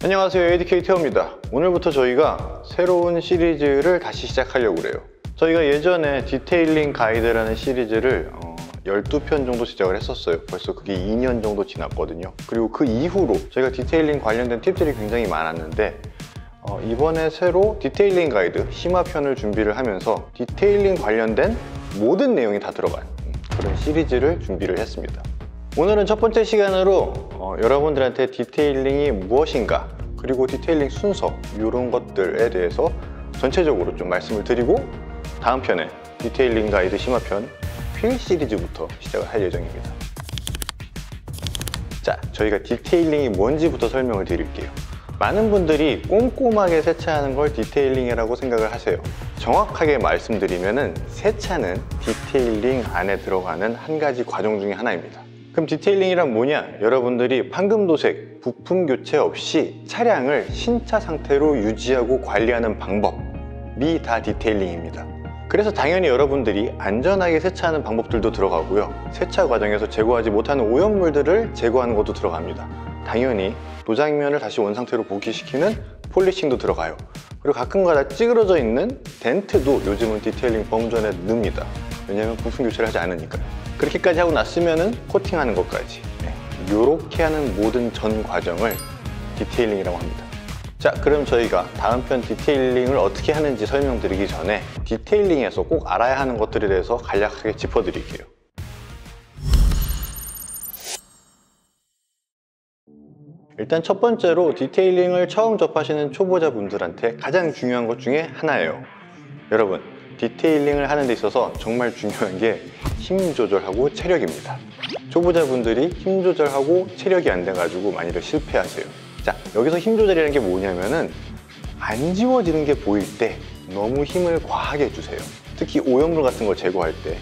안녕하세요, ADK 태호입니다. 오늘부터 저희가 새로운 시리즈를 다시 시작하려고 그래요. 저희가 예전에 디테일링 가이드라는 시리즈를 12편 정도 시작을 했었어요. 벌써 그게 2년 정도 지났거든요. 그리고 그 이후로 저희가 디테일링 관련된 팁들이 굉장히 많았는데 이번에 새로 디테일링 가이드 심화편을 준비를 하면서 디테일링 관련된 모든 내용이 다 들어간 그런 시리즈를 준비를 했습니다. 오늘은 첫 번째 시간으로 여러분들한테 디테일링이 무엇인가, 그리고 디테일링 순서, 이런 것들에 대해서 전체적으로 좀 말씀을 드리고, 다음 편에 디테일링 가이드 심화편 휠 시리즈부터 시작을 할 예정입니다. 자, 저희가 디테일링이 뭔지부터 설명을 드릴게요. 많은 분들이 꼼꼼하게 세차하는 걸 디테일링이라고 생각을 하세요. 정확하게 말씀드리면은 세차는 디테일링 안에 들어가는 한 가지 과정 중에 하나입니다. 그럼 디테일링이란 뭐냐? 여러분들이 판금도색, 부품 교체 없이 차량을 신차 상태로 유지하고 관리하는 방법이 다 디테일링입니다. 그래서 당연히 여러분들이 안전하게 세차하는 방법들도 들어가고요, 세차 과정에서 제거하지 못하는 오염물들을 제거하는 것도 들어갑니다. 당연히 도장면을 다시 원상태로 복귀시키는 폴리싱도 들어가요. 그리고 가끔가다 찌그러져 있는 덴트도 요즘은 디테일링 범전에 넣습니다. 왜냐하면 부품 교체를 하지 않으니까요. 그렇게까지 하고 났으면은 코팅하는 것까지, 이렇게 하는 모든 전 과정을 디테일링이라고 합니다. 자, 그럼 저희가 다음 편 디테일링을 어떻게 하는지 설명드리기 전에 디테일링에서 꼭 알아야 하는 것들에 대해서 간략하게 짚어드릴게요. 일단 첫 번째로 디테일링을 처음 접하시는 초보자분들한테 가장 중요한 것 중에 하나예요. 여러분, 디테일링을 하는 데 있어서 정말 중요한 게 힘 조절하고 체력입니다. 초보자분들이 힘 조절하고 체력이 안 돼가지고 많이들 실패하세요. 자, 여기서 힘 조절이라는 게 뭐냐면은 안 지워지는 게 보일 때 너무 힘을 과하게 주세요. 특히 오염물 같은 걸 제거할 때,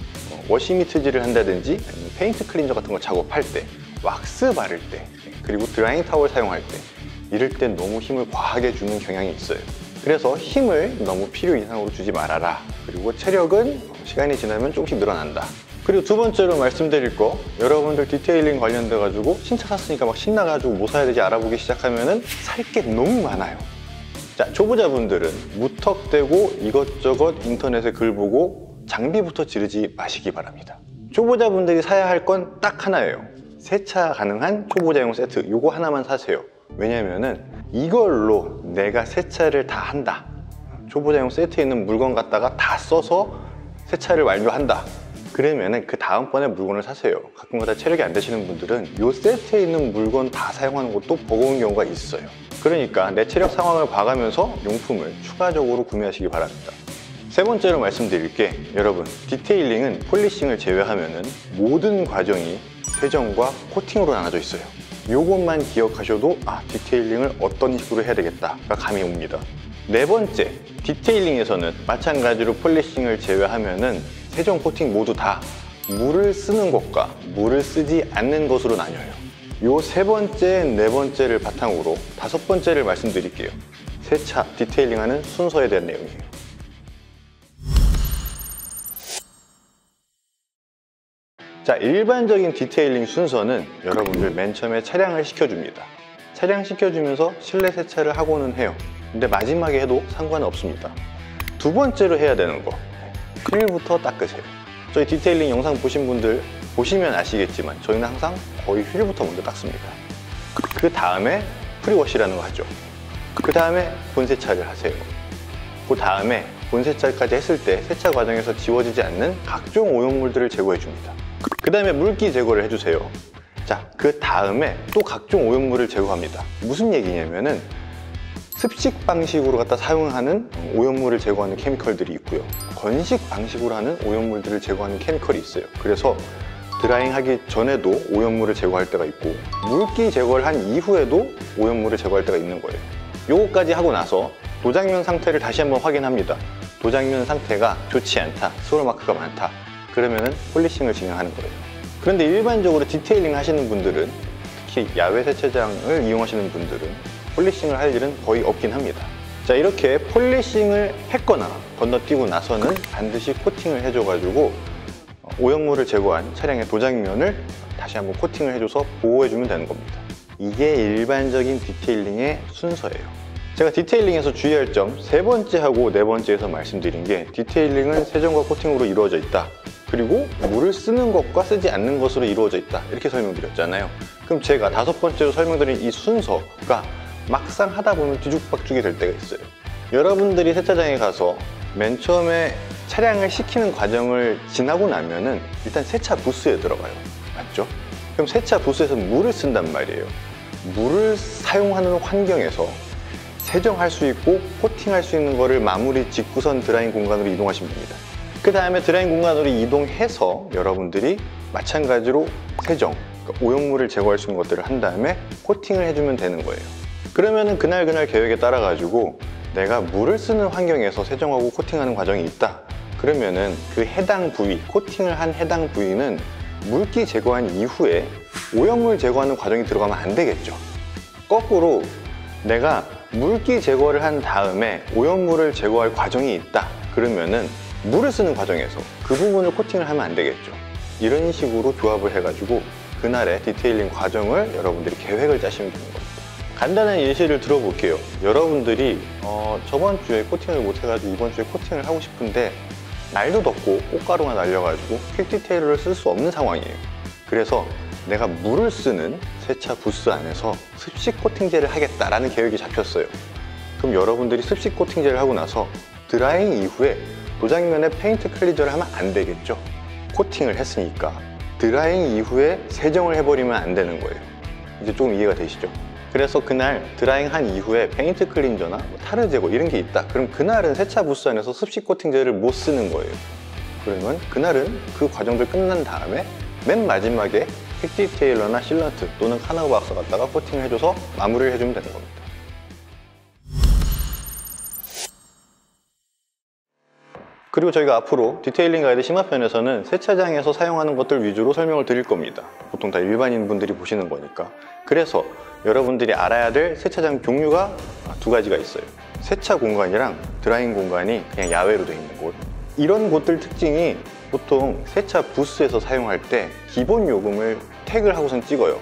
워시미트질을 한다든지 아니면 페인트 클린저 같은 걸 작업할 때, 왁스 바를 때, 그리고 드라잉 타월 사용할 때, 이럴 땐 너무 힘을 과하게 주는 경향이 있어요. 그래서 힘을 너무 필요 이상으로 주지 말아라. 그리고 체력은 시간이 지나면 조금씩 늘어난다. 그리고 두 번째로 말씀드릴 거, 여러분들 디테일링 관련돼 가지고 신차 샀으니까 막 신나가지고 뭐 사야 되지 알아보기 시작하면은 살 게 너무 많아요. 자, 초보자분들은 무턱대고 이것저것 인터넷에 글 보고 장비부터 지르지 마시기 바랍니다. 초보자분들이 사야 할 건 딱 하나예요. 세차 가능한 초보자용 세트, 요거 하나만 사세요. 왜냐면은 이걸로 내가 세차를 다 한다, 초보자용 세트에 있는 물건 갖다가 다 써서 세차를 완료한다, 그러면은 그 다음번에 물건을 사세요. 가끔가다 체력이 안 되시는 분들은 이 세트에 있는 물건 다 사용하는 것도 버거운 경우가 있어요. 그러니까 내 체력 상황을 봐가면서 용품을 추가적으로 구매하시기 바랍니다. 세 번째로 말씀드릴 게, 여러분, 디테일링은 폴리싱을 제외하면은 모든 과정이 세정과 코팅으로 나눠져 있어요. 요것만 기억하셔도 디테일링을 어떤 식으로 해야 되겠다가 감이 옵니다. 네 번째, 디테일링에서는 마찬가지로 폴리싱을 제외하면은 세정, 코팅 모두 다 물을 쓰는 것과 물을 쓰지 않는 것으로 나뉘어요. 요 세 번째, 네 번째를 바탕으로 다섯 번째를 말씀드릴게요. 세차, 디테일링하는 순서에 대한 내용이에요. 자, 일반적인 디테일링 순서는 여러분들 맨 처음에 차량을 시켜줍니다. 차량 시켜주면서 실내 세차를 하고는 해요. 근데 마지막에 해도 상관은 없습니다. 두 번째로 해야 되는 거, 휠부터 닦으세요. 저희 디테일링 영상 보신 분들 보시면 아시겠지만 저희는 항상 거의 휠부터 먼저 닦습니다. 그 다음에 프리워시라는 거 하죠. 그 다음에 본세차를 하세요. 그 다음에 본세차까지 했을 때 세차 과정에서 지워지지 않는 각종 오염물들을 제거해 줍니다. 그 다음에 물기 제거를 해주세요. 자, 그 다음에 또 각종 오염물을 제거합니다. 무슨 얘기냐면은 습식 방식으로 갖다 사용하는 오염물을 제거하는 케미컬들이 있고요, 건식 방식으로 하는 오염물들을 제거하는 케미컬이 있어요. 그래서 드라잉 하기 전에도 오염물을 제거할 때가 있고, 물기 제거를 한 이후에도 오염물을 제거할 때가 있는 거예요. 요거까지 하고 나서 도장면 상태를 다시 한번 확인합니다. 도장면 상태가 좋지 않다, 스월마크가 많다, 그러면은 폴리싱을 진행하는 거예요. 그런데 일반적으로 디테일링 하시는 분들은, 특히 야외 세차장을 이용하시는 분들은 폴리싱을 할 일은 거의 없긴 합니다. 자, 이렇게 폴리싱을 했거나 건너뛰고 나서는 반드시 코팅을 해줘가지고 오염물을 제거한 차량의 도장면을 다시 한번 코팅을 해줘서 보호해주면 되는 겁니다. 이게 일반적인 디테일링의 순서예요. 제가 디테일링에서 주의할 점 3번째하고 4번째에서 말씀드린 게 디테일링은 세정과 코팅으로 이루어져 있다. 그리고 물을 쓰는 것과 쓰지 않는 것으로 이루어져 있다. 이렇게 설명드렸잖아요. 그럼 제가 5번째로 설명드린 이 순서가 막상 하다 보면 뒤죽박죽이 될 때가 있어요. 여러분들이 세차장에 가서 맨 처음에 차량을 식히는 과정을 지나고 나면은 일단 세차 부스에 들어가요. 맞죠? 그럼 세차 부스에서 물을 쓴단 말이에요. 물을 사용하는 환경에서 세정할 수 있고 코팅할 수 있는 거를 마무리 짓고선 드라잉 공간으로 이동하시면 됩니다. 그 다음에 드라잉 공간으로 이동해서 여러분들이 마찬가지로 세정, 그러니까 오염물을 제거할 수 있는 것들을 한 다음에 코팅을 해주면 되는 거예요. 그러면은 그날 계획에 따라 가지고 내가 물을 쓰는 환경에서 세정하고 코팅하는 과정이 있다. 그러면은 그 해당 부위, 코팅을 한 해당 부위는 물기 제거한 이후에 오염물 제거하는 과정이 들어가면 안 되겠죠. 거꾸로 내가 물기 제거를 한 다음에 오염물을 제거할 과정이 있다. 그러면은 물을 쓰는 과정에서 그 부분을 코팅을 하면 안 되겠죠. 이런 식으로 조합을 해가지고 그날의 디테일링 과정을 여러분들이 계획을 짜시면 되는 겁니다. 간단한 예시를 들어볼게요. 여러분들이 저번 주에 코팅을 못 해가지고 이번 주에 코팅을 하고 싶은데 날도 덥고 꽃가루가 날려가지고 퀵 디테일러를 쓸 수 없는 상황이에요. 그래서 내가 물을 쓰는 세차 부스 안에서 습식 코팅제를 하겠다라는 계획이 잡혔어요. 그럼 여러분들이 습식 코팅제를 하고 나서 드라잉 이후에 도장면에 페인트 클리저를 하면 안 되겠죠. 코팅을 했으니까 드라잉 이후에 세정을 해버리면 안 되는 거예요. 이제 조금 이해가 되시죠? 그래서 그날 드라잉 한 이후에 페인트 클린저나 타르 제거 이런 게 있다. 그럼 그날은 세차 부스 안에서 습식 코팅제를 못 쓰는 거예요. 그러면 그날은 그 과정들 끝난 다음에 맨 마지막에 퀵 디테일러나 실런트 또는 카나우 박스 갖다가 코팅을 해줘서 마무리를 해주면 되는 겁니다. 그리고 저희가 앞으로 디테일링 가이드 심화편에서는 세차장에서 사용하는 것들 위주로 설명을 드릴 겁니다. 보통 다 일반인 분들이 보시는 거니까. 그래서 여러분들이 알아야 될 세차장 종류가 2가지가 있어요. 세차 공간이랑 드라잉 공간이 그냥 야외로 되어 있는 곳. 이런 곳들 특징이 보통 세차 부스에서 사용할 때 기본 요금을 태그를 하고선 찍어요.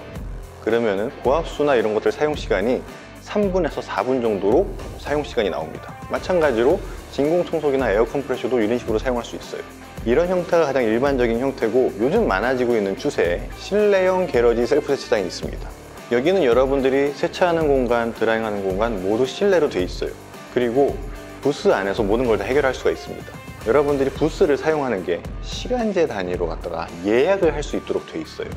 그러면은 고압수나 이런 것들 사용 시간이 3분에서 4분 정도로 사용 시간이 나옵니다. 마찬가지로 진공 청소기나 에어 컴프레셔도 이런 식으로 사용할 수 있어요. 이런 형태가 가장 일반적인 형태고 요즘 많아지고 있는 추세에 실내형 게러지 셀프 세차장이 있습니다. 여기는 여러분들이 세차하는 공간, 드라잉하는 공간 모두 실내로 돼 있어요. 그리고 부스 안에서 모든 걸 다 해결할 수가 있습니다. 여러분들이 부스를 사용하는 게 시간제 단위로 갖다가 예약을 할 수 있도록 돼 있어요.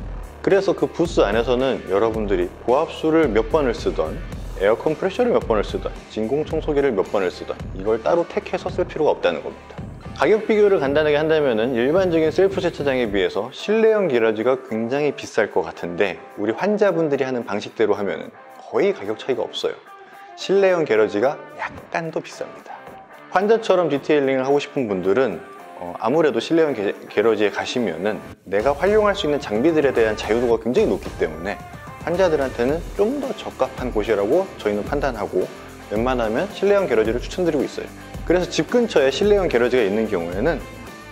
그래서 그 부스 안에서는 여러분들이 고압수를 몇 번을 쓰던 에어 컴프레셔를 몇 번을 쓰던 진공 청소기를 몇 번을 쓰던 이걸 따로 택해서 쓸 필요가 없다는 겁니다. 가격 비교를 간단하게 한다면 일반적인 셀프 세차장에 비해서 실내형 게러지가 굉장히 비쌀 것 같은데 우리 환자분들이 하는 방식대로 하면 거의 가격 차이가 없어요. 실내형 게러지가 약간 더 비쌉니다. 환자처럼 디테일링을 하고 싶은 분들은 아무래도 실내형 게러지에 가시면은 내가 활용할 수 있는 장비들에 대한 자유도가 굉장히 높기 때문에 환자들한테는 좀 더 적합한 곳이라고 저희는 판단하고 웬만하면 실내형 게러지를 추천드리고 있어요. 그래서 집 근처에 실내형 게러지가 있는 경우에는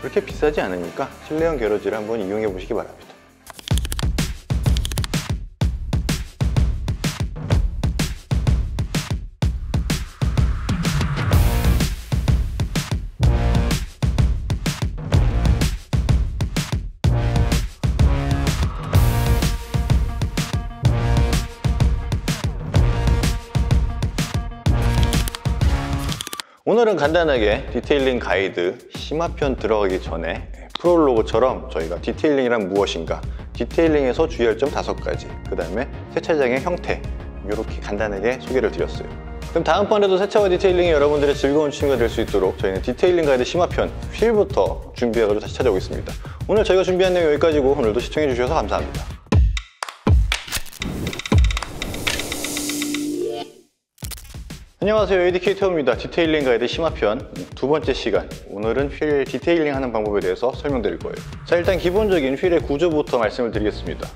그렇게 비싸지 않으니까 실내형 게러지를 한번 이용해 보시기 바랍니다. 오늘은 간단하게 디테일링 가이드 심화편 들어가기 전에 프롤로그처럼 저희가 디테일링이란 무엇인가, 디테일링에서 주의할 점 5가지, 그 다음에 세차장의 형태 이렇게 간단하게 소개를 드렸어요. 그럼 다음번에도 세차와 디테일링이 여러분들의 즐거운 취미가 될 수 있도록 저희는 디테일링 가이드 심화편 휠부터 준비해가지고 다시 찾아오겠습니다. 오늘 저희가 준비한 내용 여기까지고 오늘도 시청해 주셔서 감사합니다. 안녕하세요, ADK 태호입니다. 디테일링 가이드 심화편 2번째 시간. 오늘은 휠 디테일링 하는 방법에 대해서 설명드릴 거예요. 자, 일단 기본적인 휠의 구조부터 말씀을 드리겠습니다.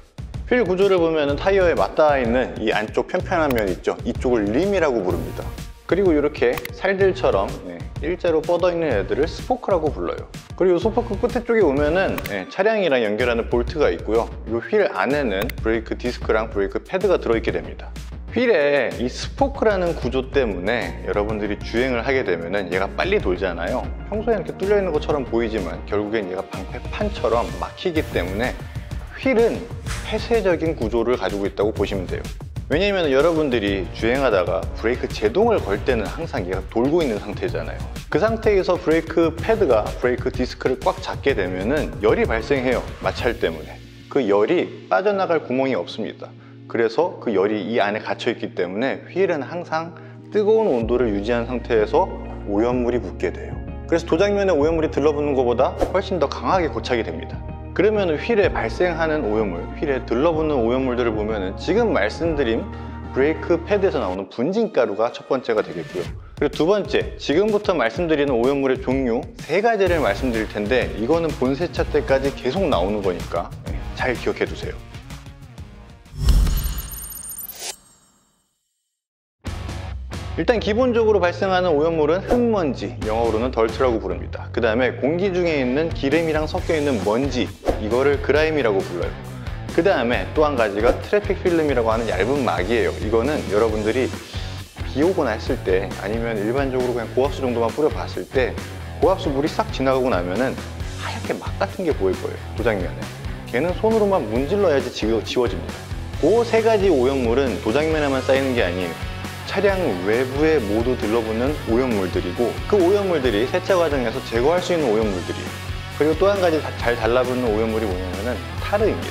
휠 구조를 보면 타이어에 맞닿아 있는 이 안쪽 편편한 면 있죠? 이쪽을 림이라고 부릅니다. 그리고 이렇게 살들처럼 일자로 뻗어있는 애들을 스포크라고 불러요. 그리고 스포크 끝에 쪽에 오면은 차량이랑 연결하는 볼트가 있고요. 이 휠 안에는 브레이크 디스크랑 브레이크 패드가 들어있게 됩니다. 휠에 이 스포크라는 구조 때문에 여러분들이 주행을 하게 되면은 얘가 빨리 돌잖아요. 평소에 이렇게 뚫려 있는 것처럼 보이지만 결국엔 얘가 방패판처럼 막히기 때문에 휠은 폐쇄적인 구조를 가지고 있다고 보시면 돼요. 왜냐면 여러분들이 주행하다가 브레이크 제동을 걸 때는 항상 얘가 돌고 있는 상태잖아요. 그 상태에서 브레이크 패드가 브레이크 디스크를 꽉 잡게 되면은 열이 발생해요. 마찰 때문에. 그 열이 빠져나갈 구멍이 없습니다. 그래서 그 열이 이 안에 갇혀 있기 때문에 휠은 항상 뜨거운 온도를 유지한 상태에서 오염물이 붙게 돼요. 그래서 도장면에 오염물이 들러붙는 것보다 훨씬 더 강하게 고착이 됩니다. 그러면 휠에 발생하는 오염물, 휠에 들러붙는 오염물들을 보면은 지금 말씀드린 브레이크 패드에서 나오는 분진가루가 첫 번째가 되겠고요. 그리고 두 번째, 지금부터 말씀드리는 오염물의 종류 3가지를 말씀드릴 텐데 이거는 본세차 때까지 계속 나오는 거니까 잘 기억해 두세요. 일단 기본적으로 발생하는 오염물은 흙먼지, 영어로는 덜트라고 부릅니다. 그 다음에 공기 중에 있는 기름이랑 섞여 있는 먼지, 이거를 그라임이라고 불러요. 그 다음에 또 한 가지가 트래픽 필름이라고 하는 얇은 막이에요. 이거는 여러분들이 비 오거나 했을 때 아니면 일반적으로 그냥 고압수 정도만 뿌려봤을 때 고압수 물이 싹 지나가고 나면은 하얗게 막 같은 게 보일 거예요. 도장면에. 걔는 손으로만 문질러야지 지워집니다. 그 3가지 오염물은 도장면에만 쌓이는 게 아니에요. 차량 외부에 모두 들러붙는 오염물들이고 그 오염물들이 세차 과정에서 제거할 수 있는 오염물들이에요. 그리고 또 한 가지 잘 달라붙는 오염물이 뭐냐면은 타르입니다.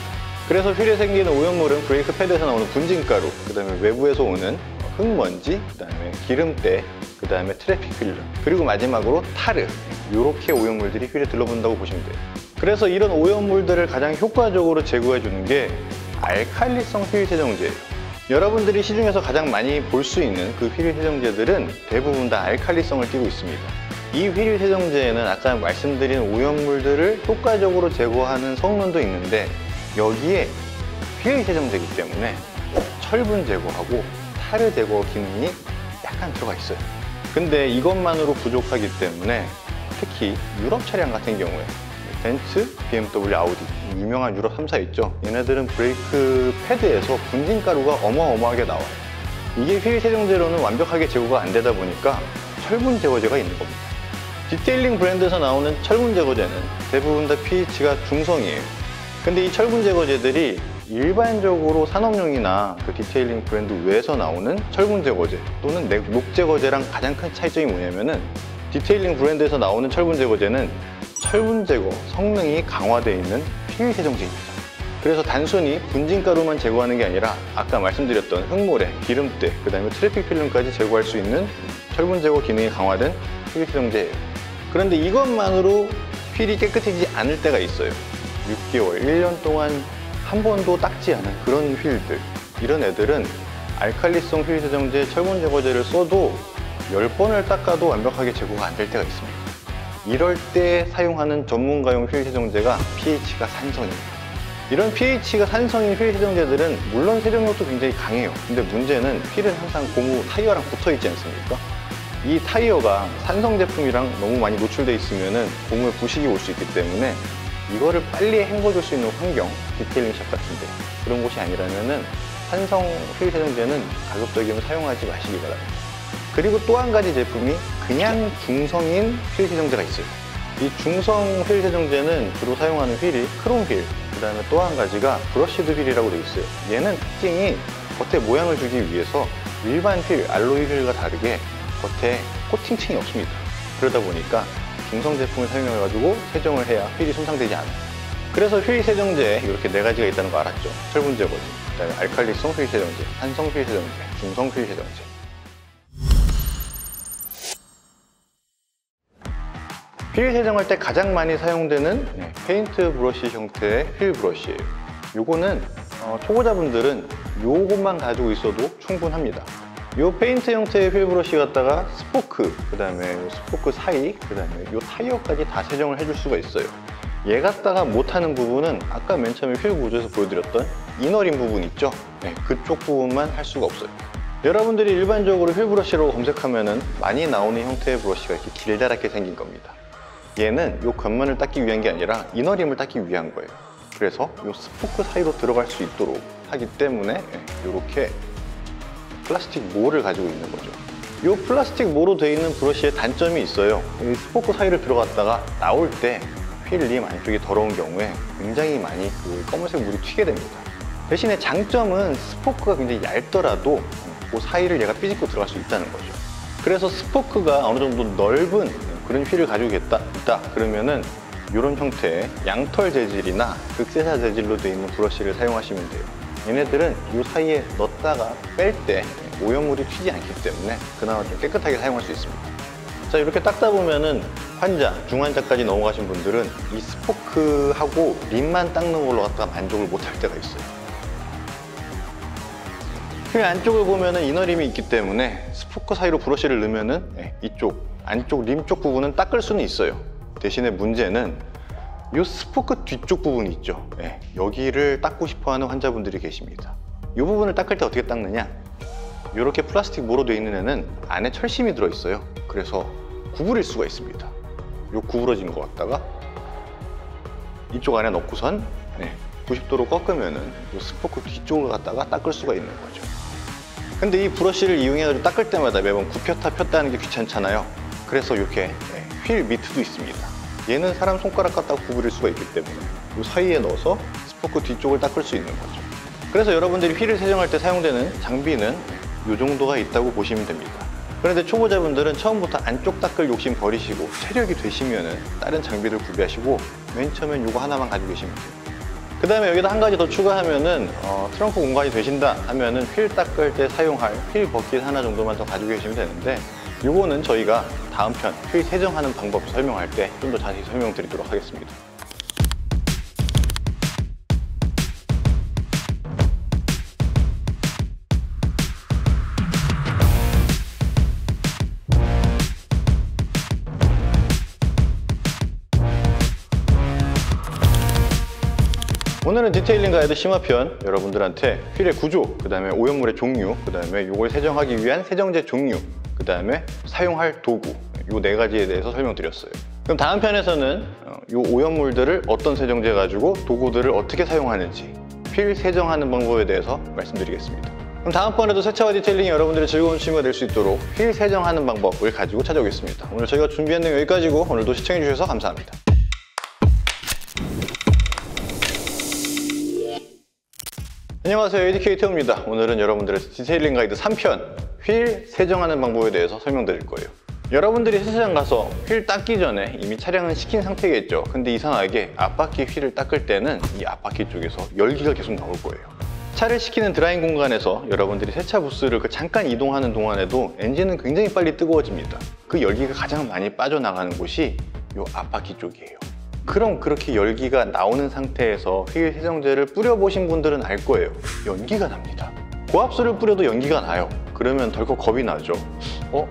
그래서 휠에 생기는 오염물은 브레이크 패드에서 나오는 분진가루, 그 다음에 외부에서 오는 흙먼지, 그 다음에 기름때, 그 다음에 트래픽 필름, 그리고 마지막으로 타르, 이렇게 오염물들이 휠에 들러붙는다고 보시면 돼요. 그래서 이런 오염물들을 가장 효과적으로 제거해 주는 게 알칼리성 휠 세정제예요. 여러분들이 시중에서 가장 많이 볼 수 있는 그 휠 세정제들은 대부분 다 알칼리성을 띠고 있습니다. 이 휠 세정제에는 아까 말씀드린 오염물들을 효과적으로 제거하는 성능도 있는데 여기에 휠 세정제이기 때문에 철분 제거하고 타르 제거 기능이 약간 들어가 있어요. 근데 이것만으로 부족하기 때문에 특히 유럽 차량 같은 경우에 벤츠, BMW, 아우디, 유명한 유럽 3사 있죠. 얘네들은 브레이크 패드에서 분진가루가 어마어마하게 나와요. 이게 휠 세정제로는 완벽하게 제거가 안 되다 보니까 철분 제거제가 있는 겁니다. 디테일링 브랜드에서 나오는 철분 제거제는 대부분 다 pH가 중성이에요. 근데 이 철분 제거제들이 일반적으로 산업용이나 그 디테일링 브랜드 외에서 나오는 철분 제거제 또는 녹 제거제랑 가장 큰 차이점이 뭐냐면은 디테일링 브랜드에서 나오는 철분 제거제는 철분 제거 성능이 강화되어 있는 휠 세정제입니다. 그래서 단순히 분진가루만 제거하는 게 아니라 아까 말씀드렸던 흙모래, 기름때, 그 다음에 트래픽 필름까지 제거할 수 있는 철분 제거 기능이 강화된 휠 세정제예요. 그런데 이것만으로 휠이 깨끗해지지 않을 때가 있어요. 6개월, 1년 동안 한 번도 닦지 않은 그런 휠들, 이런 애들은 알칼리성 휠 세정제 철분 제거제를 써도 10번을 닦아도 완벽하게 제거가 안 될 때가 있습니다. 이럴 때 사용하는 전문가용 휠 세정제가 pH가 산성입니다. 이런 pH가 산성인 휠 세정제들은 물론 세정력도 굉장히 강해요. 근데 문제는 휠은 항상 고무 타이어랑 붙어 있지 않습니까? 이 타이어가 산성 제품이랑 너무 많이 노출되어 있으면 고무에 부식이 올 수 있기 때문에 이거를 빨리 헹궈줄 수 있는 환경, 디테일링 샵 같은데 그런 곳이 아니라면은 산성 휠 세정제는 가급적이면 사용하지 마시기 바랍니다. 그리고 또 한 가지 제품이 그냥 중성인 휠 세정제가 있어요. 이 중성 휠 세정제는 주로 사용하는 휠이 크롬 휠, 그 다음에 또 한 가지가 브러쉬드 휠이라고 되어 있어요. 얘는 특징이 겉에 모양을 주기 위해서 일반 휠, 알로이 휠과 다르게 겉에 코팅층이 없습니다. 그러다 보니까 중성 제품을 사용해가지고 세정을 해야 휠이 손상되지 않아요. 그래서 휠 세정제에 이렇게 4가지가 있다는 거 알았죠? 철분 제거제, 그 다음에 알칼리성 휠 세정제, 산성 휠 세정제, 중성 휠 세정제. 휠 세정할 때 가장 많이 사용되는 페인트 브러쉬 형태의 휠 브러쉬예요. 요거는 초보자분들은 요것만 가지고 있어도 충분합니다. 요 페인트 형태의 휠 브러쉬 갖다가 스포크, 그 다음에 스포크 사이, 그 다음에 요 타이어까지 다 세정을 해줄 수가 있어요. 얘 갖다가 못하는 부분은 아까 맨 처음에 휠 구조에서 보여드렸던 이너링 부분 있죠? 그쪽 부분만 할 수가 없어요. 여러분들이 일반적으로 휠 브러쉬로 검색하면은 많이 나오는 형태의 브러쉬가 이렇게 길다랗게 생긴 겁니다. 얘는 이 겉면을 닦기 위한 게 아니라 이너림을 닦기 위한 거예요. 그래서 이 스포크 사이로 들어갈 수 있도록 하기 때문에 이렇게 플라스틱 모를 가지고 있는 거죠. 이 플라스틱 모로 되어 있는 브러쉬에 단점이 있어요. 이 스포크 사이를 들어갔다가 나올 때 휠 림 안쪽이 더러운 경우에 굉장히 많이 그 검은색 물이 튀게 됩니다. 대신에 장점은 스포크가 굉장히 얇더라도 그 사이를 얘가 삐집고 들어갈 수 있다는 거죠. 그래서 스포크가 어느 정도 넓은 그런 휠을 가지고 있다 그러면은 이런 형태의 양털 재질이나 극세사 재질로 되어 있는 브러쉬를 사용하시면 돼요. 얘네들은 이 사이에 넣었다가 뺄 때 오염물이 튀지 않기 때문에 그나마 좀 깨끗하게 사용할 수 있습니다. 자, 이렇게 닦다 보면은 환자, 중환자까지 넘어가신 분들은 이 스포크하고 림만 닦는 걸로 갖다가 만족을 못할 때가 있어요. 휠 안쪽을 보면은 이너림이 있기 때문에 스포크 사이로 브러쉬를 넣으면은 이쪽 안쪽 림 쪽 부분은 닦을 수는 있어요. 대신에 문제는 이 스포크 뒤쪽 부분이 있죠. 여기를 닦고 싶어하는 환자분들이 계십니다. 이 부분을 닦을 때 어떻게 닦느냐? 이렇게 플라스틱 모로 되어 있는 애는 안에 철심이 들어있어요. 그래서 구부릴 수가 있습니다. 이 구부러진 거 갖다가 이쪽 안에 넣고선 90도로 꺾으면은 이 스포크 뒤쪽을 갖다가 닦을 수가 있는 거죠. 근데 이 브러쉬를 이용해서 닦을 때마다 매번 굽혔다 폈다 하는 게 귀찮잖아요. 그래서 이렇게 휠 미트도 있습니다. 얘는 사람 손가락 갖다가 구부릴 수가 있기 때문에 이 사이에 넣어서 스포크 뒤쪽을 닦을 수 있는 거죠. 그래서 여러분들이 휠을 세정할 때 사용되는 장비는 이 정도가 있다고 보시면 됩니다. 그런데 초보자분들은 처음부터 안쪽 닦을 욕심 버리시고 체력이 되시면은 다른 장비를 구비하시고 맨 처음엔 이거 하나만 가지고 계시면 돼요. 그 다음에 여기다 한 가지 더 추가하면은 트렁크 공간이 되신다 하면은 휠 닦을 때 사용할 휠 버킷 하나 정도만 더 가지고 계시면 되는데, 이거는 저희가 다음 편 휠 세정하는 방법 설명할 때 좀 더 자세히 설명드리도록 하겠습니다. 오늘은 디테일링 가이드 심화편, 여러분들한테 휠의 구조, 그 다음에 오염물의 종류, 그 다음에 이걸 세정하기 위한 세정제 종류, 그 다음에 사용할 도구, 이 4가지에 대해서 설명드렸어요. 그럼 다음 편에서는 이 오염물들을 어떤 세정제 가지고 도구들을 어떻게 사용하는지, 휠 세정하는 방법에 대해서 말씀드리겠습니다. 그럼 다음번에도 세차와 디테일링이 여러분들의 즐거운 취미가 될 수 있도록 휠 세정하는 방법을 가지고 찾아오겠습니다. 오늘 저희가 준비한 내용 여기까지고, 오늘도 시청해주셔서 감사합니다. 안녕하세요, ADK 태우입니다. 오늘은 여러분들의 디테일링 가이드 3편 휠 세정하는 방법에 대해서 설명드릴 거예요. 여러분들이 세차장 가서 휠 닦기 전에 이미 차량은 식힌 상태겠죠. 근데 이상하게 앞바퀴 휠을 닦을 때는 이 앞바퀴 쪽에서 열기가 계속 나올 거예요. 차를 식히는 드라잉 공간에서 여러분들이 세차 부스를 잠깐 이동하는 동안에도 엔진은 굉장히 빨리 뜨거워집니다. 그 열기가 가장 많이 빠져나가는 곳이 이 앞바퀴 쪽이에요. 그럼 그렇게 열기가 나오는 상태에서 휠 세정제를 뿌려보신 분들은 알 거예요. 연기가 납니다. 고압수를 뿌려도 연기가 나요. 그러면 덜컥 겁이 나죠.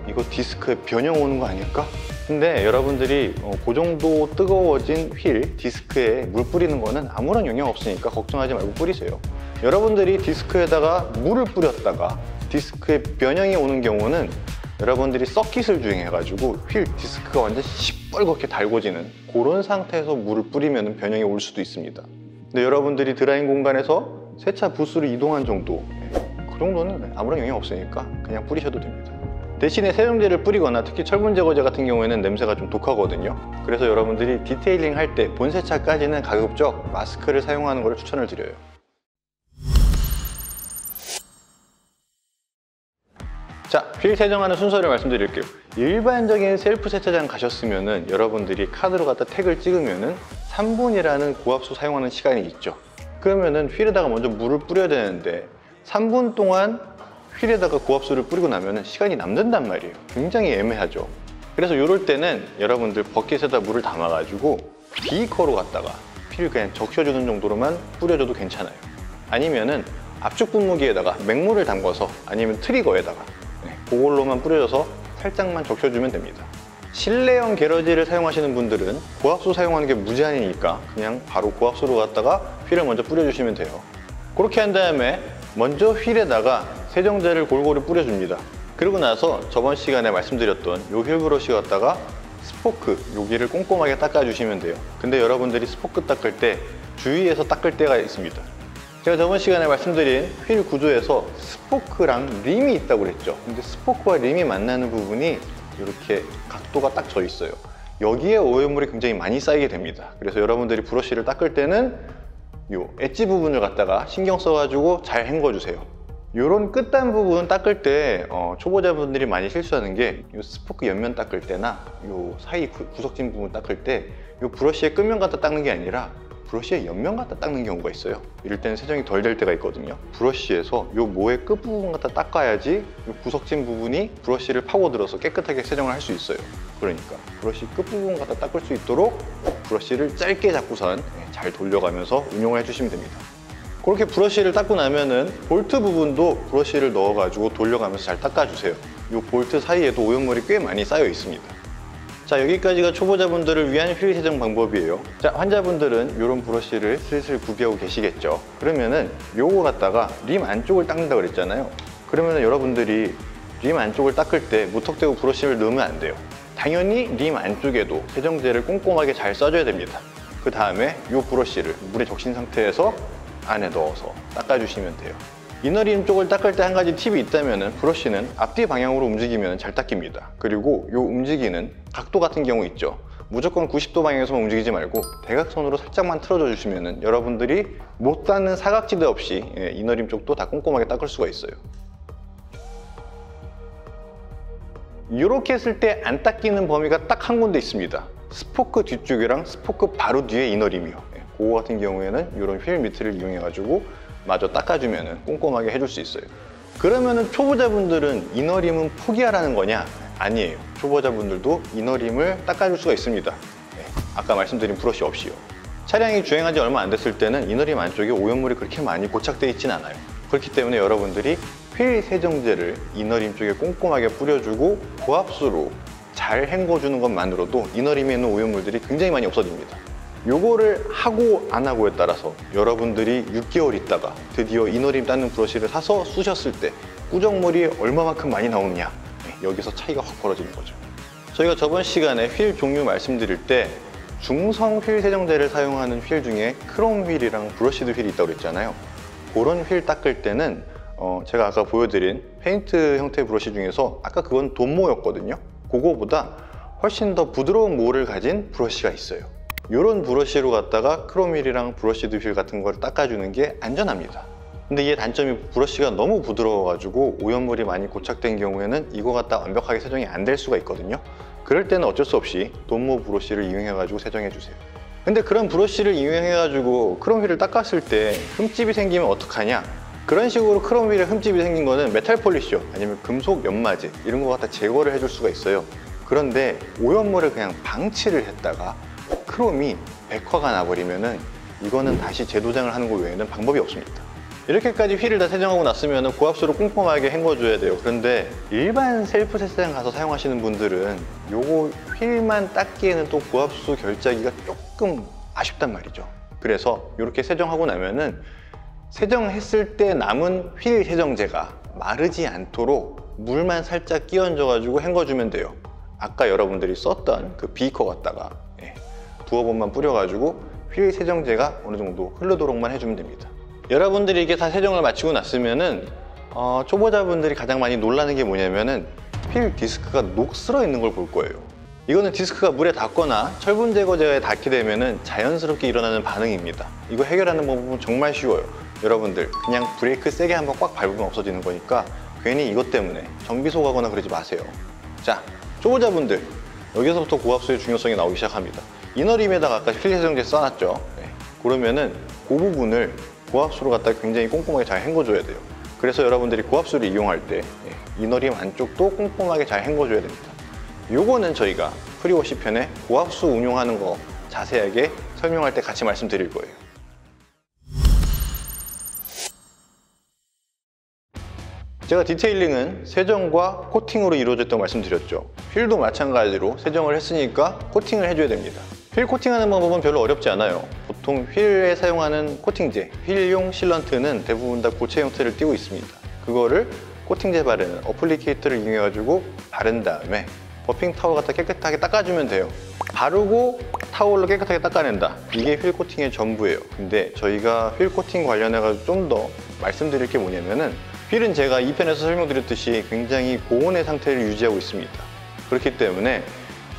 이거 디스크에 변형 오는 거 아닐까? 근데 여러분들이 그 정도 뜨거워진 휠, 디스크에 물 뿌리는 거는 아무런 영향 없으니까 걱정하지 말고 뿌리세요. 여러분들이 디스크에다가 물을 뿌렸다가 디스크에 변형이 오는 경우는 여러분들이 서킷을 주행해가지고 휠 디스크가 완전 시뻘겋게 달궈지는 그런 상태에서 물을 뿌리면 변형이 올 수도 있습니다. 근데 여러분들이 드라잉 공간에서 세차 부스를 이동한 정도, 그 정도는 아무런 영향 없으니까 그냥 뿌리셔도 됩니다. 대신에 세정제를 뿌리거나 특히 철분 제거제 같은 경우에는 냄새가 좀 독하거든요. 그래서 여러분들이 디테일링 할 때 본세차까지는 가급적 마스크를 사용하는 것을 추천을 드려요. 자, 휠 세정하는 순서를 말씀드릴게요. 일반적인 셀프 세차장 가셨으면은 여러분들이 카드로 갖다 택을 찍으면은 3분이라는 고압수 사용하는 시간이 있죠. 그러면은 휠에다가 먼저 물을 뿌려야 되는데 3분 동안 휠에다가 고압수를 뿌리고 나면은 시간이 남는단 말이에요. 굉장히 애매하죠. 그래서 이럴 때는 여러분들 버킷에다 물을 담아가지고 비커로 갖다가 휠을 그냥 적셔주는 정도로만 뿌려줘도 괜찮아요. 아니면은 압축 분무기에다가 맹물을 담궈서, 아니면 트리거에다가 그걸로만 뿌려줘서 살짝만 적셔주면 됩니다. 실내용 게러지를 사용하시는 분들은 고압수 사용하는 게 무제한이니까 그냥 바로 고압수로 갖다가 휠을 먼저 뿌려주시면 돼요. 그렇게 한 다음에 먼저 휠에다가 세정제를 골고루 뿌려줍니다. 그리고 나서 저번 시간에 말씀드렸던 요 휠 브러쉬 갖다가 스포크 여기를 꼼꼼하게 닦아주시면 돼요. 근데 여러분들이 스포크 닦을 때 주의해서 닦을 때가 있습니다. 제가 저번 시간에 말씀드린 휠 구조에서 스포크랑 림이 있다고 그랬죠. 근데 스포크와 림이 만나는 부분이 이렇게 각도가 딱 져 있어요. 여기에 오염물이 굉장히 많이 쌓이게 됩니다. 그래서 여러분들이 브러쉬를 닦을 때는 이 엣지 부분을 갖다가 신경 써가지고 잘 헹궈주세요. 이런 끝단 부분 닦을 때 초보자분들이 많이 실수하는 게 이 스포크 옆면 닦을 때나 이 사이 구석진 부분 닦을 때 이 브러쉬의 끝면 갖다 닦는 게 아니라 브러쉬의 옆면 갖다 닦는 경우가 있어요. 이럴 때는 세정이 덜 될 때가 있거든요. 브러쉬에서 이 모의 끝부분 갖다 닦아야지 이 구석진 부분이 브러쉬를 파고들어서 깨끗하게 세정을 할 수 있어요. 그러니까 브러쉬 끝부분 갖다 닦을 수 있도록 브러쉬를 짧게 잡고선 잘 돌려가면서 운용을 해주시면 됩니다. 그렇게 브러쉬를 닦고 나면은 볼트 부분도 브러쉬를 넣어가지고 돌려가면서 잘 닦아주세요. 이 볼트 사이에도 오염물이 꽤 많이 쌓여 있습니다. 자, 여기까지가 초보자분들을 위한 휠 세정 방법이에요. 자, 환자분들은 이런 브러쉬를 슬슬 구비하고 계시겠죠. 그러면은 요거 갖다가 림 안쪽을 닦는다 그랬잖아요. 그러면은 여러분들이 림 안쪽을 닦을 때 무턱대고 브러쉬를 넣으면 안 돼요. 당연히 림 안쪽에도 세정제를 꼼꼼하게 잘 쏴줘야 됩니다. 그 다음에 이 브러쉬를 물에 적신 상태에서 안에 넣어서 닦아주시면 돼요. 이너림 쪽을 닦을 때 한 가지 팁이 있다면 브러쉬는 앞뒤 방향으로 움직이면 잘 닦입니다. 그리고 이 움직이는 각도 같은 경우 있죠. 무조건 90도 방향에서만 움직이지 말고 대각선으로 살짝만 틀어줘 주시면 여러분들이 못 닦는 사각지대 없이 이너림 쪽도 다 꼼꼼하게 닦을 수가 있어요. 이렇게 했을 때 안 닦이는 범위가 딱 한 군데 있습니다. 스포크 뒤쪽이랑 스포크 바로 뒤에 이너림이요. 그거 같은 경우에는 이런 휠 미트를 이용해가지고 마저 닦아주면 꼼꼼하게 해줄 수 있어요. 그러면은 초보자분들은 이너림은 포기하라는 거냐? 아니에요. 초보자분들도 이너림을 닦아줄 수가 있습니다. 아까 말씀드린 브러쉬 없이요. 차량이 주행한 지 얼마 안 됐을 때는 이너림 안쪽에 오염물이 그렇게 많이 고착되어 있진 않아요. 그렇기 때문에 여러분들이 휠 세정제를 이너림 쪽에 꼼꼼하게 뿌려주고 고압수로 잘 헹궈주는 것만으로도 이너림에 있는 오염물들이 굉장히 많이 없어집니다. 요거를 하고 안 하고에 따라서 여러분들이 6개월 있다가 드디어 이너림 닦는 브러쉬를 사서 쑤셨을 때 꾸정물이 얼마만큼 많이 나오느냐, 여기서 차이가 확 벌어지는 거죠. 저희가 저번 시간에 휠 종류 말씀드릴 때 중성 휠 세정제를 사용하는 휠 중에 크롬 휠이랑 브러쉬드 휠이 있다고 그랬잖아요. 그런 휠 닦을 때는 제가 아까 보여드린 페인트 형태 브러쉬 중에서 아까 그건 돈모였거든요. 그거보다 훨씬 더 부드러운 모를 가진 브러쉬가 있어요. 이런 브러쉬로 갖다가 크롬 휠이랑 브러쉬드 휠 같은 걸 닦아주는 게 안전합니다. 근데 이게 단점이 브러쉬가 너무 부드러워가지고 오염물이 많이 고착된 경우에는 이거 갖다 완벽하게 세정이 안 될 수가 있거든요. 그럴 때는 어쩔 수 없이 돈모 브러쉬를 이용해가지고 세정해주세요. 근데 그런 브러쉬를 이용해가지고 크롬 휠을 닦았을 때 흠집이 생기면 어떡하냐? 그런 식으로 크롬 휠에 흠집이 생긴 거는 메탈 폴리셔 아니면 금속 연마제 이런 거 갖다 제거를 해줄 수가 있어요. 그런데 오염물을 그냥 방치를 했다가 크롬이 백화가 나버리면은 이거는 다시 재도장을 하는 것 외에는 방법이 없습니다. 이렇게까지 휠을 다 세정하고 났으면 고압수로 꼼꼼하게 헹궈줘야 돼요. 그런데 일반 셀프 세차장 가서 사용하시는 분들은 요거 휠만 닦기에는 또 고압수 결자기가 조금 아쉽단 말이죠. 그래서 이렇게 세정하고 나면은 세정했을 때 남은 휠 세정제가 마르지 않도록 물만 살짝 끼얹어 가지고 헹궈주면 돼요. 아까 여러분들이 썼던 그 비커 갖다가 두어 번만 뿌려가지고 휠 세정제가 어느 정도 흐르도록만 해주면 됩니다. 여러분들이 이게 다 세정을 마치고 났으면은 초보자분들이 가장 많이 놀라는 게 뭐냐면은 휠 디스크가 녹슬어 있는 걸 볼 거예요. 이거는 디스크가 물에 닿거나 철분 제거제에 닿게 되면은 자연스럽게 일어나는 반응입니다. 이거 해결하는 방법은 정말 쉬워요. 여러분들 그냥 브레이크 세게 한번 꽉 밟으면 없어지는 거니까 괜히 이것 때문에 정비소 가거나 그러지 마세요. 자, 초보자분들 여기서부터 고압수의 중요성이 나오기 시작합니다. 이너림에다가 아까 휠 세정제 써놨죠. 그러면은 그 부분을 고압수로 갖다 굉장히 꼼꼼하게 잘 헹궈줘야 돼요. 그래서 여러분들이 고압수를 이용할 때 이너림 안쪽도 꼼꼼하게 잘 헹궈줘야 됩니다. 요거는 저희가 프리워시 편에 고압수 운용하는 거 자세하게 설명할 때 같이 말씀드릴 거예요. 제가 디테일링은 세정과 코팅으로 이루어졌다고 말씀드렸죠. 휠도 마찬가지로 세정을 했으니까 코팅을 해줘야 됩니다. 휠 코팅하는 방법은 별로 어렵지 않아요. 보통 휠에 사용하는 코팅제, 휠용 실런트는 대부분 다 고체 형태를 띠고 있습니다. 그거를 코팅제 바르는 어플리케이터를 이용해가지고 바른 다음에 버핑 타월 갖다 깨끗하게 닦아주면 돼요. 바르고 타월로 깨끗하게 닦아낸다. 이게 휠 코팅의 전부예요. 근데 저희가 휠 코팅 관련해가지고 좀 더 말씀드릴 게 뭐냐면은 휠은 제가 2편에서 설명드렸듯이 굉장히 고온의 상태를 유지하고 있습니다. 그렇기 때문에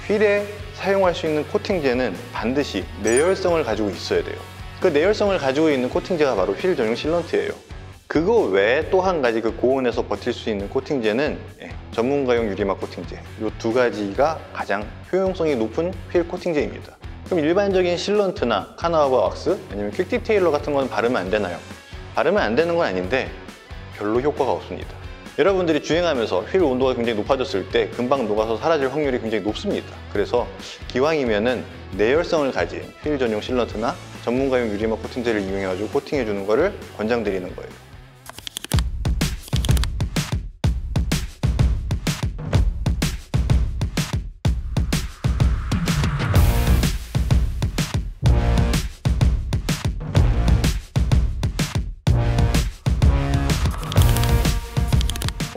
휠에 사용할 수 있는 코팅제는 반드시 내열성을 가지고 있어야 돼요. 그 내열성을 가지고 있는 코팅제가 바로 휠 전용 실런트예요. 그거 외에 또 한 가지 그 고온에서 버틸 수 있는 코팅제는 전문가용 유리막 코팅제, 이 두 가지가 가장 효용성이 높은 휠 코팅제입니다. 그럼 일반적인 실런트나 카나우바 왁스 아니면 퀵 디테일러 같은 건 바르면 안 되나요? 바르면 안 되는 건 아닌데 별로 효과가 없습니다. 여러분들이 주행하면서 휠 온도가 굉장히 높아졌을 때 금방 녹아서 사라질 확률이 굉장히 높습니다. 그래서 기왕이면은 내열성을 가진 휠 전용 실런트나 전문가용 유리막 코팅제를 이용해가지고 코팅해주는 거를 권장드리는 거예요.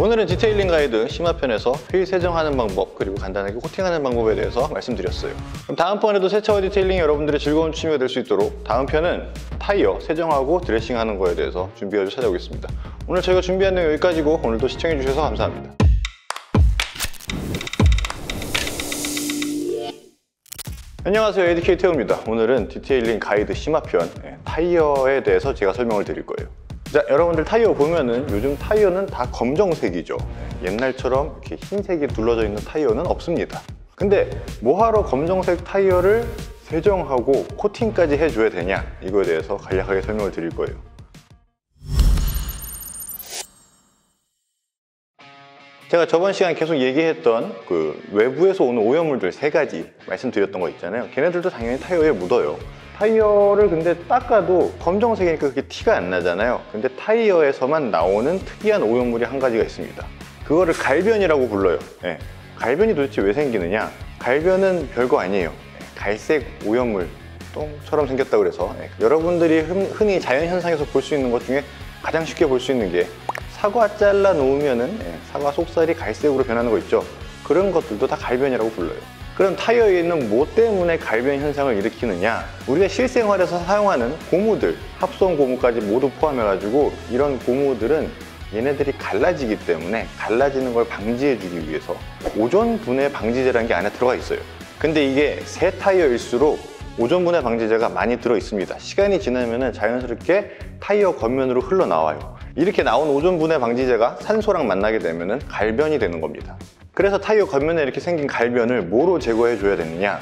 오늘은 디테일링 가이드 심화편에서 휠 세정하는 방법 그리고 간단하게 코팅하는 방법에 대해서 말씀드렸어요. 그럼 다음번에도 세차와 디테일링이 여러분들의 즐거운 취미가 될 수 있도록 다음 편은 타이어 세정하고 드레싱하는 거에 대해서 준비해서 찾아오겠습니다. 오늘 저희가 준비한 내용 여기까지고 오늘도 시청해주셔서 감사합니다. 안녕하세요, ADK 태우입니다. 오늘은 디테일링 가이드 심화편 타이어에 대해서 제가 설명을 드릴 거예요. 자, 여러분들 타이어 보면은 요즘 타이어는 다 검정색이죠. 옛날처럼 이렇게 흰색이 둘러져 있는 타이어는 없습니다. 근데 뭐하러 검정색 타이어를 세정하고 코팅까지 해줘야 되냐, 이거에 대해서 간략하게 설명을 드릴 거예요. 제가 저번 시간에 계속 얘기했던 그 외부에서 오는 오염물들 3가지 말씀드렸던 거 있잖아요. 걔네들도 당연히 타이어에 묻어요. 타이어를 근데 닦아도 검정색이니까 그게 티가 안 나잖아요. 근데 타이어에서만 나오는 특이한 오염물이 한 가지가 있습니다. 그거를 갈변이라고 불러요. 갈변이 도대체 왜 생기느냐? 갈변은 별거 아니에요. 갈색 오염물, 똥처럼 생겼다고 그래서 여러분들이 흔히 자연현상에서 볼 수 있는 것 중에 가장 쉽게 볼 수 있는 게 사과 잘라 놓으면은 사과 속살이 갈색으로 변하는 거 있죠. 그런 것들도 다 갈변이라고 불러요. 그럼 타이어에 있는 뭐 때문에 갈변 현상을 일으키느냐? 우리가 실생활에서 사용하는 고무들, 합성 고무까지 모두 포함해가지고 이런 고무들은 얘네들이 갈라지기 때문에 갈라지는 걸 방지해주기 위해서 오존 분해 방지제라는 게 안에 들어가 있어요. 근데 이게 새 타이어일수록 오존 분해 방지제가 많이 들어 있습니다. 시간이 지나면 자연스럽게 타이어 겉면으로 흘러나와요. 이렇게 나온 오존 분해 방지제가 산소랑 만나게 되면 갈변이 되는 겁니다. 그래서 타이어 겉면에 이렇게 생긴 갈변을 뭐로 제거해 줘야 되느냐?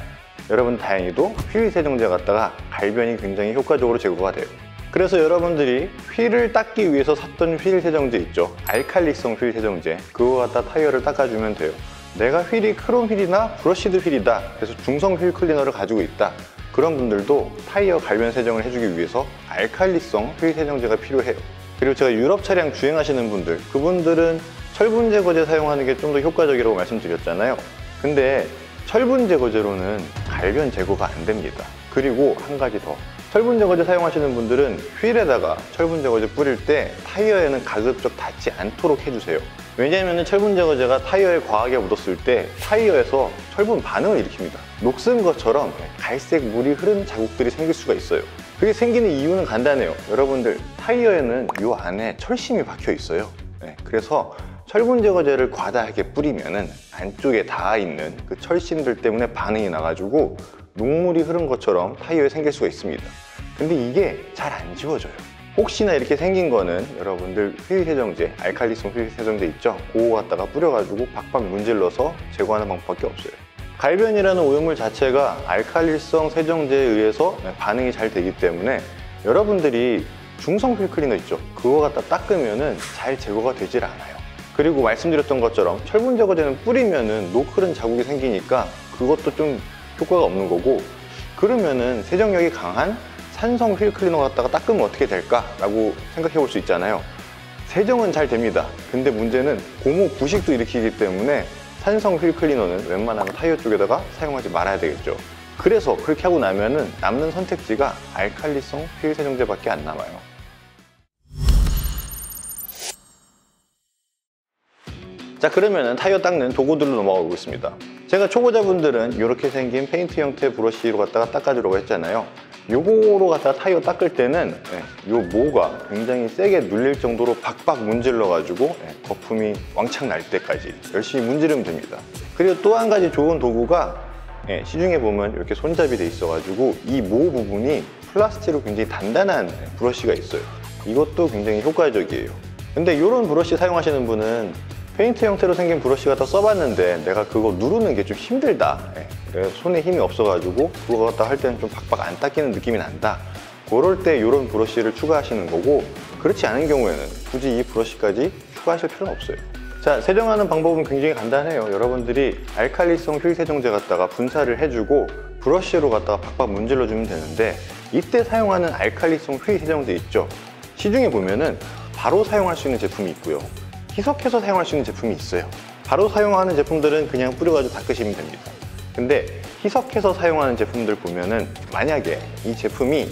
여러분 다행히도 휠 세정제 갖다가 갈변이 굉장히 효과적으로 제거가 돼요. 그래서 여러분들이 휠을 닦기 위해서 샀던 휠 세정제 있죠? 알칼리성 휠 세정제, 그거 갖다 타이어를 닦아주면 돼요. 내가 휠이 크롬 휠이나 브러시드 휠이다, 그래서 중성 휠 클리너를 가지고 있다, 그런 분들도 타이어 갈변 세정을 해주기 위해서 알칼리성 휠 세정제가 필요해요. 그리고 제가 유럽 차량 주행하시는 분들, 그분들은 철분 제거제 사용하는 게 좀 더 효과적이라고 말씀드렸잖아요. 근데 철분 제거제로는 갈변 제거가 안 됩니다. 그리고 한 가지 더, 철분 제거제 사용하시는 분들은 휠에다가 철분 제거제 뿌릴 때 타이어에는 가급적 닿지 않도록 해주세요. 왜냐하면 철분 제거제가 타이어에 과하게 묻었을 때 타이어에서 철분 반응을 일으킵니다. 녹슨 것처럼 갈색 물이 흐른 자국들이 생길 수가 있어요. 그게 생기는 이유는 간단해요. 여러분들 타이어에는 이 안에 철심이 박혀 있어요. 그래서 철분 제거제를 과다하게 뿌리면은 안쪽에 닿아 있는 그 철심들 때문에 반응이 나가지고 녹물이 흐른 것처럼 타이어에 생길 수가 있습니다. 근데 이게 잘 안 지워져요. 혹시나 이렇게 생긴 거는 여러분들 휠 세정제, 알칼리성 휠 세정제 있죠? 그거 갖다가 뿌려가지고 박박 문질러서 제거하는 방법밖에 없어요. 갈변이라는 오염물 자체가 알칼리성 세정제에 의해서 반응이 잘 되기 때문에 여러분들이 중성 휠 클리너 있죠? 그거 갖다 닦으면은 잘 제거가 되질 않아요. 그리고 말씀드렸던 것처럼 철분 제거제는 뿌리면은 녹 흐른 자국이 생기니까 그것도 좀 효과가 없는 거고, 그러면은 세정력이 강한 산성 휠 클리너 갖다가 닦으면 어떻게 될까? 라고 생각해 볼 수 있잖아요. 세정은 잘 됩니다. 근데 문제는 고무 부식도 일으키기 때문에 산성 휠 클리너는 웬만하면 타이어 쪽에다가 사용하지 말아야 되겠죠. 그래서 그렇게 하고 나면은 남는 선택지가 알칼리성 휠 세정제밖에 안 남아요. 자, 그러면은 타이어 닦는 도구들로 넘어가 보겠습니다. 제가 초보자분들은 이렇게 생긴 페인트 형태 브러쉬로 갖다가 닦아주려고 했잖아요. 요거로 갖다가 타이어 닦을 때는 요 모가 굉장히 세게 눌릴 정도로 박박 문질러 가지고 거품이 왕창 날 때까지 열심히 문지르면 됩니다. 그리고 또 한 가지 좋은 도구가 시중에 보면 이렇게 손잡이 돼 있어 가지고 이 모 부분이 플라스틱으로 굉장히 단단한 브러쉬가 있어요. 이것도 굉장히 효과적이에요. 근데 이런 브러쉬 사용하시는 분은 페인트 형태로 생긴 브러쉬 갖다 써봤는데 내가 그거 누르는 게 좀 힘들다, 손에 힘이 없어가지고 그거 갖다 할 때는 좀 박박 안 닦이는 느낌이 난다, 그럴 때 이런 브러쉬를 추가하시는 거고, 그렇지 않은 경우에는 굳이 이 브러쉬까지 추가하실 필요는 없어요. 자, 세정하는 방법은 굉장히 간단해요. 여러분들이 알칼리성 휠 세정제 갖다가 분사를 해주고 브러쉬로 갖다가 박박 문질러 주면 되는데, 이때 사용하는 알칼리성 휠 세정제 있죠, 시중에 보면은 바로 사용할 수 있는 제품이 있고요, 희석해서 사용할 수 있는 제품이 있어요. 바로 사용하는 제품들은 그냥 뿌려가지고 닦으시면 됩니다. 근데 희석해서 사용하는 제품들 보면은 만약에 이 제품이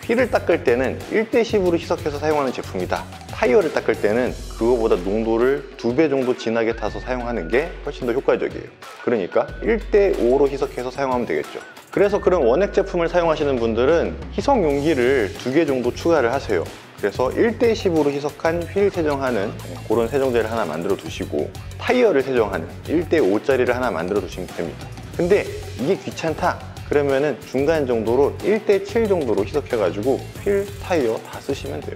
휠을 닦을 때는 1대10으로 희석해서 사용하는 제품이다, 타이어를 닦을 때는 그거보다 농도를 2배 정도 진하게 타서 사용하는 게 훨씬 더 효과적이에요. 그러니까 1대5로 희석해서 사용하면 되겠죠. 그래서 그런 원액 제품을 사용하시는 분들은 희석 용기를 2개 정도 추가를 하세요. 그래서 1대10으로 희석한 휠 세정하는 그런 세정제를 하나 만들어 두시고, 타이어를 세정하는 1대5짜리를 하나 만들어 두시면 됩니다. 근데 이게 귀찮다 그러면은 중간 정도로 1대7 정도로 희석해가지고 휠, 타이어 다 쓰시면 돼요.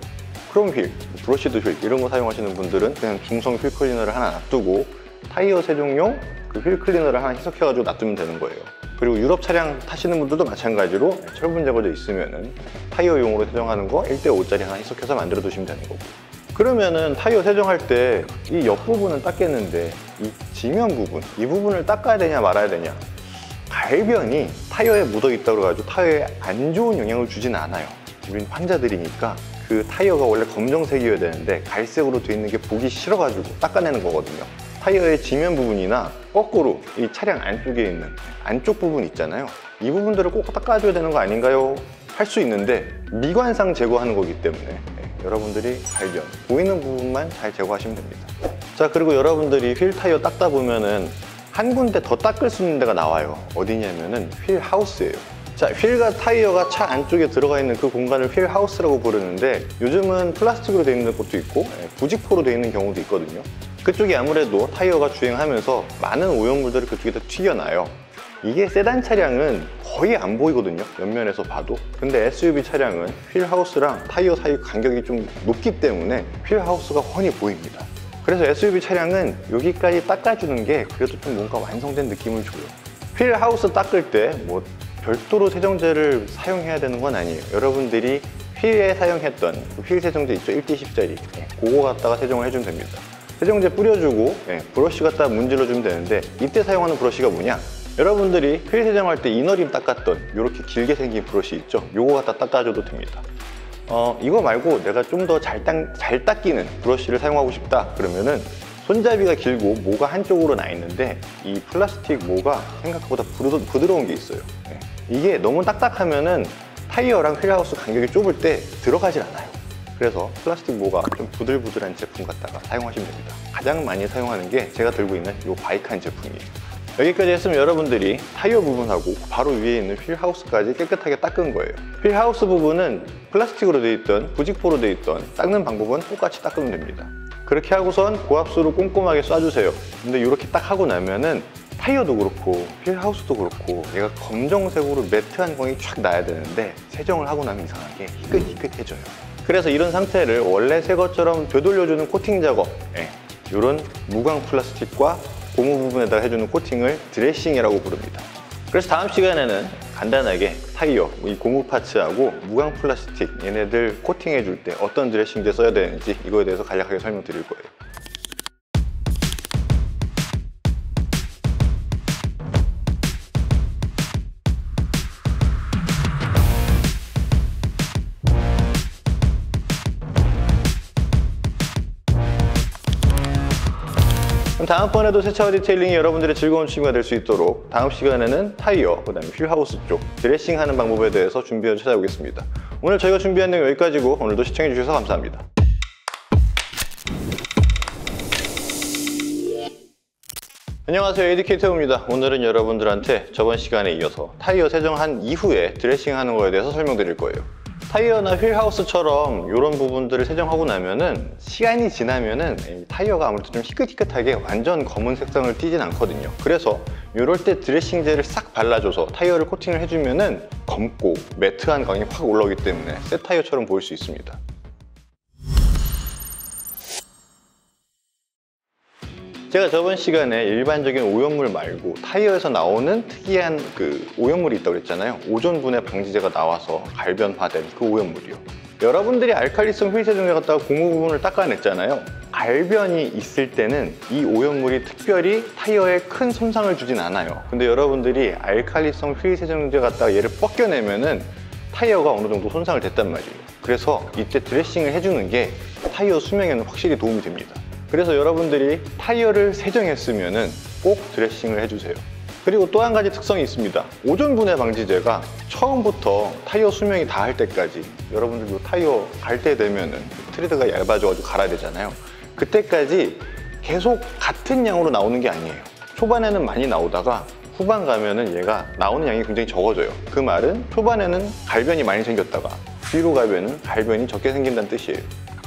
크롬 휠, 브러쉬드 휠 이런 거 사용하시는 분들은 그냥 중성 휠 클리너를 하나 놔두고 타이어 세정용 그 휠 클리너를 하나 희석해가지고 놔두면 되는 거예요. 그리고 유럽 차량 타시는 분들도 마찬가지로 철분 제거제 있으면은 타이어용으로 세정하는 거 1대5짜리 하나 희석해서 만들어 두시면 되는 거고, 그러면은 타이어 세정할 때 이 옆부분은 닦겠는데 이 지면 부분, 이 부분을 닦아야 되냐 말아야 되냐, 갈변이 타이어에 묻어 있다고 해가지고 타이어에 안 좋은 영향을 주지는 않아요. 우린 환자들이니까 그 타이어가 원래 검정색이어야 되는데 갈색으로 돼 있는 게 보기 싫어가지고 닦아내는 거거든요. 타이어의 지면 부분이나 거꾸로 이 차량 안쪽에 있는 안쪽 부분 있잖아요, 이 부분들을 꼭 닦아줘야 되는 거 아닌가요? 할 수 있는데 미관상 제거하는 거기 때문에 여러분들이 갈변, 보이는 부분만 잘 제거하시면 됩니다. 자, 그리고 여러분들이 휠 타이어 닦다 보면은 한 군데 더 닦을 수 있는 데가 나와요. 어디냐면은 휠 하우스예요. 자, 휠과 타이어가 차 안쪽에 들어가 있는 그 공간을 휠 하우스라고 부르는데, 요즘은 플라스틱으로 되어 있는 것도 있고 부직포로 되어 있는 경우도 있거든요. 그쪽이 아무래도 타이어가 주행하면서 많은 오염물들을 그쪽에다 튀겨놔요. 이게 세단 차량은 거의 안 보이거든요, 옆면에서 봐도. 근데 SUV 차량은 휠 하우스랑 타이어 사이 간격이 좀 높기 때문에 휠 하우스가 훤히 보입니다. 그래서 SUV 차량은 여기까지 닦아주는 게 그래도 좀 뭔가 완성된 느낌을 줘요. 휠 하우스 닦을 때 뭐 별도로 세정제를 사용해야 되는 건 아니에요. 여러분들이 휠에 사용했던 휠 세정제 있죠, 1대10짜리, 그거 갖다가 세정을 해주면 됩니다. 세정제 뿌려주고 브러쉬 갖다 문질러주면 되는데, 이때 사용하는 브러쉬가 뭐냐, 여러분들이 휠 세정할 때 이너림 닦았던 이렇게 길게 생긴 브러쉬 있죠, 요거 갖다 닦아줘도 됩니다. 이거 말고 내가 좀 더 잘 닦이는 브러쉬를 사용하고 싶다 그러면은 손잡이가 길고 모가 한쪽으로 나 있는데 이 플라스틱 모가 생각보다 부드러운 게 있어요. 이게 너무 딱딱하면은 타이어랑 휠 하우스 간격이 좁을 때 들어가질 않아요. 그래서 플라스틱 모가 좀 부들부들한 제품 갖다가 사용하시면 됩니다. 가장 많이 사용하는 게 제가 들고 있는 이 바이칸 제품이에요. 여기까지 했으면 여러분들이 타이어 부분하고 바로 위에 있는 휠 하우스까지 깨끗하게 닦은 거예요. 휠 하우스 부분은 플라스틱으로 되어 있던 부직포로 되어 있던 닦는 방법은 똑같이 닦으면 됩니다. 그렇게 하고선 고압수로 꼼꼼하게 쏴주세요. 근데 이렇게 딱 하고 나면은 타이어도 그렇고 휠 하우스도 그렇고 얘가 검정색으로 매트한 광이 쫙 나야 되는데, 세정을 하고 나면 이상하게 희끗희끗해져요. 그래서 이런 상태를 원래 새 것처럼 되돌려주는 코팅 작업, 이런 무광 플라스틱과 고무 부분에다가 해주는 코팅을 드레싱이라고 부릅니다. 그래서 다음 시간에는 간단하게 타이어, 이 고무 파츠하고 무광 플라스틱 얘네들 코팅해 줄 때 어떤 드레싱제 써야 되는지 이거에 대해서 간략하게 설명드릴 거예요. 그럼 다음번에도 세차와 디테일링이 여러분들의 즐거운 취미가 될 수 있도록 다음 시간에는 타이어, 그 다음에 휠 하우스 쪽 드레싱하는 방법에 대해서 준비해서 찾아오겠습니다. 오늘 저희가 준비한 내용 여기까지고, 오늘도 시청해주셔서 감사합니다. 안녕하세요, 에듀케이터입니다. 오늘은 여러분들한테 저번 시간에 이어서 타이어 세정한 이후에 드레싱하는 거에 대해서 설명드릴 거예요. 타이어나 휠하우스처럼 이런 부분들을 세정하고 나면은 시간이 지나면은 타이어가 아무래도 좀 희끗희끗하게 완전 검은 색상을 띠진 않거든요. 그래서 이럴 때 드레싱제를 싹 발라줘서 타이어를 코팅을 해주면은 검고 매트한 감이 확 올라오기 때문에 새 타이어처럼 보일 수 있습니다. 제가 저번 시간에 일반적인 오염물 말고 타이어에서 나오는 특이한 그 오염물이 있다고 그랬잖아요. 오존 분해 방지제가 나와서 갈변화된 그 오염물이요. 여러분들이 알칼리성 휠 세정제 갖다가 고무 부분을 닦아냈잖아요. 갈변이 있을 때는 이 오염물이 특별히 타이어에 큰 손상을 주진 않아요. 근데 여러분들이 알칼리성 휠 세정제 갖다가 얘를 벗겨내면은 타이어가 어느 정도 손상을 됐단 말이에요. 그래서 이때 드레싱을 해주는 게 타이어 수명에는 확실히 도움이 됩니다. 그래서 여러분들이 타이어를 세정했으면 꼭 드레싱을 해주세요. 그리고 또 한 가지 특성이 있습니다. 오존 분해 방지제가 처음부터 타이어 수명이 닿을 때까지, 여러분들도 타이어 갈 때 되면은 트레드가 얇아져가지고 갈아야 되잖아요. 그때까지 계속 같은 양으로 나오는 게 아니에요. 초반에는 많이 나오다가 후반 가면은 얘가 나오는 양이 굉장히 적어져요. 그 말은 초반에는 갈변이 많이 생겼다가 뒤로 가면은 갈변이 적게 생긴다는 뜻이에요.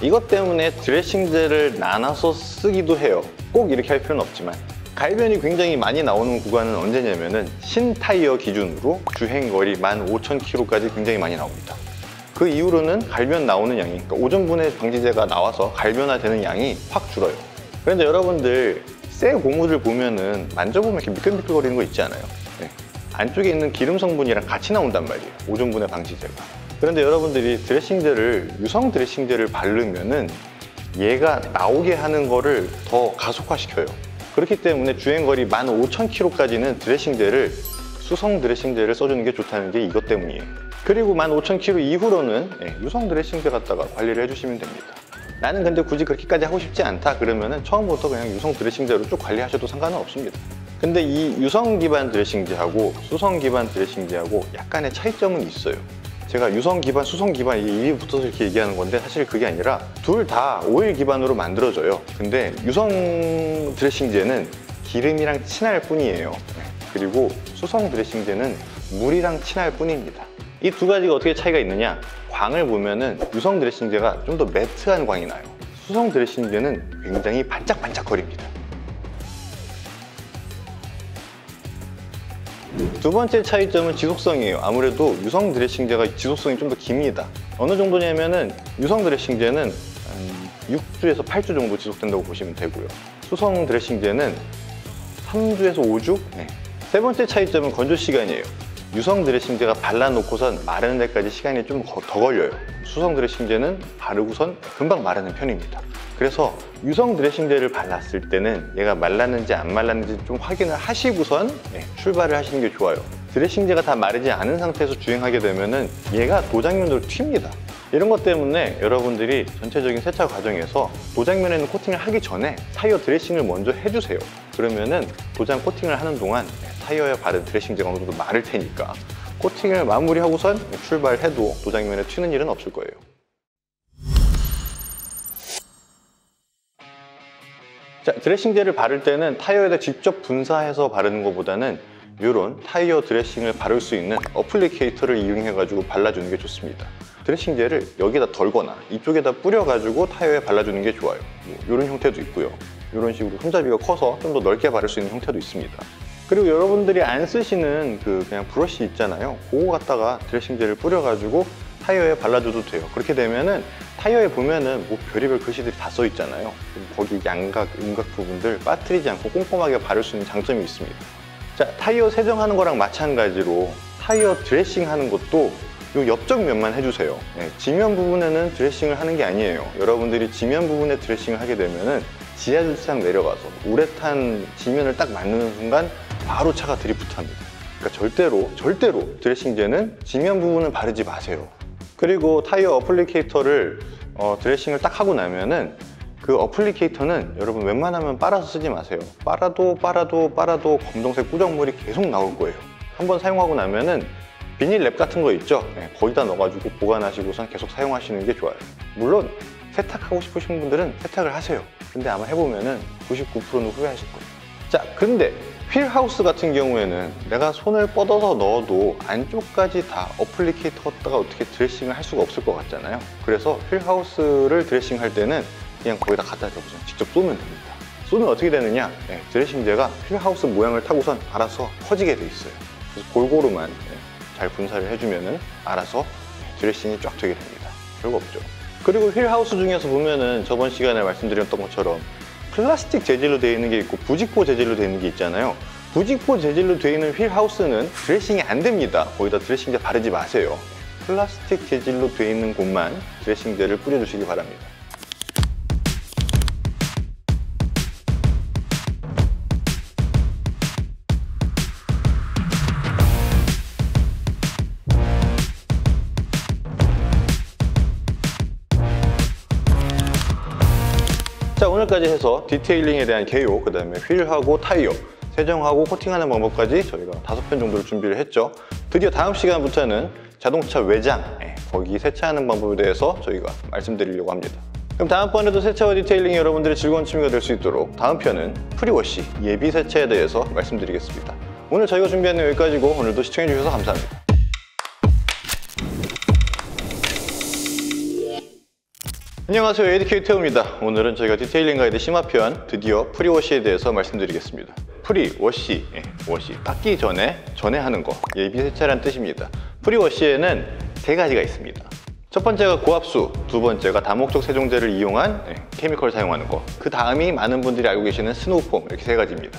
이것 때문에 드레싱제를 나눠서 쓰기도 해요. 꼭 이렇게 할 필요는 없지만 갈변이 굉장히 많이 나오는 구간은 언제냐면은 신타이어 기준으로 주행거리 15,000km까지 굉장히 많이 나옵니다. 그 이후로는 갈변 나오는 양이, 그러니까 오존 분해 방지제가 나와서 갈변화되는 양이 확 줄어요. 그런데 여러분들 새 고무들 보면은 만져보면 이렇게 미끌미끌거리는 거 있지 않아요? 네. 안쪽에 있는 기름 성분이랑 같이 나온단 말이에요, 오존 분해 방지제가. 그런데 여러분들이 드레싱제를, 유성 드레싱제를 바르면은 얘가 나오게 하는 거를 더 가속화시켜요. 그렇기 때문에 주행거리 15,000km까지는 드레싱제를, 수성 드레싱제를 써주는 게 좋다는 게 이것 때문이에요. 그리고 15,000km 이후로는 유성 드레싱제 갖다가 관리를 해주시면 됩니다. 나는 근데 굳이 그렇게까지 하고 싶지 않다 그러면은 처음부터 그냥 유성 드레싱제로 쭉 관리하셔도 상관은 없습니다. 근데 이 유성 기반 드레싱제하고 수성 기반 드레싱제하고 약간의 차이점은 있어요. 제가 유성 기반, 수성 기반 이게 붙어서 이렇게 얘기하는 건데 사실 그게 아니라 둘 다 오일 기반으로 만들어져요. 근데 유성 드레싱제는 기름이랑 친할 뿐이에요. 그리고 수성 드레싱제는 물이랑 친할 뿐입니다. 이 두 가지가 어떻게 차이가 있느냐? 광을 보면은 유성 드레싱제가 좀 더 매트한 광이 나요. 수성 드레싱제는 굉장히 반짝반짝거립니다. 두 번째 차이점은 지속성이에요. 아무래도 유성 드레싱제가 지속성이 좀 더 깁니다. 어느 정도냐면은 유성 드레싱제는 6주에서 8주 정도 지속된다고 보시면 되고요. 수성 드레싱제는 3주에서 5주? 네. 세 번째 차이점은 건조 시간이에요. 유성 드레싱제가 발라놓고선 마르는 데까지 시간이 좀 더 걸려요. 수성 드레싱제는 바르고선 금방 마르는 편입니다. 그래서 유성 드레싱제를 발랐을 때는 얘가 말랐는지 안 말랐는지 좀 확인을 하시고선 출발을 하시는 게 좋아요. 드레싱제가 다 마르지 않은 상태에서 주행하게 되면은 얘가 도장면으로 튑니다. 이런 것 때문에 여러분들이 전체적인 세차 과정에서 도장면에는 코팅을 하기 전에 타이어 드레싱을 먼저 해주세요. 그러면은 도장 코팅을 하는 동안 타이어에 바른 드레싱제가 어느 정도 마를 테니까 코팅을 마무리하고선 출발해도 도장면에 튀는 일은 없을 거예요. 자, 드레싱제를 바를 때는 타이어에다 직접 분사해서 바르는 것보다는 이런 타이어 드레싱을 바를 수 있는 어플리케이터를 이용해가지고 발라주는 게 좋습니다. 드레싱제를 여기다 덜거나 이쪽에다 뿌려가지고 타이어에 발라주는 게 좋아요. 이런 형태도 있고요. 이런 식으로 손잡이가 커서 좀 더 넓게 바를 수 있는 형태도 있습니다. 그리고 여러분들이 안 쓰시는 그냥 브러쉬 있잖아요. 그거 갖다가 드레싱제를 뿌려가지고 타이어에 발라줘도 돼요. 그렇게 되면은 타이어에 보면은 뭐 별의별 글씨들이 다 써 있잖아요. 거기 양각, 음각 부분들 빠뜨리지 않고 꼼꼼하게 바를 수 있는 장점이 있습니다. 자, 타이어 세정하는 거랑 마찬가지로 타이어 드레싱 하는 것도 이 옆쪽면만 해주세요. 지면 부분에는 드레싱을 하는 게 아니에요. 여러분들이 지면 부분에 드레싱을 하게 되면은 지하 주차장 내려가서 우레탄 지면을 딱 맞는 순간 바로 차가 들이붙합니다. 그러니까 절대로 드레싱제는 지면 부분을 바르지 마세요. 그리고 타이어 어플리케이터를 드레싱을 딱 하고 나면은 그 어플리케이터는 여러분 웬만하면 빨아서 쓰지 마세요. 빨아도 검정색 꾸정물이 계속 나올 거예요. 한번 사용하고 나면은 비닐랩 같은 거 있죠? 거기다 넣어가지고 보관하시고선 계속 사용하시는 게 좋아요. 물론 세탁하고 싶으신 분들은 세탁을 하세요. 근데 아마 해보면은 99%는 후회하실 거예요. 자, 근데 휠하우스 같은 경우에는 내가 손을 뻗어서 넣어도 안쪽까지 다 어플리케이터다가 어떻게 드레싱을 할 수가 없을 것 같잖아요. 그래서 휠하우스를 드레싱할 때는 그냥 거기다 갖다 대고서 직접 쏘면 됩니다. 쏘면 어떻게 되느냐, 드레싱제가 휠하우스 모양을 타고선 알아서 퍼지게 돼 있어요. 그래서 골고루만 잘 분사를 해주면은 알아서 드레싱이 쫙 되게 됩니다. 별거 없죠. 그리고 휠하우스 중에서 보면은 저번 시간에 말씀드렸던 것처럼 플라스틱 재질로 되어 있는 게 있고 부직포 재질로 되어 있는 게 있잖아요. 부직포 재질로 되어 있는 휠하우스는 드레싱이 안 됩니다. 거기다 드레싱제 바르지 마세요. 플라스틱 재질로 되어 있는 곳만 드레싱제를 뿌려주시기 바랍니다. 자, 오늘까지 해서 디테일링에 대한 개요, 그 다음에 휠하고 타이어, 세정하고 코팅하는 방법까지 저희가 5편 정도를 준비를 했죠. 드디어 다음 시간부터는 자동차 외장, 거기 세차하는 방법에 대해서 저희가 말씀드리려고 합니다. 그럼 다음번에도 세차와 디테일링이 여러분들의 즐거운 취미가 될 수 있도록 다음 편은 프리워시, 예비 세차에 대해서 말씀드리겠습니다. 오늘 저희가 준비한 내용 여기까지고 오늘도 시청해주셔서 감사합니다. 안녕하세요, 에듀케이터 태우입니다. 오늘은 저희가 디테일링 가이드 심화편 드디어 프리워시에 대해서 말씀드리겠습니다. 프리워시, 워시, 닦기 전에 하는 거, 예비 세차란 뜻입니다. 프리워시에는 3가지가 있습니다. 첫 번째가 고압수, 두 번째가 다목적 세정제를 이용한 케미컬 사용하는 거, 그 다음이 많은 분들이 알고 계시는 스노우폼, 이렇게 3가지입니다.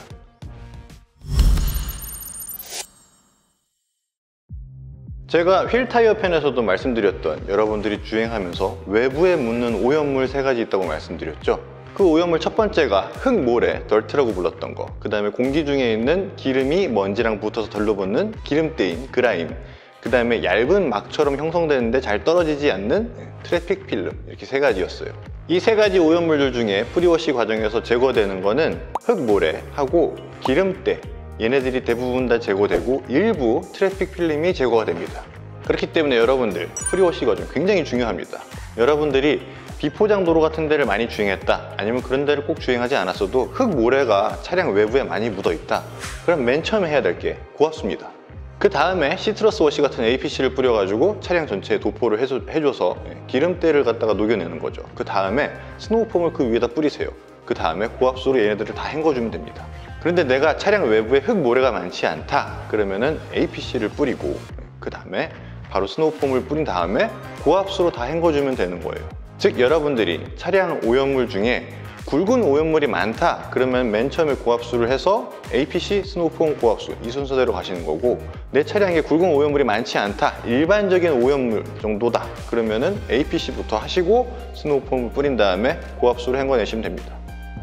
제가 휠 타이어 편에서도 말씀드렸던 여러분들이 주행하면서 외부에 묻는 오염물 3가지 있다고 말씀드렸죠. 그 오염물 첫 번째가 흙모래, 덜트라고 불렀던 거, 그 다음에 공기 중에 있는 기름이 먼지랑 붙어서 덜러붙는 기름때인 그라임, 그 다음에 얇은 막처럼 형성되는데 잘 떨어지지 않는 트래픽 필름, 이렇게 3가지였어요. 이 3가지 오염물들 중에 프리워시 과정에서 제거되는 거는 흙모래하고 기름때, 얘네들이 대부분 다 제거되고 일부 트래픽 필름이 제거가 됩니다. 그렇기 때문에 여러분들 프리워시 과정 굉장히 중요합니다. 여러분들이 비포장 도로 같은 데를 많이 주행했다, 아니면 그런 데를 꼭 주행하지 않았어도 흙모래가 차량 외부에 많이 묻어 있다, 그럼 맨 처음에 해야 될 게 고압수입니다. 그 다음에 시트러스 워시 같은 APC를 뿌려가지고 차량 전체에 도포를 해줘서 기름때를 갖다가 녹여내는 거죠. 그 다음에 스노우폼을 그 위에다 뿌리세요. 그 다음에 고압수로 얘네들을 다 헹궈주면 됩니다. 그런데 내가 차량 외부에 흙모래가 많지 않다 그러면은 APC를 뿌리고 그 다음에 바로 스노우폼을 뿌린 다음에 고압수로 다 헹궈주면 되는 거예요. 즉 여러분들이 차량 오염물 중에 굵은 오염물이 많다 그러면 맨 처음에 고압수를 해서 APC, 스노우폼, 고압수 이 순서대로 가시는 거고, 내 차량에 굵은 오염물이 많지 않다, 일반적인 오염물 정도다 그러면은 APC부터 하시고 스노우폼을 뿌린 다음에 고압수로 헹궈내시면 됩니다.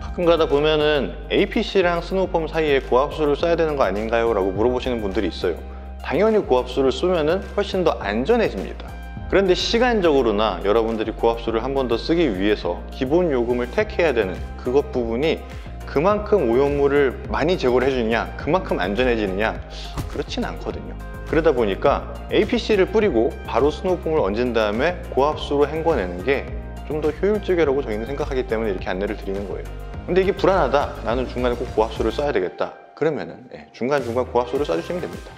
가끔 가다 보면은 APC랑 스노우폼 사이에 고압수를 써야 되는 거 아닌가요? 라고 물어보시는 분들이 있어요. 당연히 고압수를 쏘면은 훨씬 더 안전해집니다. 그런데 시간적으로나 여러분들이 고압수를 한 번 더 쓰기 위해서 기본 요금을 택해야 되는 그것 부분이 그만큼 오염물을 많이 제거를 해주느냐, 그만큼 안전해지느냐, 그렇진 않거든요. 그러다 보니까 APC를 뿌리고 바로 스노우폼을 얹은 다음에 고압수로 헹궈내는 게 좀 더 효율적이라고 저희는 생각하기 때문에 이렇게 안내를 드리는 거예요. 근데 이게 불안하다, 나는 중간에 꼭 고압수를 써야 되겠다 그러면은 중간중간 고압수를 쏴주시면 됩니다.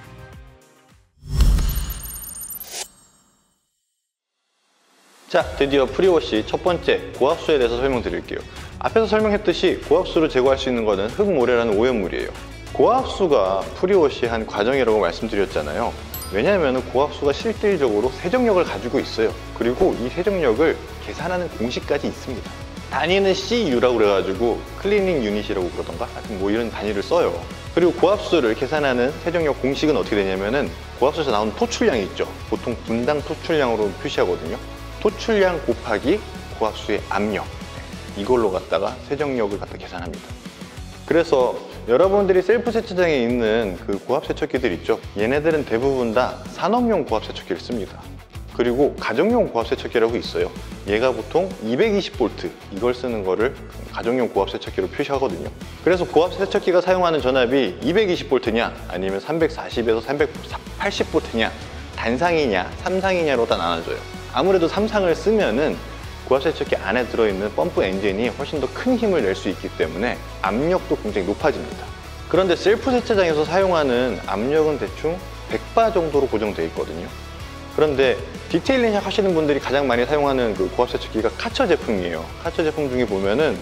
자, 드디어 프리워시 첫 번째 고압수에 대해서 설명드릴게요. 앞에서 설명했듯이 고압수를 제거할 수 있는 것은 흙모래라는 오염물이에요. 고압수가 프리워시한 과정이라고 말씀드렸잖아요. 왜냐하면 고압수가 실질적으로 세정력을 가지고 있어요. 그리고 이 세정력을 계산하는 공식까지 있습니다. 단위는 CU라고 그래가지고 클리닝 유닛이라고 그러던가 하여튼 뭐 이런 단위를 써요. 그리고 고압수를 계산하는 세정력 공식은 어떻게 되냐면은 고압수에서 나오는 토출량이 있죠. 보통 분당 토출량으로 표시하거든요. 토출량 곱하기 고압수의 압력, 이걸로 갖다가 세정력을 갖다 계산합니다. 그래서 여러분들이 셀프 세차장에 있는 그 고압 세척기들 있죠. 얘네들은 대부분 다 산업용 고압 세척기를 씁니다. 그리고 가정용 고압 세척기라고 있어요. 얘가 보통 220V 이걸 쓰는 거를 가정용 고압 세척기로 표시하거든요. 그래서 고압 세척기가 사용하는 전압이 220V냐 아니면 340에서 380V냐, 단상이냐 삼상이냐로 다 나눠져요. 아무래도 삼상을 쓰면은 고압 세척기 안에 들어있는 펌프 엔진이 훨씬 더 큰 힘을 낼 수 있기 때문에 압력도 굉장히 높아집니다. 그런데 셀프 세차장에서 사용하는 압력은 대충 100바 정도로 고정되어 있거든요. 그런데 디테일링 하시는 분들이 가장 많이 사용하는 그 고압 세척기가 카처 제품이에요. 카처 제품 중에 보면은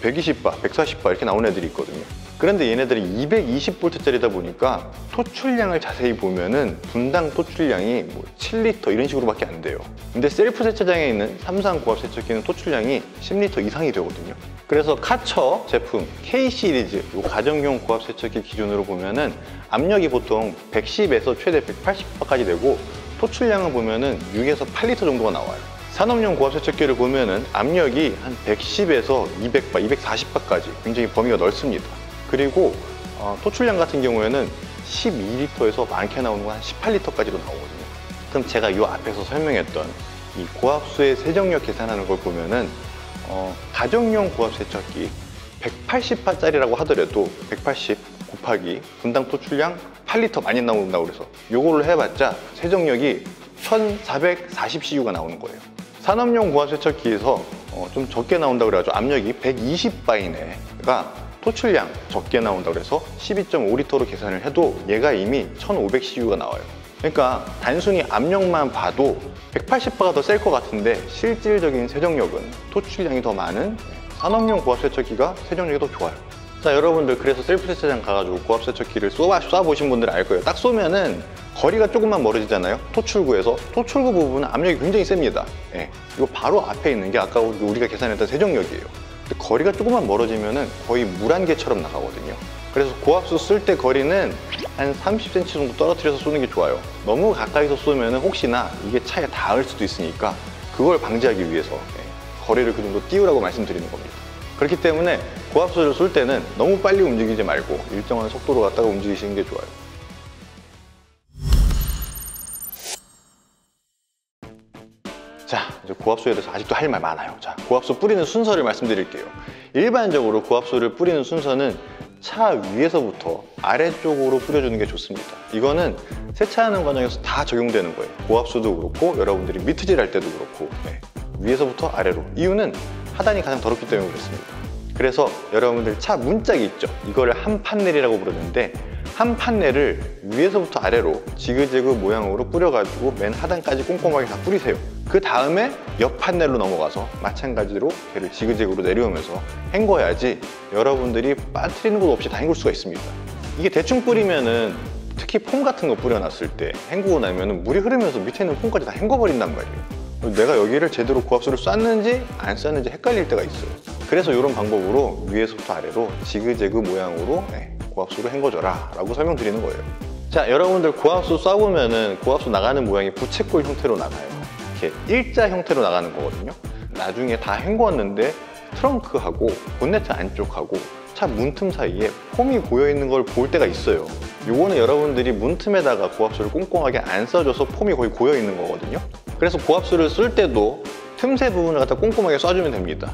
120바, 140바 이렇게 나오는 애들이 있거든요. 그런데 얘네들이 220V짜리다 보니까 토출량을 자세히 보면은 분당 토출량이 7리터 이런 식으로밖에 안 돼요. 근데 셀프 세차장에 있는 삼성 고압 세척기는 토출량이 10리터 이상이 되거든요. 그래서 카처 제품 K 시리즈 요 가정용 고압 세척기 기준으로 보면은 압력이 보통 110에서 최대 180바까지 되고 토출량을 보면은 6에서 8리터 정도가 나와요. 산업용 고압 세척기를 보면은 압력이 한 110에서 200바, 240바까지 굉장히 범위가 넓습니다. 그리고 토출량 같은 경우에는 12리터에서 많게 나오는 건 한 18리터까지도 나오거든요. 그럼 제가 이 앞에서 설명했던 이 고압수의 세정력 계산하는 걸 보면은 가정용 고압 세척기 180바짜리라고 하더라도 180 곱하기 분당 토출량 8리터 많이 나온다고 그래서 요거를 해봤자 세정력이 1440CU가 나오는 거예요. 산업용 고압 세척기에서 좀 적게 나온다고 그래가지고 압력이 120바이네가 토출량 적게 나온다고 그래서 12.5리터로 계산을 해도 얘가 이미 1500CU가 나와요. 그러니까 단순히 압력만 봐도 180바가 더 셀 것 같은데 실질적인 세정력은 토출량이 더 많은 산업용 고압 세척기가 세정력이 더 좋아요. 자, 여러분들 그래서 셀프 세차장 가가지고 고압 세척기를 쏴보신 분들 알 거예요. 딱 쏘면은 거리가 조금만 멀어지잖아요. 토출구에서 토출구 부분은 압력이 굉장히 셉니다. 예, 이거 바로 앞에 있는 게 아까 우리가 계산했던 세정력이에요. 근데 거리가 조금만 멀어지면은 거의 물 한 개처럼 나가거든요. 그래서 고압수 쓸 때 거리는 한 30cm 정도 떨어뜨려서 쏘는 게 좋아요. 너무 가까이서 쏘면은 혹시나 이게 차에 닿을 수도 있으니까 그걸 방지하기 위해서 거리를 그 정도 띄우라고 말씀드리는 겁니다. 그렇기 때문에 고압수를 쏠 때는 너무 빨리 움직이지 말고 일정한 속도로 갔다가 움직이시는 게 좋아요. 자, 이제 고압수에 대해서 아직도 할 말 많아요. 자, 고압수 뿌리는 순서를 말씀드릴게요. 일반적으로 고압수를 뿌리는 순서는 차 위에서부터 아래쪽으로 뿌려주는 게 좋습니다. 이거는 세차하는 과정에서 다 적용되는 거예요. 고압수도 그렇고 여러분들이 미트질 할 때도 그렇고 위에서부터 아래로. 이유는 하단이 가장 더럽기 때문에 그렇습니다. 그래서 여러분들 차 문짝이 있죠. 이거를 한 판넬이라고 부르는데 한 판넬을 위에서부터 아래로 지그재그 모양으로 뿌려가지고 맨 하단까지 꼼꼼하게 다 뿌리세요. 그 다음에 옆 판넬로 넘어가서 마찬가지로 걔를 지그재그로 내려오면서 헹궈야지 여러분들이 빠뜨리는 것 없이 다 헹굴 수가 있습니다. 이게 대충 뿌리면은 특히 폼 같은 거 뿌려놨을 때 헹구고 나면은 물이 흐르면서 밑에 있는 폼까지 다 헹궈버린단 말이에요. 내가 여기를 제대로 고압수를 쐈는지 안 쐈는지 헷갈릴 때가 있어요. 그래서 이런 방법으로 위에서부터 아래로 지그재그 모양으로 고압수를 헹궈줘라 라고 설명드리는 거예요. 자, 여러분들 고압수 쏴보면은 고압수 나가는 모양이 부채꼴 형태로 나가요. 이렇게 일자 형태로 나가는 거거든요. 나중에 다 헹궜는데 트렁크하고 본네트 안쪽하고 차 문틈 사이에 폼이 고여있는 걸 볼 때가 있어요. 요거는 여러분들이 문틈에다가 고압수를 꼼꼼하게 안 써줘서 폼이 거의 고여있는 거거든요. 그래서 고압수를 쓸 때도 틈새 부분을 갖다 꼼꼼하게 쏴주면 됩니다.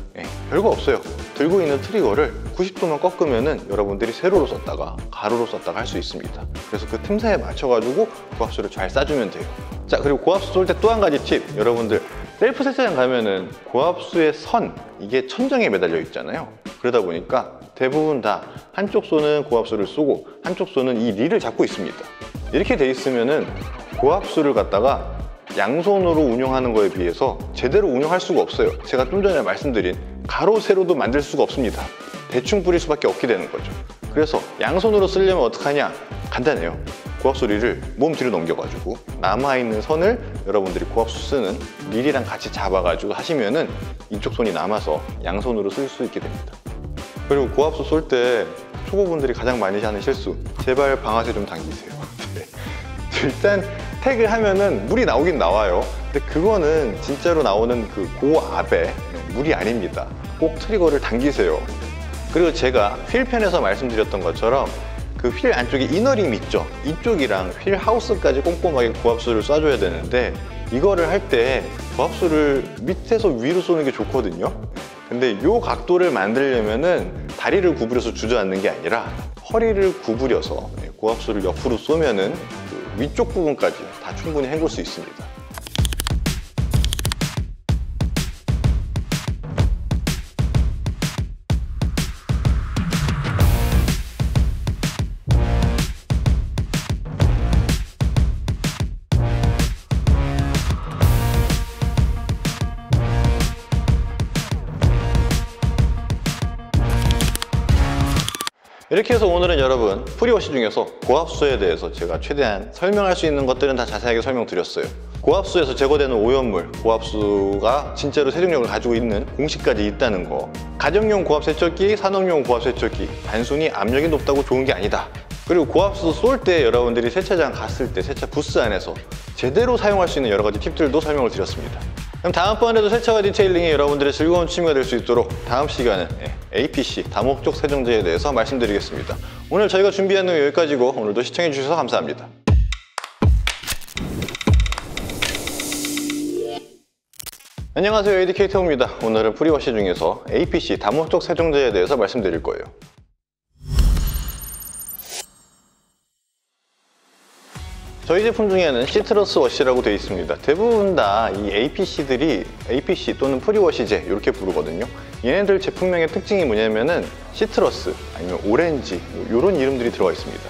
별거 없어요. 들고 있는 트리거를 90도만 꺾으면은 여러분들이 세로로 썼다가 가로로 썼다가 할 수 있습니다. 그래서 그 틈새에 맞춰가지고 고압수를 잘 쏴주면 돼요. 자, 그리고 고압수 쏠 때 또 한 가지 팁. 여러분들 셀프 세차장 가면은 고압수의 선, 이게 천정에 매달려 있잖아요. 그러다 보니까 대부분 다 한쪽 손은 고압수를 쏘고 한쪽 손은 이 릴을 잡고 있습니다. 이렇게 돼 있으면은 고압수를 갖다가 양손으로 운영하는 거에 비해서 제대로 운영할 수가 없어요. 제가 좀 전에 말씀드린 가로 세로도 만들 수가 없습니다. 대충 뿌릴 수밖에 없게 되는 거죠. 그래서 양손으로 쓰려면 어떡하냐? 간단해요. 고압수 릴을 몸 뒤로 넘겨가지고 남아있는 선을 여러분들이 고압수 쓰는 릴이랑 같이 잡아가지고 하시면은 이쪽 손이 남아서 양손으로 쓸 수 있게 됩니다. 그리고 고압수 쏠 때 초보분들이 가장 많이 하는 실수, 제발 방아쇠 좀 당기세요. 일단 택을 하면은 물이 나오긴 나와요. 근데 그거는 진짜로 나오는 그 고압의 물이 아닙니다. 꼭 트리거를 당기세요. 그리고 제가 휠편에서 말씀드렸던 것처럼 그 휠 안쪽에 이너링 있죠. 이쪽이랑 휠 하우스까지 꼼꼼하게 고압수를 쏴줘야 되는데 이거를 할 때 고압수를 밑에서 위로 쏘는 게 좋거든요. 근데 이 각도를 만들려면은 다리를 구부려서 주저앉는 게 아니라 허리를 구부려서 고압수를 옆으로 쏘면은 그 위쪽 부분까지 다 충분히 헹굴 수 있습니다. 이렇게 해서 오늘은 여러분 프리워시 중에서 고압수에 대해서 제가 최대한 설명할 수 있는 것들은 다 자세하게 설명드렸어요. 고압수에서 제거되는 오염물, 고압수가 진짜로 세정력을 가지고 있는 공식까지 있다는 거, 가정용 고압세척기, 산업용 고압세척기, 단순히 압력이 높다고 좋은 게 아니다. 그리고 고압수 쏠 때 여러분들이 세차장 갔을 때 세차 부스 안에서 제대로 사용할 수 있는 여러 가지 팁들도 설명을 드렸습니다. 그럼 다음번에도 세차와 디테일링이 여러분들의 즐거운 취미가 될 수 있도록 다음 시간은 APC, 다목적 세정제에 대해서 말씀드리겠습니다. 오늘 저희가 준비한 내용 여기까지고 오늘도 시청해주셔서 감사합니다. 안녕하세요, 에듀케이터입니다. 오늘은 프리워시 중에서 APC, 다목적 세정제에 대해서 말씀드릴 거예요. 저희 제품 중에는 시트러스 워시라고 되어 있습니다. 대부분 다 이 APC들이 APC 또는 프리워시제 이렇게 부르거든요. 얘네들 제품명의 특징이 뭐냐면은 시트러스 아니면 오렌지 이런 이름들이 들어가 있습니다.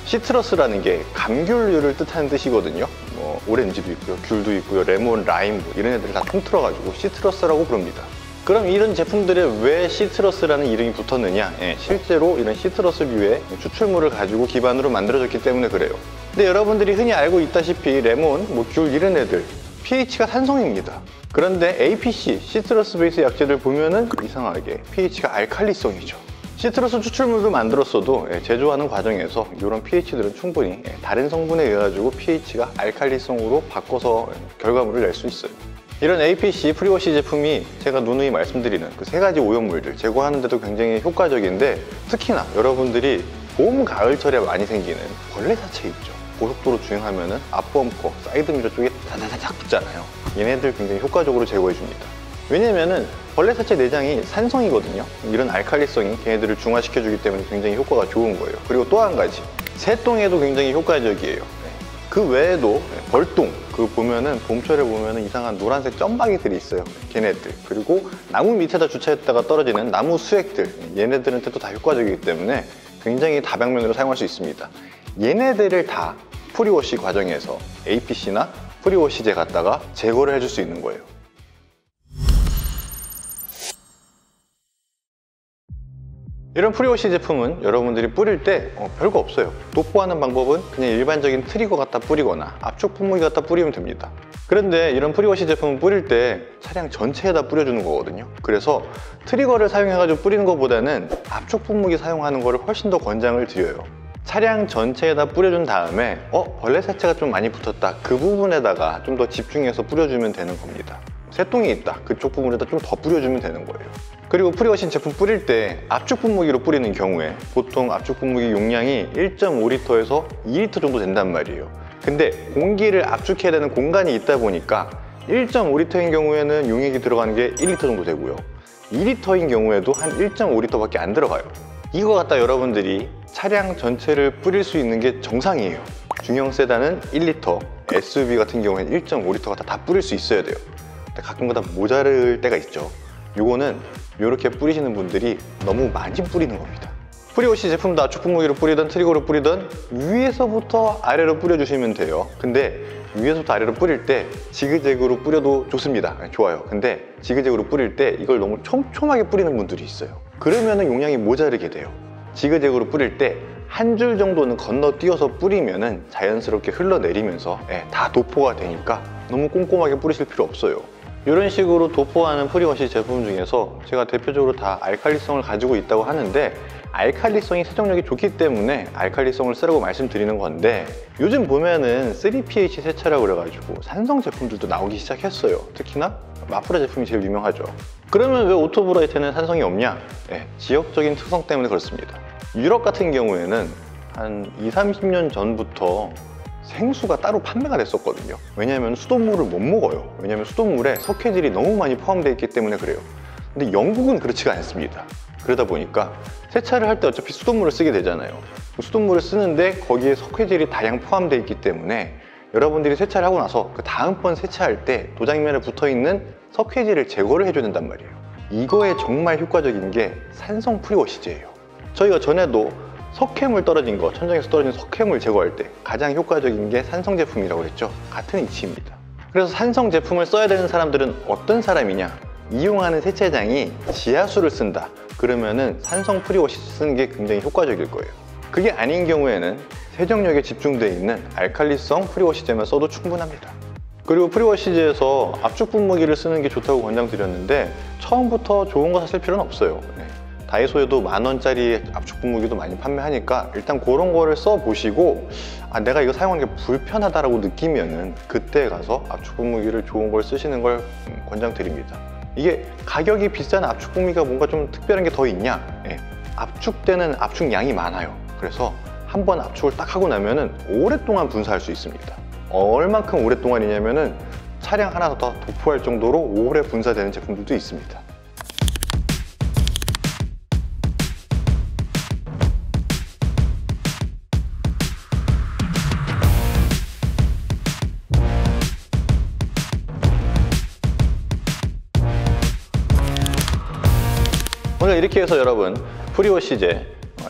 시트러스라는 게 감귤류를 뜻하는 뜻이거든요. 뭐 오렌지도 있고요, 귤도 있고요, 레몬, 라임 이런 애들 다 통틀어가지고 시트러스라고 부릅니다. 그럼 이런 제품들에 왜 시트러스라는 이름이 붙었느냐? 실제로 이런 시트러스류의 추출물을 가지고 기반으로 만들어졌기 때문에 그래요. 근데 여러분들이 흔히 알고 있다시피 레몬, 귤 이런 애들 pH가 산성입니다. 그런데 APC, 시트러스 베이스 약재들 보면은 이상하게 pH가 알칼리성이죠. 시트러스 추출물도 만들었어도 제조하는 과정에서 이런 pH들은 충분히 다른 성분에 의해 가지고 pH가 알칼리성으로 바꿔서 결과물을 낼 수 있어요. 이런 APC 프리워시 제품이 제가 누누이 말씀드리는 그 세 가지 오염물들 제거하는데도 굉장히 효과적인데, 특히나 여러분들이 봄, 가을철에 많이 생기는 벌레 사체 있죠. 고속도로 주행하면은 앞범퍼, 사이드미러 쪽에 다다다닥 붙잖아요. 얘네들 굉장히 효과적으로 제거해 줍니다. 왜냐면은 벌레 사체 내장이 산성이거든요. 이런 알칼리성이 걔네들을 중화시켜 주기 때문에 굉장히 효과가 좋은 거예요. 그리고 또 한 가지, 새똥에도 굉장히 효과적이에요. 그 외에도 벌똥, 그 보면은 봄철에 보면은 이상한 노란색 점박이들이 있어요. 걔네들. 그리고 나무 밑에다 주차했다가 떨어지는 나무 수액들, 얘네들한테도 다 효과적이기 때문에 굉장히 다방면으로 사용할 수 있습니다. 얘네들을 다 프리워시 과정에서 APC나 프리워시제 갖다가 제거를 해줄 수 있는 거예요. 이런 프리워시 제품은 여러분들이 뿌릴 때 별거 없어요. 도포하는 방법은 그냥 일반적인 트리거 갖다 뿌리거나 압축 분무기 갖다 뿌리면 됩니다. 그런데 이런 프리워시 제품은 뿌릴 때 차량 전체에다 뿌려주는 거거든요. 그래서 트리거를 사용해가지고 뿌리는 것보다는 압축 분무기 사용하는 거를 훨씬 더 권장을 드려요. 차량 전체에다 뿌려준 다음에 벌레 사체가 좀 많이 붙었다, 그 부분에다가 좀 더 집중해서 뿌려주면 되는 겁니다. 새똥이 있다, 그쪽 부분에다 좀 더 뿌려주면 되는 거예요. 그리고 프리워시 제품 뿌릴 때 압축 분무기로 뿌리는 경우에 보통 압축 분무기 용량이 1.5L에서 2L 정도 된단 말이에요. 근데 공기를 압축해야 되는 공간이 있다 보니까 1.5L인 경우에는 용액이 들어가는 게 1L 정도 되고요, 2L인 경우에도 한 1.5L밖에 안 들어가요. 이거 갖다 여러분들이 차량 전체를 뿌릴 수 있는 게 정상이에요. 중형 세단은 1L, SUV 같은 경우에는 1.5L 갖다 다 뿌릴 수 있어야 돼요. 근데 가끔가다 모자랄 때가 있죠. 요거는 이렇게 뿌리시는 분들이 너무 많이 뿌리는 겁니다. 프리워시 제품도 압축 분무기로 뿌리든 트리거로 뿌리든 위에서부터 아래로 뿌려주시면 돼요. 근데 위에서부터 아래로 뿌릴 때 지그재그로 뿌려도 좋습니다. 좋아요. 근데 지그재그로 뿌릴 때 이걸 너무 촘촘하게 뿌리는 분들이 있어요. 그러면은 용량이 모자르게 돼요. 지그재그로 뿌릴 때 한 줄 정도는 건너뛰어서 뿌리면은 자연스럽게 흘러내리면서 다 도포가 되니까 너무 꼼꼼하게 뿌리실 필요 없어요. 이런 식으로 도포하는 프리워시 제품 중에서 제가 대표적으로 다 알칼리성을 가지고 있다고 하는데, 알칼리성이 세정력이 좋기 때문에 알칼리성을 쓰라고 말씀드리는 건데, 요즘 보면은 3pH 세차라고 그래가지고 산성 제품들도 나오기 시작했어요. 특히나 마프라 제품이 제일 유명하죠. 그러면 왜 오토브라이트는 산성이 없냐? 지역적인 특성 때문에 그렇습니다. 유럽 같은 경우에는 한 20-30년 전부터 생수가 따로 판매가 됐었거든요. 왜냐하면 수돗물을 못 먹어요. 왜냐하면 수돗물에 석회질이 너무 많이 포함되어 있기 때문에 그래요. 근데 영국은 그렇지가 않습니다. 그러다 보니까 세차를 할 때 어차피 수돗물을 쓰게 되잖아요. 수돗물을 쓰는데 거기에 석회질이 다량 포함되어 있기 때문에 여러분들이 세차를 하고 나서 그 다음번 세차할 때 도장면에 붙어있는 석회질을 제거를 해줘야 된단 말이에요. 이거에 정말 효과적인 게 산성 프리워시제예요. 저희가 전에도 석회물 떨어진 거, 천장에서 떨어진 석회물 제거할 때 가장 효과적인 게 산성 제품이라고 했죠. 같은 이치입니다. 그래서 산성 제품을 써야 되는 사람들은 어떤 사람이냐? 이용하는 세차장이 지하수를 쓴다 그러면은 산성 프리워시 쓰는 게 굉장히 효과적일 거예요. 그게 아닌 경우에는 세정력에 집중되어 있는 알칼리성 프리워시제만 써도 충분합니다. 그리고 프리워시제에서 압축 분무기를 쓰는 게 좋다고 권장드렸는데 처음부터 좋은 거 사실 필요는 없어요. 다이소에도 10,000원짜리 압축 분무기도 많이 판매하니까 일단 그런 거를 써보시고 내가 이거 사용하는 게 불편하다라고 느끼면은 그때 가서 압축 분무기를 좋은 걸 쓰시는 걸 권장드립니다. 이게 가격이 비싼 압축 분무기가 뭔가 좀 특별한 게 더 있냐? 압축되는 압축량이 많아요. 그래서 한번 압축을 딱 하고 나면은 오랫동안 분사할 수 있습니다. 얼만큼 오랫동안이냐면은 차량 하나 더 도포할 정도로 오래 분사되는 제품들도 있습니다. 오늘 이렇게 해서 여러분 프리워시제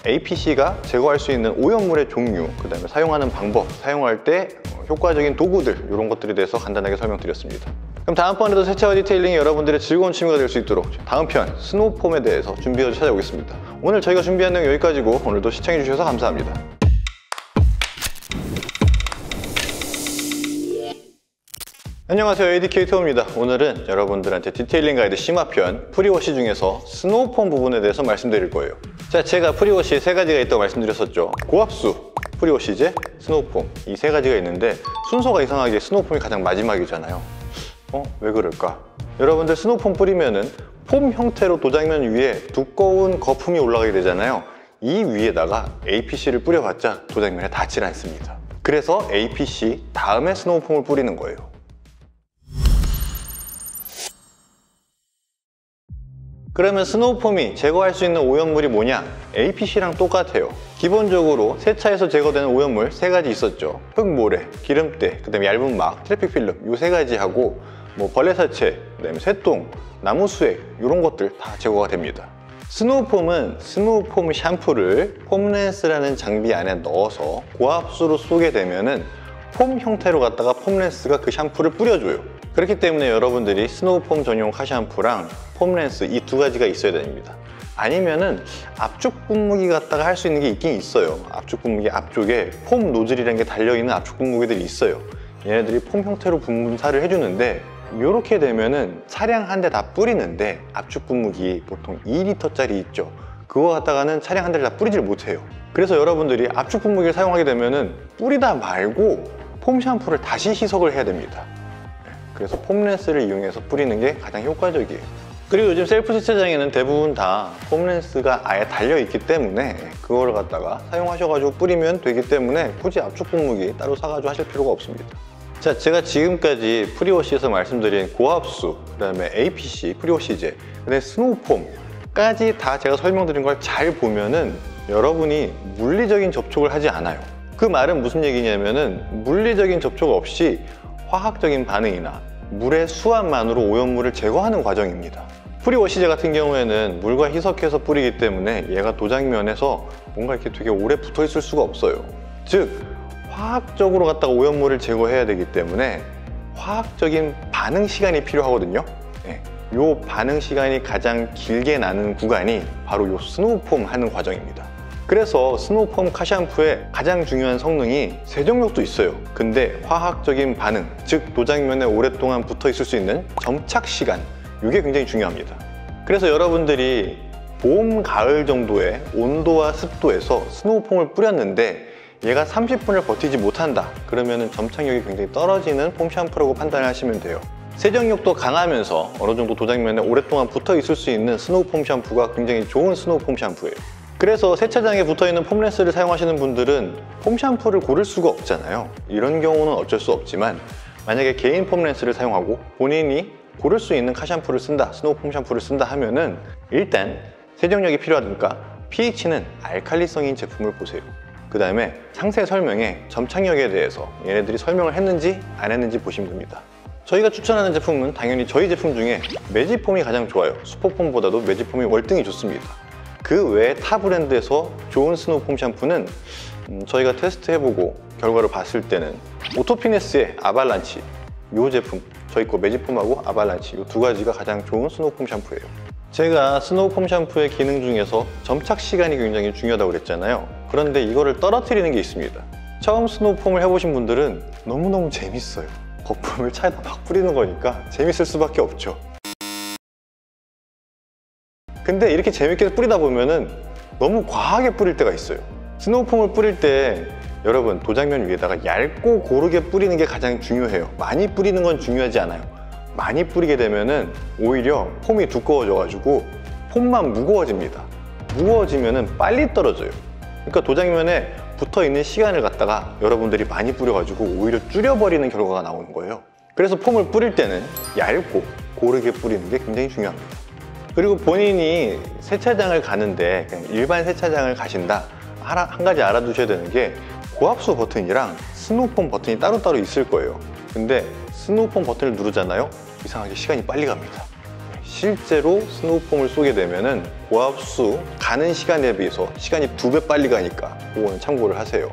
APC가 제거할 수 있는 오염물의 종류, 그 다음에 사용하는 방법, 사용할 때 효과적인 도구들 이런 것들에 대해서 간단하게 설명드렸습니다. 그럼 다음번에도 세차와 디테일링이 여러분들의 즐거운 취미가 될 수 있도록 다음 편 스노우폼에 대해서 준비해서 찾아오겠습니다. 오늘 저희가 준비한 내용 여기까지고 오늘도 시청해주셔서 감사합니다. 안녕하세요, ADK2입니다. 오늘은 여러분들한테 디테일링 가이드 심화편 프리워시 중에서 스노우폼 부분에 대해서 말씀드릴 거예요. 자, 제가 프리워시 세 가지가 있다고 말씀드렸었죠. 고압수, 프리워시제, 스노우폼 이 세 가지가 있는데 순서가 이상하게 스노우폼이 가장 마지막이잖아요. 왜 그럴까? 여러분들 스노우폼 뿌리면은 폼 형태로 도장면 위에 두꺼운 거품이 올라가게 되잖아요. 이 위에다가 APC를 뿌려봤자 도장면에 닿질 않습니다. 그래서 APC 다음에 스노우폼을 뿌리는 거예요. 그러면 스노우폼이 제거할 수 있는 오염물이 뭐냐? APC랑 똑같아요. 기본적으로 세차에서 제거되는 오염물 세 가지 있었죠. 흙모래, 기름때, 그 다음에 얇은 막, 트래픽 필름 이 세 가지 하고 벌레 사체, 그 다음에 새똥, 나무 수액 이런 것들 다 제거가 됩니다. 스노우폼은 스노우폼 샴푸를 폼렌스라는 장비 안에 넣어서 고압수로 쏘게 되면은 폼 형태로 갖다가 폼렌스가 그 샴푸를 뿌려줘요. 그렇기 때문에 여러분들이 스노우폼 전용 카샴푸랑 폼렌스 이 두 가지가 있어야 됩니다. 아니면은 압축 분무기 갖다가 할 수 있는 게 있긴 있어요. 압축 분무기 앞쪽에 폼 노즐이라는 게 달려있는 압축 분무기들이 있어요. 얘네들이 폼 형태로 분사를 해주는데 이렇게 되면은 차량 한 대 다 뿌리는데 압축 분무기 보통 2리터짜리 있죠. 그거 갖다가는 차량 한 대를 다 뿌리질 못해요. 그래서 여러분들이 압축 분무기를 사용하게 되면은 뿌리다 말고 폼 샴푸를 다시 희석을 해야 됩니다. 그래서 폼렌스를 이용해서 뿌리는 게 가장 효과적이에요. 그리고 요즘 셀프 세차장에는 대부분 다 폼렌스가 아예 달려있기 때문에 그거를 갖다가 사용하셔가지고 뿌리면 되기 때문에 굳이 압축 분무기 따로 사가지고 하실 필요가 없습니다. 자, 제가 지금까지 프리워시에서 말씀드린 고압수, 그 다음에 APC, 프리워시제, 그 다음에 스노우폼까지 다 제가 설명드린 걸 잘 보면은 여러분이 물리적인 접촉을 하지 않아요. 그 말은 무슨 얘기냐면은 물리적인 접촉 없이 화학적인 반응이나 물의 수압만으로 오염물을 제거하는 과정입니다. 프리워시제 같은 경우에는 물과 희석해서 뿌리기 때문에 얘가 도장면에서 뭔가 이렇게 되게 오래 붙어 있을 수가 없어요. 즉 화학적으로 갖다가 오염물을 제거해야 되기 때문에 화학적인 반응 시간이 필요하거든요. 이 반응 시간이 가장 길게 나는 구간이 바로 이 스노우폼 하는 과정입니다. 그래서 스노우폼 카샴푸의 가장 중요한 성능이 세정력도 있어요. 근데 화학적인 반응, 즉 도장면에 오랫동안 붙어 있을 수 있는 점착 시간, 이게 굉장히 중요합니다. 그래서 여러분들이 봄, 가을 정도의 온도와 습도에서 스노우폼을 뿌렸는데 얘가 30분을 버티지 못한다 그러면 점착력이 굉장히 떨어지는 폼 샴푸라고 판단을 하시면 돼요. 세정력도 강하면서 어느 정도 도장면에 오랫동안 붙어 있을 수 있는 스노우폼 샴푸가 굉장히 좋은 스노우폼 샴푸예요. 그래서 세차장에 붙어있는 폼렌스를 사용하시는 분들은 폼 샴푸를 고를 수가 없잖아요. 이런 경우는 어쩔 수 없지만 만약에 개인 폼렌스를 사용하고 본인이 고를 수 있는 카샴푸를 쓴다, 스노우폼 샴푸를 쓴다 하면은 일단 세정력이 필요하니까 pH는 알칼리성인 제품을 보세요. 그 다음에 상세 설명에 점착력에 대해서 얘네들이 설명을 했는지 안 했는지 보시면 됩니다. 저희가 추천하는 제품은 당연히 저희 제품 중에 매직폼이 가장 좋아요. 슈퍼폼보다도 매직폼이 월등히 좋습니다. 그 외에 타 브랜드에서 좋은 스노우폼 샴푸는 저희가 테스트 해보고 결과를 봤을 때는 오토피네스의 아발란치 이 제품 저희 거 매직폼하고 아발란치 이 두 가지가 가장 좋은 스노우폼 샴푸예요. 제가 스노우폼 샴푸의 기능 중에서 점착 시간이 굉장히 중요하다고 그랬잖아요. 그런데 이거를 떨어뜨리는 게 있습니다. 처음 스노우폼을 해보신 분들은 너무너무 재밌어요. 거품을 차에다 막 뿌리는 거니까 재밌을 수밖에 없죠. 근데 이렇게 재밌게 뿌리다 보면은 너무 과하게 뿌릴 때가 있어요. 스노우폼을 뿌릴 때 여러분 도장면 위에다가 얇고 고르게 뿌리는 게 가장 중요해요. 많이 뿌리는 건 중요하지 않아요. 많이 뿌리게 되면은 오히려 폼이 두꺼워져 가지고 폼만 무거워집니다. 무거워지면은 빨리 떨어져요. 그러니까 도장면에 붙어있는 시간을 갖다가 여러분들이 많이 뿌려가지고 오히려 줄여버리는 결과가 나오는 거예요. 그래서 폼을 뿌릴 때는 얇고 고르게 뿌리는 게 굉장히 중요합니다. 그리고 본인이 세차장을 가는데 그냥 일반 세차장을 가신다, 한 가지 알아두셔야 되는 게 고압수 버튼이랑 스노우폼 버튼이 따로따로 있을 거예요. 근데 스노우폼 버튼을 누르잖아요. 이상하게 시간이 빨리 갑니다. 실제로 스노우폼을 쏘게 되면은 고압수 가는 시간에 비해서 시간이 2배 빨리 가니까 그거는 참고를 하세요.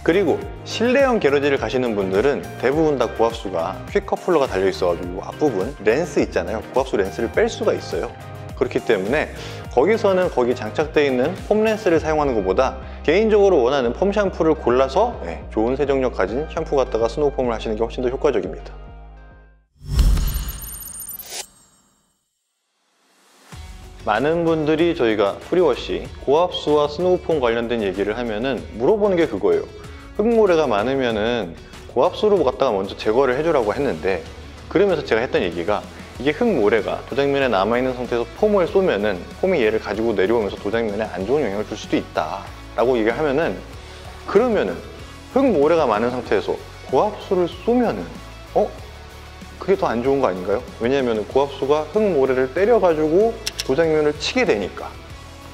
그리고 실내용 게러지를 가시는 분들은 대부분 다 고압수가 퀵 커플러가 달려 있어가지고 앞부분 렌스 있잖아요. 고압수 렌스를 뺄 수가 있어요. 그렇기 때문에 거기서는 거기 장착되어 있는 폼 렌스를 사용하는 것보다 개인적으로 원하는 폼 샴푸를 골라서 좋은 세정력 가진 샴푸 갖다가 스노우폼을 하시는 게 훨씬 더 효과적입니다. 많은 분들이 저희가 프리워시, 고압수와 스노우폼 관련된 얘기를 하면은 물어보는 게 그거예요. 흙모래가 많으면은 고압수로 갖다가 먼저 제거를 해주라고 했는데, 그러면서 제가 했던 얘기가 이게 흙모래가 도장면에 남아있는 상태에서 폼을 쏘면은 폼이 얘를 가지고 내려오면서 도장면에 안 좋은 영향을 줄 수도 있다 라고 얘기를 하면은, 그러면은 흙모래가 많은 상태에서 고압수를 쏘면은 그게 더 안 좋은 거 아닌가요? 왜냐하면 고압수가 흙모래를 때려가지고 도장면을 치게 되니까.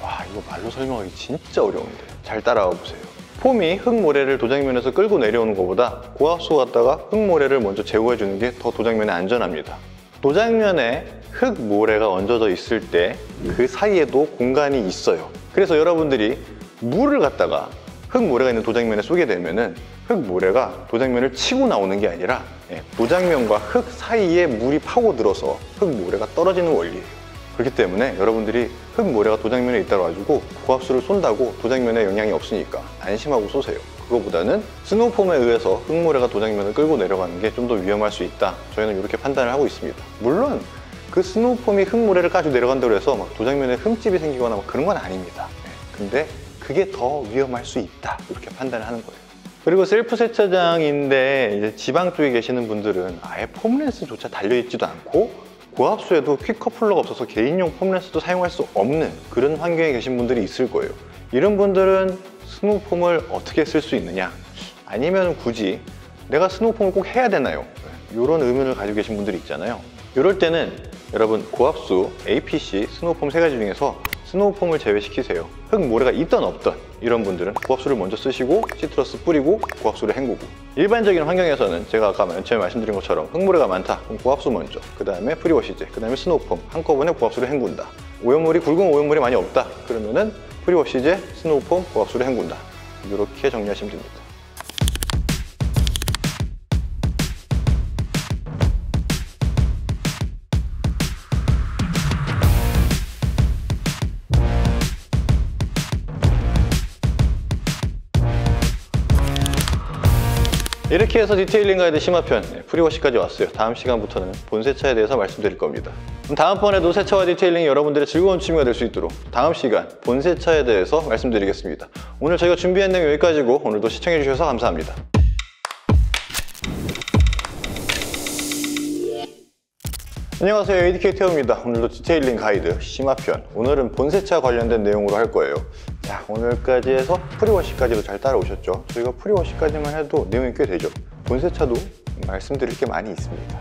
와, 이거 말로 설명하기 진짜 어려운데 잘 따라와 보세요. 폼이 흙모래를 도장면에서 끌고 내려오는 것보다 고압수 갖다가 흙모래를 먼저 제거해 주는 게 더 도장면에 안전합니다. 도장면에 흙모래가 얹어져 있을 때 그 사이에도 공간이 있어요. 그래서 여러분들이 물을 갖다가 흙모래가 있는 도장면에 쏘게 되면은 흙모래가 도장면을 치고 나오는 게 아니라 도장면과 흙 사이에 물이 파고들어서 흙모래가 떨어지는 원리예요. 그렇기 때문에 여러분들이 흙모래가 도장면에 있다고 가지고 고압수를 쏜다고 도장면에 영향이 없으니까 안심하고 쏘세요. 그거보다는 스노우폼에 의해서 흙모래가 도장면을 끌고 내려가는 게 좀 더 위험할 수 있다. 저희는 이렇게 판단을 하고 있습니다. 물론 그 스노우폼이 흙모래를 가지고 내려간다고 해서 막 도장면에 흠집이 생기거나 막 그런 건 아닙니다. 근데 그게 더 위험할 수 있다. 이렇게 판단을 하는 거예요. 그리고 셀프 세차장인데 이제 지방 쪽에 계시는 분들은 아예 폼렌스조차 달려있지도 않고 고압수에도 퀵 커플러가 없어서 개인용 폼렌스도 사용할 수 없는 그런 환경에 계신 분들이 있을 거예요. 이런 분들은 스노우폼을 어떻게 쓸 수 있느냐, 아니면 굳이 내가 스노우폼을 꼭 해야 되나요? 이런 의문을 가지고 계신 분들이 있잖아요. 이럴 때는 여러분 고압수, APC, 스노우폼 세 가지 중에서 스노우폼을 제외시키세요. 흙모래가 있던 없던 이런 분들은 고압수를 먼저 쓰시고 시트러스 뿌리고 고압수를 헹구고, 일반적인 환경에서는 제가 아까 맨 처음에 말씀드린 것처럼 흙모래가 많다 그럼 고압수 먼저, 그 다음에 프리워시제, 그 다음에 스노우폼 한꺼번에 고압수를 헹군다. 오염물이 굵은 오염물이 많이 없다 그러면은 프리워시제, 스노우폼, 고압수를 헹군다. 이렇게 정리하시면 됩니다. 이렇게 해서 디테일링 가이드 심화편 프리워시까지 왔어요. 다음 시간부터는 본세차에 대해서 말씀드릴 겁니다. 그럼 다음번에도 세차와 디테일링이 여러분들의 즐거운 취미가 될 수 있도록 다음 시간 본세차에 대해서 말씀드리겠습니다. 오늘 저희가 준비한 내용 여기까지고 오늘도 시청해주셔서 감사합니다. 안녕하세요, ADK 태호입니다. 오늘도 디테일링 가이드 심화편, 오늘은 본세차 관련된 내용으로 할 거예요. 자, 오늘까지 해서 프리워시까지도 잘 따라오셨죠? 저희가 프리워시까지만 해도 내용이 꽤 되죠. 본세차도 말씀드릴 게 많이 있습니다.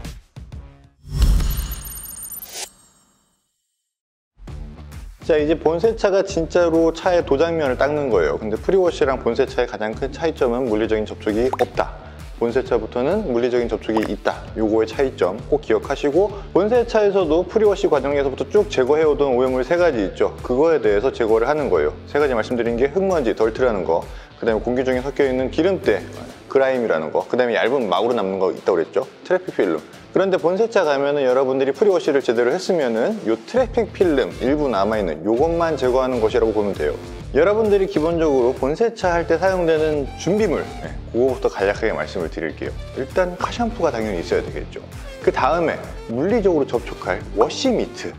자, 이제 본세차가 진짜로 차의 도장면을 닦는 거예요. 근데 프리워시랑 본세차의 가장 큰 차이점은 물리적인 접촉이 없다. 본세차부터는 물리적인 접촉이 있다. 요거의 차이점 꼭 기억하시고, 본세차에서도 프리워시 과정에서부터 쭉 제거해오던 오염물 3가지 있죠. 그거에 대해서 제거를 하는 거예요. 3가지 말씀드린 게 흙먼지, 덜트라는 거, 그 다음에 공기 중에 섞여 있는 기름때, 그라임이라는 거, 그 다음에 얇은 막으로 남는 거 있다고 그랬죠. 트래픽 필름. 그런데 본세차 가면은 여러분들이 프리워시를 제대로 했으면은 요 트래픽 필름 일부 남아있는 요것만 제거하는 것이라고 보면 돼요. 여러분들이 기본적으로 본세차 할 때 사용되는 준비물, 그거부터 간략하게 말씀을 드릴게요. 일단 카샴푸가 당연히 있어야 되겠죠. 그 다음에 물리적으로 접촉할 워시미트,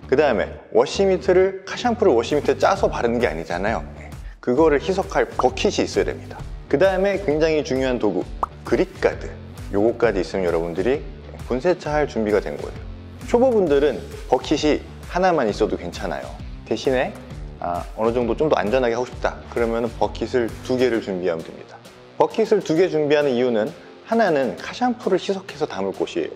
그 다음에 워시미트를, 카샴푸를 워시미트에 짜서 바르는 게 아니잖아요. 그거를 희석할 버킷이 있어야 됩니다. 그 다음에 굉장히 중요한 도구, 그립가드. 요거까지 있으면 여러분들이 본세차 할 준비가 된 거예요. 초보분들은 버킷이 하나만 있어도 괜찮아요. 대신에 어느 정도 좀 더 안전하게 하고 싶다 그러면 버킷을 2개를 준비하면 됩니다. 버킷을 2개 준비하는 이유는, 하나는 카샴푸를 희석해서 담을 곳이에요.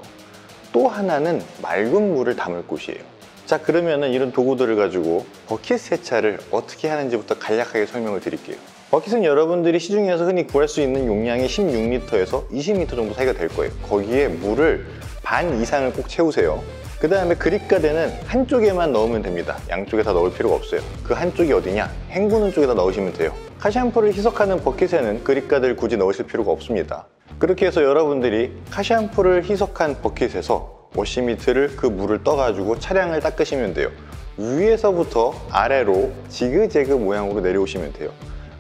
또 하나는 맑은 물을 담을 곳이에요. 자, 그러면은 이런 도구들을 가지고 버킷 세차를 어떻게 하는지부터 간략하게 설명을 드릴게요. 버킷은 여러분들이 시중에서 흔히 구할 수 있는 용량이 16L에서 20L 정도 사이가 될 거예요. 거기에 물을 반 이상을 꼭 채우세요. 그 다음에 그립가드는 한쪽에만 넣으면 됩니다. 양쪽에 다 넣을 필요가 없어요. 그 한쪽이 어디냐? 헹구는 쪽에다 넣으시면 돼요. 카샴푸를 희석하는 버킷에는 그립가드를 굳이 넣으실 필요가 없습니다. 그렇게 해서 여러분들이 카샴푸를 희석한 버킷에서 워시미트를, 그 물을 떠가지고 차량을 닦으시면 돼요. 위에서부터 아래로 지그재그 모양으로 내려오시면 돼요.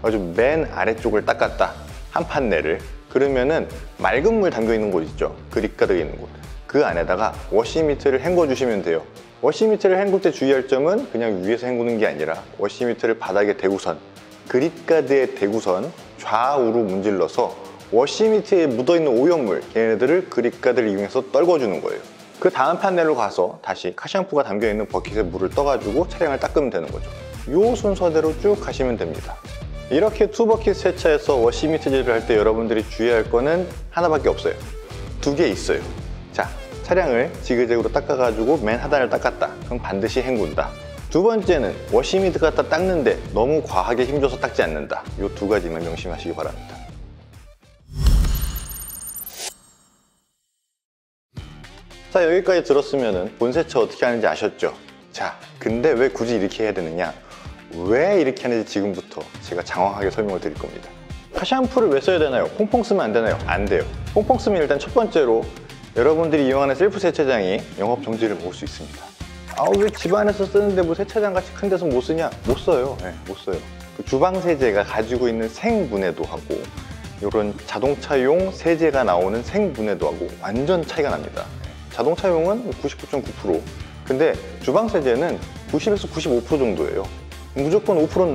아주 맨 아래쪽을 닦았다, 한 판내를. 그러면은 맑은 물 담겨 있는 곳 있죠, 그립가드가 있는 곳. 그 안에다가 워시미트를 헹궈 주시면 돼요. 워시미트를 헹굴 때 주의할 점은 그냥 위에서 헹구는 게 아니라 워시미트를 바닥에 대고선, 그립가드에 대고선 좌우로 문질러서 워시미트에 묻어있는 오염물, 걔네들을 그립가드를 이용해서 떨궈주는 거예요. 그 다음 판넬로 가서 다시 카샴푸가 담겨있는 버킷에 물을 떠가지고 차량을 닦으면 되는 거죠. 이 순서대로 쭉 가시면 됩니다. 이렇게 투버킷 세차에서 워시미트질을 할 때 여러분들이 주의할 거는 하나밖에 없어요. 2개 있어요. 자, 차량을 지그재그로 닦아가지고 맨 하단을 닦았다. 그럼 반드시 헹군다. 두 번째는 워시미트 갖다 닦는데 너무 과하게 힘줘서 닦지 않는다. 이 2가지만 명심하시기 바랍니다. 자, 여기까지 들었으면 본세차 어떻게 하는지 아셨죠? 자, 근데 왜 굳이 이렇게 해야 되느냐? 왜 이렇게 하는지 지금부터 제가 장황하게 설명을 드릴 겁니다. 카샴푸를 왜 써야 되나요? 퐁퐁 쓰면 안 되나요? 안 돼요. 퐁퐁 쓰면 일단 첫 번째로 여러분들이 이용하는 셀프 세차장이 영업 정지를 먹을 수 있습니다. 왜 집안에서 쓰는데 뭐 세차장 같이 큰 데서 못 쓰냐? 못 써요. 네, 못 써요. 그 주방 세제가 가지고 있는 생분해도하고 이런 자동차용 세제가 나오는 생분해도하고 완전 차이가 납니다. 자동차용은 99.9%, 근데 주방 세제는 90에서 95% 정도예요. 무조건 5%는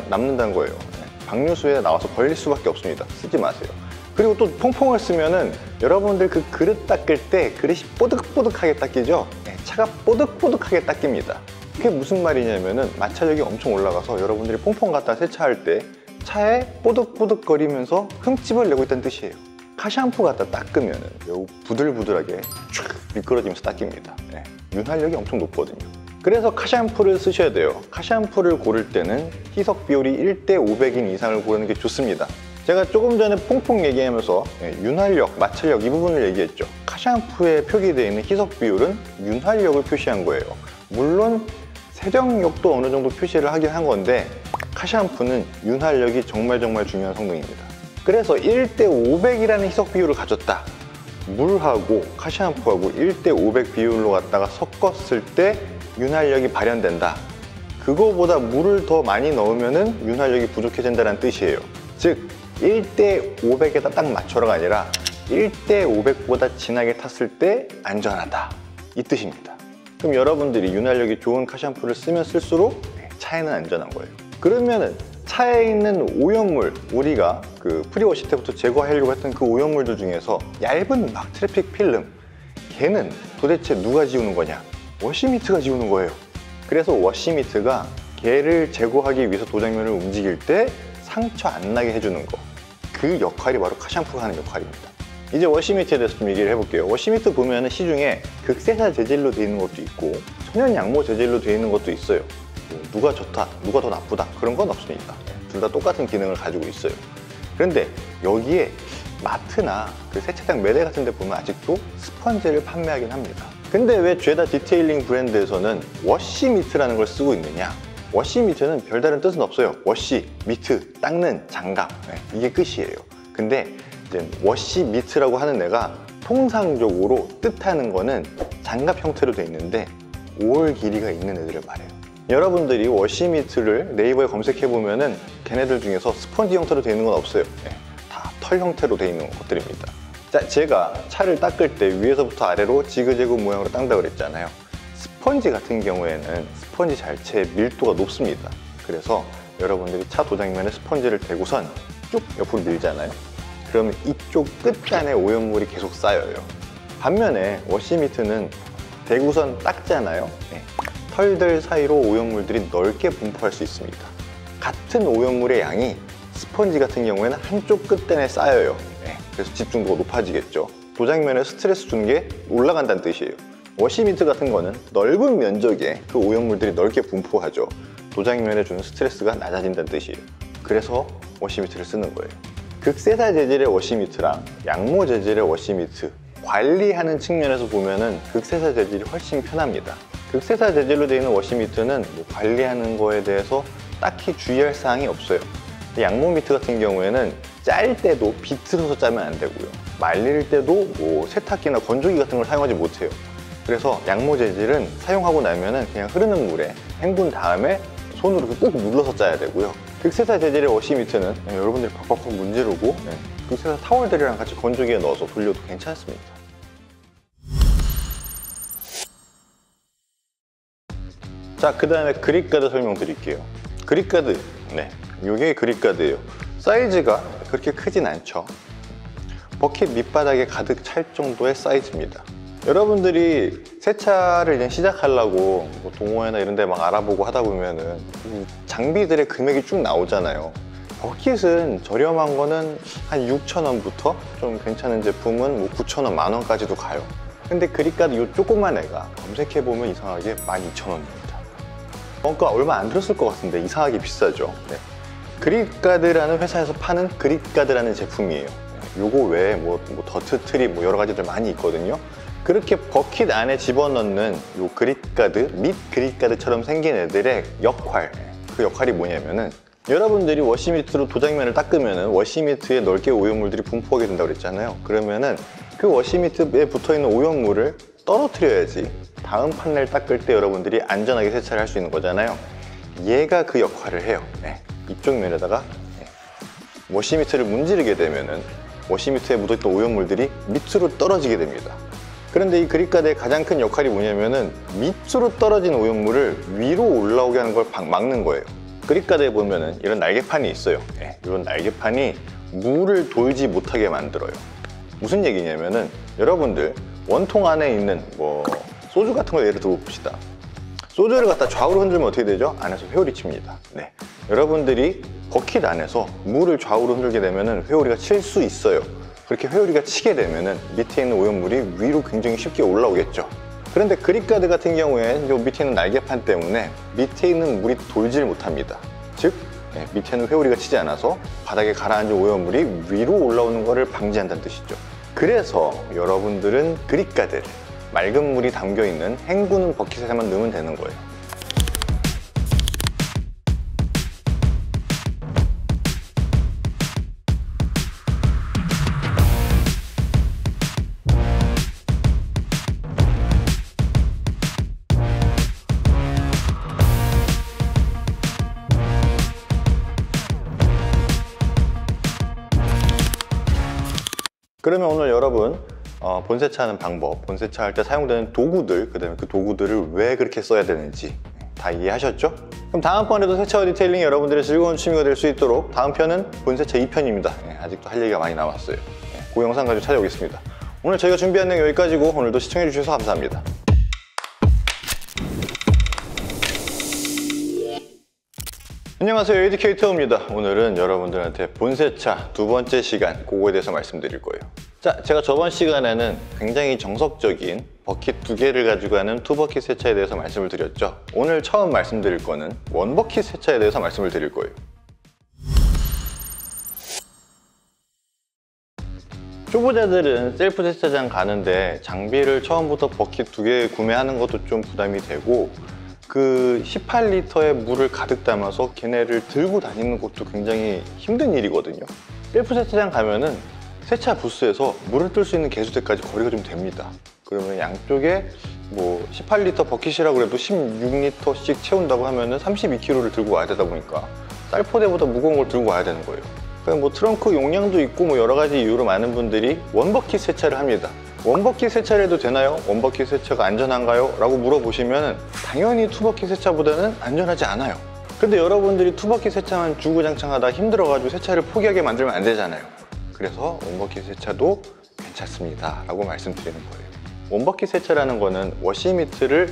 남는다는 거예요. 방류수에 나와서 걸릴 수밖에 없습니다. 쓰지 마세요. 그리고 또 퐁퐁을 쓰면은 여러분들 그 그릇 닦을 때 그릇이 뽀득뽀득하게 닦이죠? 차가 뽀득뽀득하게 닦입니다. 그게 무슨 말이냐면은 마찰력이 엄청 올라가서 여러분들이 퐁퐁 갖다 세차할 때 차에 뽀득뽀득거리면서 흠집을 내고 있다는 뜻이에요. 카샴푸 갖다 닦으면은 매우 부들부들하게 촥 미끄러지면서 닦입니다. 윤활력이 엄청 높거든요. 그래서 카샴푸를 쓰셔야 돼요. 카샴푸를 고를 때는 희석 비율이 1:500인 이상을 고르는 게 좋습니다. 제가 조금 전에 퐁퐁 얘기하면서 윤활력, 마찰력 이 부분을 얘기했죠. 카샴푸에 표기되어 있는 희석 비율은 윤활력을 표시한 거예요. 물론 세정력도 어느 정도 표시를 하긴 한 건데 카샴푸는 윤활력이 정말 중요한 성능입니다. 그래서 1:500이라는 희석 비율을 가졌다. 물하고 카샴푸하고 1:500 비율로 갖다가 섞었을 때 윤활력이 발현된다. 그거보다 물을 더 많이 넣으면 윤활력이 부족해진다는 뜻이에요. 즉 1:500에다 딱 맞춰라가 아니라 1:500보다 진하게 탔을 때 안전하다, 이 뜻입니다. 그럼 여러분들이 윤활력이 좋은 카샴푸를 쓰면 쓸수록 차에는 안전한 거예요. 그러면은 차에 있는 오염물, 우리가 그 프리워시 때부터 제거하려고 했던 그 오염물들 중에서 얇은 막 트래픽 필름, 걔는 도대체 누가 지우는 거냐? 워시미트가 지우는 거예요. 그래서 워시미트가 걔를 제거하기 위해서 도장면을 움직일 때 상처 안 나게 해주는 거, 그 역할이 바로 카샴푸가 하는 역할입니다. 이제 워시미트에 대해서 좀 얘기를 해볼게요. 워시미트 보면은 시중에 극세사 재질로 되어 있는 것도 있고 천연 양모 재질로 되어 있는 것도 있어요. 누가 좋다, 누가 더 나쁘다 그런 건 없습니다. 둘 다 똑같은 기능을 가지고 있어요. 그런데 여기에 마트나 그 세차장 매대 같은 데 보면 아직도 스펀지를 판매하긴 합니다. 근데 왜 죄다 디테일링 브랜드에서는 워시미트라는 걸 쓰고 있느냐? 워시 미트는 별다른 뜻은 없어요. 워시, 미트, 닦는, 장갑, 이게 끝이에요. 근데 이제 워시 미트라고 하는 애가 통상적으로 뜻하는 거는 장갑 형태로 돼 있는데 5월 길이가 있는 애들을 말해요. 여러분들이 워시 미트를 네이버에 검색해 보면은 걔네들 중에서 스펀지 형태로 되어 있는 건 없어요. 다 털 형태로 되어 있는 것들입니다. 자, 제가 차를 닦을 때 위에서부터 아래로 지그재그 모양으로 닦는다고 그랬잖아요. 스펀지 같은 경우에는 스펀지 자체의 밀도가 높습니다. 그래서 여러분들이 차 도장면에 스펀지를 대고선 쭉 옆으로 밀잖아요. 그러면 이쪽 끝단에 오염물이 계속 쌓여요. 반면에 워시 미트는 대고선 닦잖아요. 털들 사이로 오염물들이 넓게 분포할 수 있습니다. 같은 오염물의 양이 스펀지 같은 경우에는 한쪽 끝단에 쌓여요. 그래서 집중도가 높아지겠죠. 도장면에 스트레스 주는 게 올라간다는 뜻이에요. 워시 미트 같은 거는 넓은 면적에 그 오염물들이 넓게 분포하죠. 도장면에 주는 스트레스가 낮아진다는 뜻이에요. 그래서 워시 미트를 쓰는 거예요. 극세사 재질의 워시 미트랑 양모 재질의 워시 미트, 관리하는 측면에서 보면은 극세사 재질이 훨씬 편합니다. 극세사 재질로 되어 있는 워시 미트는 관리하는 거에 대해서 딱히 주의할 사항이 없어요. 양모 미트 같은 경우에는 짤 때도 비틀어서 짜면 안 되고요. 말릴 때도 세탁기나 건조기 같은 걸 사용하지 못해요. 그래서 양모 재질은 사용하고 나면은 그냥 흐르는 물에 헹군 다음에 손으로 꾹 눌러서 짜야 되고요. 극세사 재질의 워시 미트는 여러분들이 팍팍팍 문지르고 극세사 타월들이랑 같이 건조기에 넣어서 돌려도 괜찮습니다. 자, 그 다음에 그립가드 설명드릴게요. 그립가드, 이게 그립가드예요. 사이즈가 그렇게 크진 않죠. 버킷 밑바닥에 가득 찰 정도의 사이즈입니다. 여러분들이 세차를 이제 시작하려고 동호회나 이런 데 막 알아보고 하다 보면은 장비들의 금액이 쭉 나오잖아요. 버킷은 저렴한 거는 한 6,000원부터 좀 괜찮은 제품은 9,000원, 만원까지도 가요. 근데 그립가드 이 조그만 애가 검색해보면 이상하게 12,000원입니다. 원가 얼마 안 들었을 것 같은데 이상하게 비싸죠. 그립가드라는 회사에서 파는 그립가드라는 제품이에요. 요거 외에 더트 트립 여러 가지들 많이 있거든요. 그렇게 버킷 안에 집어넣는 요 그립가드, 밑 그립가드처럼 생긴 애들의 역할, 그 역할이 뭐냐면은 여러분들이 워시 미트로 도장면을 닦으면은 워시 미트에 넓게 오염물들이 분포하게 된다고 그랬잖아요. 그러면은 그 워시 미트에 붙어있는 오염물을 떨어뜨려야지 다음 판넬 닦을 때 여러분들이 안전하게 세차를 할 수 있는 거잖아요. 얘가 그 역할을 해요. 이쪽 면에다가 워시 미트를 문지르게 되면은 워시 미트에 묻어있던 오염물들이 밑으로 떨어지게 됩니다. 그런데 이 그립가드의 가장 큰 역할이 뭐냐면은 밑으로 떨어진 오염물을 위로 올라오게 하는 걸 막는 거예요. 그립가드에 보면은 이런 날개판이 있어요. 이런 날개판이 물을 돌지 못하게 만들어요. 무슨 얘기냐면은 여러분들 원통 안에 있는 소주 같은 거 예를 들어 봅시다. 소주를 갖다 좌우로 흔들면 어떻게 되죠? 안에서 회오리 칩니다. 여러분들이 버킷 안에서 물을 좌우로 흔들게 되면은 회오리가 칠 수 있어요. 그렇게 회오리가 치게 되면은 밑에 있는 오염물이 위로 굉장히 쉽게 올라오겠죠. 그런데 그립가드 같은 경우에 요 밑에 있는 날개판 때문에 밑에 있는 물이 돌질 못합니다. 즉 밑에는 회오리가 치지 않아서 바닥에 가라앉은 오염물이 위로 올라오는 것을 방지한다는 뜻이죠. 그래서 여러분들은 그립가드를 맑은 물이 담겨있는 헹구는 버킷에만 넣으면 되는 거예요. 그러면 오늘 여러분 본세차 하는 방법, 본세차 할 때 사용되는 도구들, 그 다음에 그 도구들을 왜 그렇게 써야 되는지 다 이해하셨죠? 그럼 다음번에도 세차와 디테일링이 여러분들의 즐거운 취미가 될 수 있도록 다음 편은 본세차 2편입니다. 아직도 할 얘기가 많이 남았어요. 그 영상 가지고 찾아오겠습니다. 오늘 저희가 준비한 내용 여기까지고 오늘도 시청해 주셔서 감사합니다. 안녕하세요, 에듀케이터입니다. 오늘은 여러분들한테 본세차 두 번째 시간, 그거에 대해서 말씀드릴 거예요. 자, 제가 저번 시간에는 굉장히 정석적인 버킷 두 개를 가지고 하는 투버킷 세차에 대해서 말씀을 드렸죠. 오늘 처음 말씀드릴 거는 원버킷 세차에 대해서 말씀을 드릴 거예요. 초보자들은 셀프 세차장 가는데 장비를 처음부터 버킷 두 개 구매하는 것도 좀 부담이 되고, 그 18리터의 물을 가득 담아서 걔네를 들고 다니는 것도 굉장히 힘든 일이거든요. 셀프 세차장 가면은 세차 부스에서 물을 뜰 수 있는 개수대까지 거리가 좀 됩니다. 그러면 양쪽에 뭐 18리터 버킷이라고 해도 16리터씩 채운다고 하면은 32kg를 들고 와야 되다 보니까 쌀포대보다 무거운 걸 들고 와야 되는 거예요. 그냥 뭐 트렁크 용량도 있고 뭐 여러 가지 이유로 많은 분들이 원버킷 세차를 합니다. 원버킷 세차를 해도 되나요? 원버킷 세차가 안전한가요? 라고 물어보시면 당연히 투버킷 세차보다는 안전하지 않아요. 근데 여러분들이 투버킷 세차만 주구장창하다 힘들어가지고 세차를 포기하게 만들면 안 되잖아요. 그래서 원버킷 세차도 괜찮습니다 라고 말씀드리는 거예요. 원버킷 세차라는 거는 워시미트를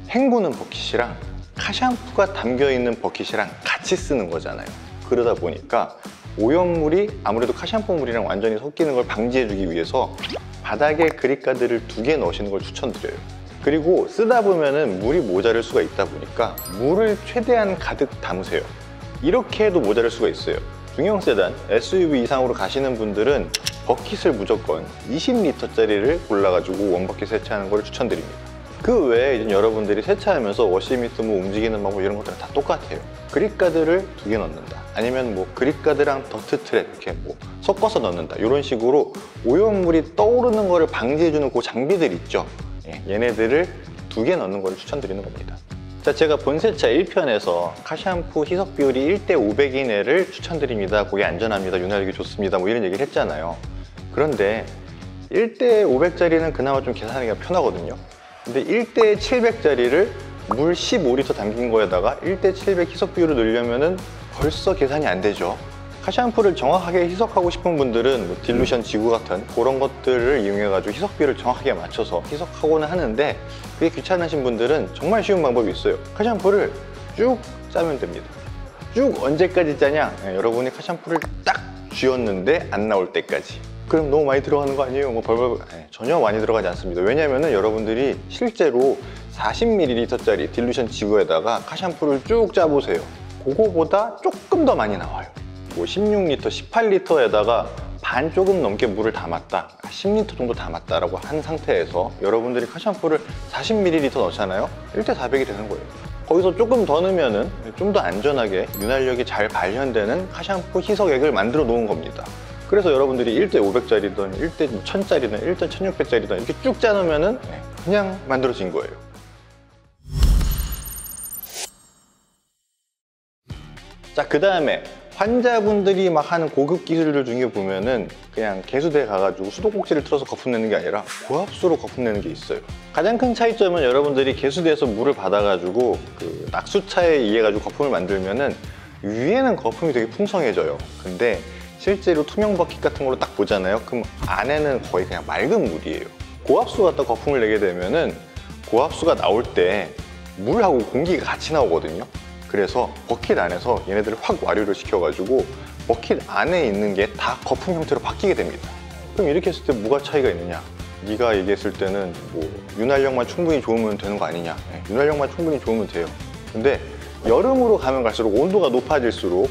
헹구는 버킷이랑 카샴푸가 담겨있는 버킷이랑 같이 쓰는 거잖아요. 그러다 보니까 오염물이 아무래도 카샴푸 물이랑 완전히 섞이는 걸 방지해주기 위해서 바닥에 그립가드를 2개 넣으시는 걸 추천드려요. 그리고 쓰다 보면은 물이 모자랄 수가 있다 보니까 물을 최대한 가득 담으세요. 이렇게 해도 모자랄 수가 있어요. 중형 세단, SUV 이상으로 가시는 분들은 버킷을 무조건 20리터짜리를 골라가지고 원버킷 세차하는 걸 추천드립니다. 그 외에 이제 여러분들이 세차하면서 워시미트 뭐 움직이는 방법 이런 것들은 다 똑같아요. 그립가드를 2개 넣는다. 아니면 뭐 그립가드랑 더트 트랩 이렇게 뭐 섞어서 넣는다. 이런 식으로 오염물이 떠오르는 거를 방지해주는 그 장비들 있죠. 얘네들을 2개 넣는 거를 추천드리는 겁니다. 자, 제가 본세차 1편에서 카샴푸 희석 비율이 1대 500인 애를 추천드립니다. 그게 안전합니다. 윤활유가 좋습니다. 뭐 이런 얘기를 했잖아요. 그런데 1대 500짜리는 그나마 좀 계산하기가 편하거든요. 근데 1대 700짜리를 물 15리터 담긴 거에다가 1대 700 희석 비율을 넣으려면은 벌써 계산이 안 되죠. 카샴푸를 정확하게 희석하고 싶은 분들은 뭐 딜루션 지구 같은 그런 것들을 이용해 가지고 희석 비율을 정확하게 맞춰서 희석하고는 하는데, 그게 귀찮으신 분들은 정말 쉬운 방법이 있어요. 카샴푸를 쭉 짜면 됩니다. 쭉 언제까지 짜냐? 여러분이 카샴푸를 딱 쥐었는데 안 나올 때까지. 그럼 너무 많이 들어가는 거 아니에요? 뭐 벌벌. 전혀 많이 들어가지 않습니다. 왜냐면은 여러분들이 실제로 40ml짜리 딜루션 지구에다가 카샴푸를 쭉 짜보세요. 그거보다 조금 더 많이 나와요. 뭐 16리터, 18리터에다가 반 조금 넘게 물을 담았다, 10리터 정도 담았다라고 한 상태에서 여러분들이 카샴푸를 40ml 넣잖아요. 1대 400이 되는 거예요. 거기서 조금 더 넣으면은 좀 더 안전하게 윤활력이 잘 발현되는 카샴푸 희석액을 만들어 놓은 겁니다. 그래서 여러분들이 1대 500짜리든 1대 1000짜리든 1대 1600짜리든 이렇게 쭉 짜놓으면은 그냥 만들어진 거예요. 자, 그 다음에 환자분들이 막 하는 고급 기술들 중에 보면은 그냥 개수대에 가가지고 수도꼭지를 틀어서 거품 내는 게 아니라 고압수로 거품 내는 게 있어요. 가장 큰 차이점은 여러분들이 개수대에서 물을 받아가지고 그 낙수차에 의해 가지고 거품을 만들면은 위에는 거품이 되게 풍성해져요. 근데 실제로 투명 버킷 같은 걸로 딱 보잖아요. 그럼 안에는 거의 그냥 맑은 물이에요. 고압수 갖다 거품을 내게 되면은 고압수가 나올 때 물하고 공기가 같이 나오거든요. 그래서 버킷 안에서 얘네들을 확 와류를 시켜가지고 버킷 안에 있는 게 다 거품 형태로 바뀌게 됩니다. 그럼 이렇게 했을 때 뭐가 차이가 있느냐? 네가 얘기했을 때는 뭐 윤활력만 충분히 좋으면 되는 거 아니냐? 윤활력만 충분히 좋으면 돼요. 근데 여름으로 가면 갈수록 온도가 높아질수록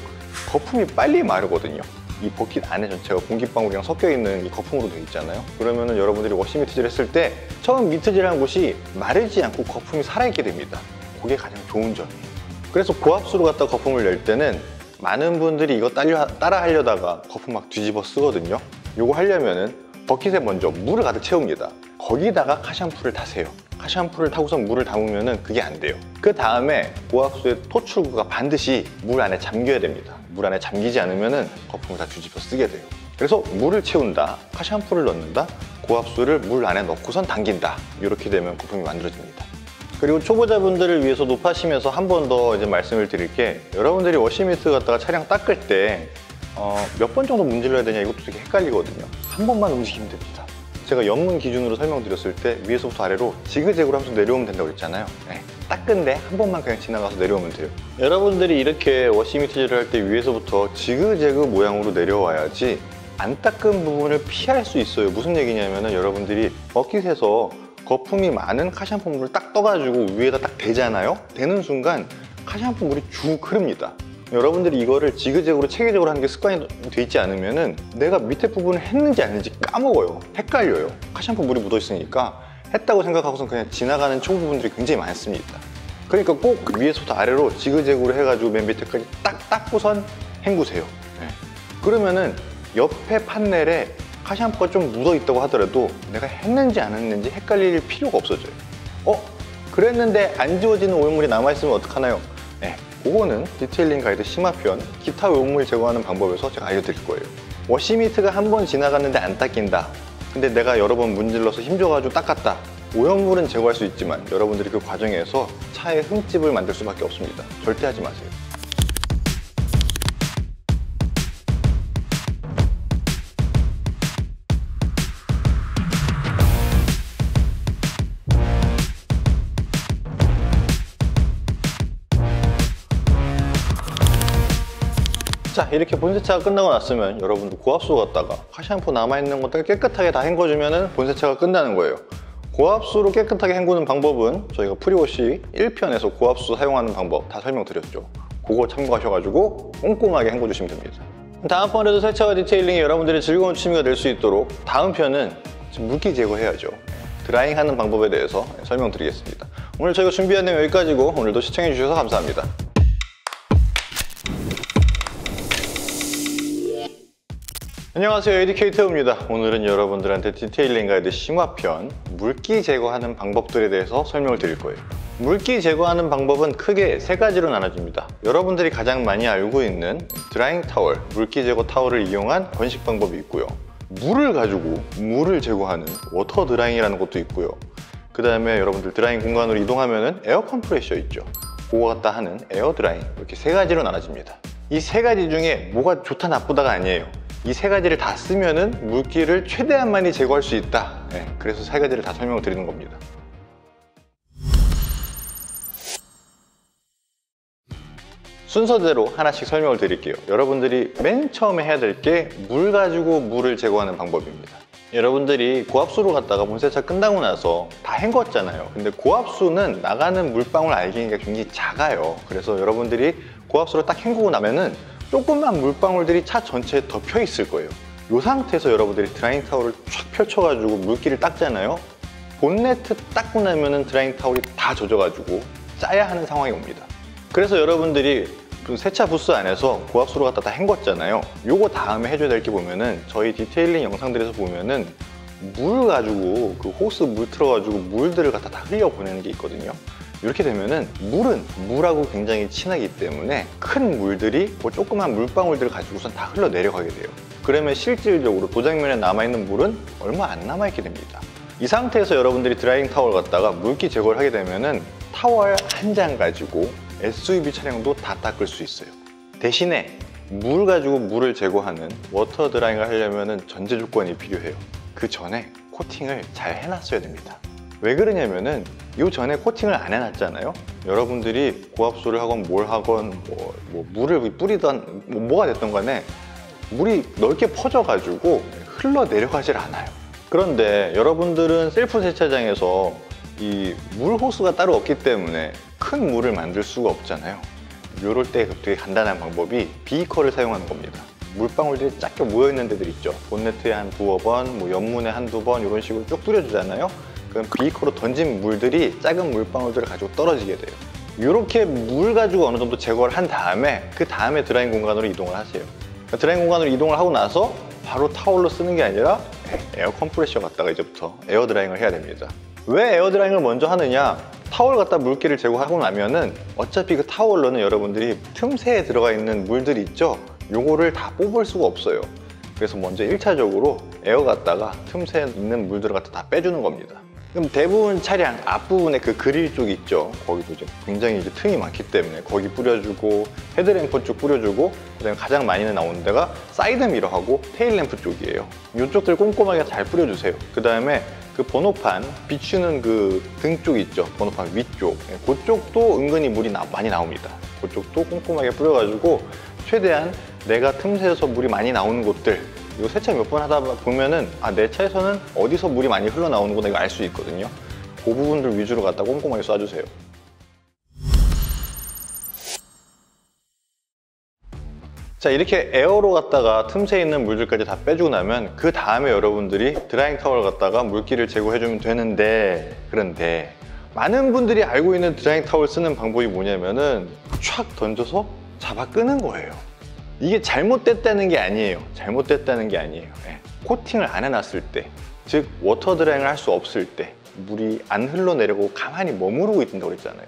거품이 빨리 마르거든요. 이 버킷 안에 전체가 공기방울이랑 섞여 있는 이 거품으로 되어 있잖아요. 그러면은 여러분들이 워시 미트질을 했을 때 처음 미트질한 곳이 마르지 않고 거품이 살아있게 됩니다. 그게 가장 좋은 점이에요. 그래서 고압수로 갖다 거품을 낼 때는 많은 분들이 이거 따라 하려다가 거품 막 뒤집어 쓰거든요. 요거 하려면은 버킷에 먼저 물을 가득 채웁니다. 거기다가 카샴푸를 타세요. 카샴푸를 타고서 물을 담으면은 그게 안 돼요. 그 다음에 고압수의 토출구가 반드시 물 안에 잠겨야 됩니다. 물 안에 잠기지 않으면은 거품을 다 뒤집어 쓰게 돼요. 그래서 물을 채운다, 카샴푸를 넣는다, 고압수를 물 안에 넣고선 당긴다. 이렇게 되면 거품이 만들어집니다. 그리고 초보자분들을 위해서 높아시면서 한 번 더 이제 말씀을 드릴 게, 여러분들이 워시미트 갖다가 차량 닦을 때 몇 번 정도 문질러야 되냐, 이것도 되게 헷갈리거든요. 한 번만 움직이면 됩니다. 제가 연문 기준으로 설명드렸을 때 위에서부터 아래로 지그재그로 하면서 내려오면 된다고 했잖아요. 닦은데 한 번만 그냥 지나가서 내려오면 돼요. 여러분들이 이렇게 워시미트질을 할 때 위에서부터 지그재그 모양으로 내려와야지 안 닦은 부분을 피할 수 있어요. 무슨 얘기냐면은 여러분들이 버킷에서 거품이 많은 카샴푸 물을 딱 떠가지고 위에다 딱 대잖아요. 대는 순간 카샴푸 물이 쭉 흐릅니다. 여러분들이 이거를 지그재그로 체계적으로 하는 게 습관이 돼 있지 않으면은 내가 밑에 부분을 했는지 안 했는지 까먹어요. 헷갈려요. 카샴푸 물이 묻어 있으니까 했다고 생각하고선 그냥 지나가는 초보분들이 굉장히 많습니다. 그러니까 꼭 위에서부터 아래로 지그재그로 해가지고 맨 밑에까지 딱 닦고선 헹구세요. 네. 그러면은 옆에 판넬에 카샴푸가 좀 묻어있다고 하더라도 내가 했는지 안 했는지 헷갈릴 필요가 없어져요. 그랬는데 안 지워지는 오염물이 남아있으면 어떡하나요? 네, 그거는 디테일링 가이드 심화편 기타 오염물 제거하는 방법에서 제가 알려드릴 거예요. 워시미트가 한 번 지나갔는데 안 닦인다. 근데 내가 여러 번 문질러서 힘줘가지고 닦았다. 오염물은 제거할 수 있지만 여러분들이 그 과정에서 차에 흠집을 만들 수밖에 없습니다. 절대 하지 마세요. 자, 이렇게 본세차가 끝나고 났으면 여러분들 고압수 갖다가 카샴푸 남아있는 것들 깨끗하게 다 헹궈주면 본세차가 끝나는 거예요. 고압수로 깨끗하게 헹구는 방법은 저희가 프리워시 1편에서 고압수 사용하는 방법 다 설명드렸죠. 그거 참고하셔가지고 꼼꼼하게 헹궈주시면 됩니다. 다음번에도 세차와 디테일링이 여러분들의 즐거운 취미가 될 수 있도록 다음 편은 물기 제거해야죠. 드라잉 하는 방법에 대해서 설명드리겠습니다. 오늘 저희가 준비한 내용 여기까지고 오늘도 시청해주셔서 감사합니다. 안녕하세요, 에듀케이터입니다. 오늘은 여러분들한테 디테일링 가이드 심화편 물기 제거하는 방법들에 대해서 설명을 드릴 거예요. 물기 제거하는 방법은 크게 세 가지로 나눠집니다. 여러분들이 가장 많이 알고 있는 드라잉 타월, 물기 제거 타월을 이용한 건식 방법이 있고요. 물을 가지고 물을 제거하는 워터 드라잉이라는 것도 있고요. 그 다음에 여러분들 드라잉 공간으로 이동하면은 에어 컴프레셔 있죠. 그거 갖다 하는 에어 드라잉, 이렇게 세 가지로 나눠집니다. 이 세 가지 중에 뭐가 좋다 나쁘다가 아니에요. 이 세 가지를 다 쓰면은 물기를 최대한 많이 제거할 수 있다. 네, 그래서 세 가지를 다 설명을 드리는 겁니다. 순서대로 하나씩 설명을 드릴게요. 여러분들이 맨 처음에 해야 될 게 물 가지고 물을 제거하는 방법입니다. 여러분들이 고압수로 갔다가 본세차 끝나고 나서 다 헹궜잖아요. 근데 고압수는 나가는 물방울 알갱이가 굉장히 작아요. 그래서 여러분들이 고압수로 딱 헹구고 나면은 조그만 물방울들이 차 전체에 덮여 있을 거예요. 이 상태에서 여러분들이 드라잉 타올을 쫙 펼쳐가지고 물기를 닦잖아요. 본네트 닦고 나면은 드라잉 타올이 다 젖어가지고 짜야 하는 상황이 옵니다. 그래서 여러분들이 그 세차 부스 안에서 고압수로 갖다 다 헹궜잖아요. 요거 다음에 해줘야 될 게 보면은 저희 디테일링 영상들에서 보면은 물 가지고 그 호스 물 틀어가지고 물들을 갖다 다 흘려보내는 게 있거든요. 이렇게 되면은 물은 물하고 굉장히 친하기 때문에 큰 물들이 그 조그만 물방울들을 가지고선 다 흘러 내려가게 돼요. 그러면 실질적으로 도장면에 남아있는 물은 얼마 안 남아있게 됩니다. 이 상태에서 여러분들이 드라이잉 타월 갖다가 물기 제거를 하게 되면은 타월 한 장 가지고 SUV 차량도 다 닦을 수 있어요. 대신에 물 가지고 물을 제거하는 워터 드라잉을 하려면은 전제 조건이 필요해요. 그 전에 코팅을 잘 해놨어야 됩니다. 왜 그러냐면은 이 전에 코팅을 안 해놨잖아요. 여러분들이 고압수를 하건 뭘 하건 뭐 물을 뿌리던 뭐가 됐던 간에 물이 넓게 퍼져가지고 흘러 내려가질 않아요. 그런데 여러분들은 셀프 세차장에서 이 물 호스가 따로 없기 때문에 큰 물을 만들 수가 없잖아요. 이럴 때 되게 간단한 방법이 비커를 사용하는 겁니다. 물방울들이 작게 모여있는 데들 있죠. 본네트에 한 두어 번, 뭐 옆문에 한두 번 이런 식으로 쭉 뿌려주잖아요. 그럼 비커로 던진 물들이 작은 물방울들을 가지고 떨어지게 돼요. 이렇게 물 가지고 어느 정도 제거를 한 다음에 그 다음에 드라잉 공간으로 이동을 하세요. 드라잉 공간으로 이동을 하고 나서 바로 타월로 쓰는 게 아니라 에어 컴프레셔 갖다가 이제부터 에어 드라잉을 해야 됩니다. 왜 에어 드라잉을 먼저 하느냐? 타월 갖다 물기를 제거하고 나면은 어차피 그 타월로는 여러분들이 틈새에 들어가 있는 물들이 있죠? 요거를 다 뽑을 수가 없어요. 그래서 먼저 1차적으로 에어 갖다가 틈새에 있는 물들을 갖다 다 빼주는 겁니다. 그럼 대부분 차량 앞부분에 그 그릴 쪽 있죠? 거기도 이제 굉장히 이제 틈이 많기 때문에 거기 뿌려주고 헤드램프 쪽 뿌려주고 그다음에 가장 많이 나오는 데가 사이드 미러하고 테일램프 쪽이에요. 이쪽들 꼼꼼하게 잘 뿌려주세요. 그 다음에 그 번호판 비추는 그 등 쪽 있죠? 번호판 위쪽 그쪽도 은근히 물이 많이 나옵니다. 그쪽도 꼼꼼하게 뿌려가지고 최대한 내가 틈새에서 물이 많이 나오는 곳들 이 세차 몇 번 하다 보면은 내 차에서는 어디서 물이 많이 흘러나오는구나 이거 알 수 있거든요. 그 부분들 위주로 갖다 꼼꼼하게 쏴주세요. 자, 이렇게 에어로 갖다가 틈새에 있는 물들까지 다 빼주고 나면 그 다음에 여러분들이 드라잉 타월 갖다가 물기를 제거해주면 되는데 그런데 많은 분들이 알고 있는 드라잉 타월 쓰는 방법이 뭐냐면은 촥 던져서 잡아 끄는 거예요. 이게 잘못됐다는 게 아니에요. 잘못됐다는 게 아니에요. 네. 코팅을 안 해놨을 때, 즉 워터 드라잉을 할 수 없을 때, 물이 안 흘러내려고 가만히 머무르고 있다고 했잖아요.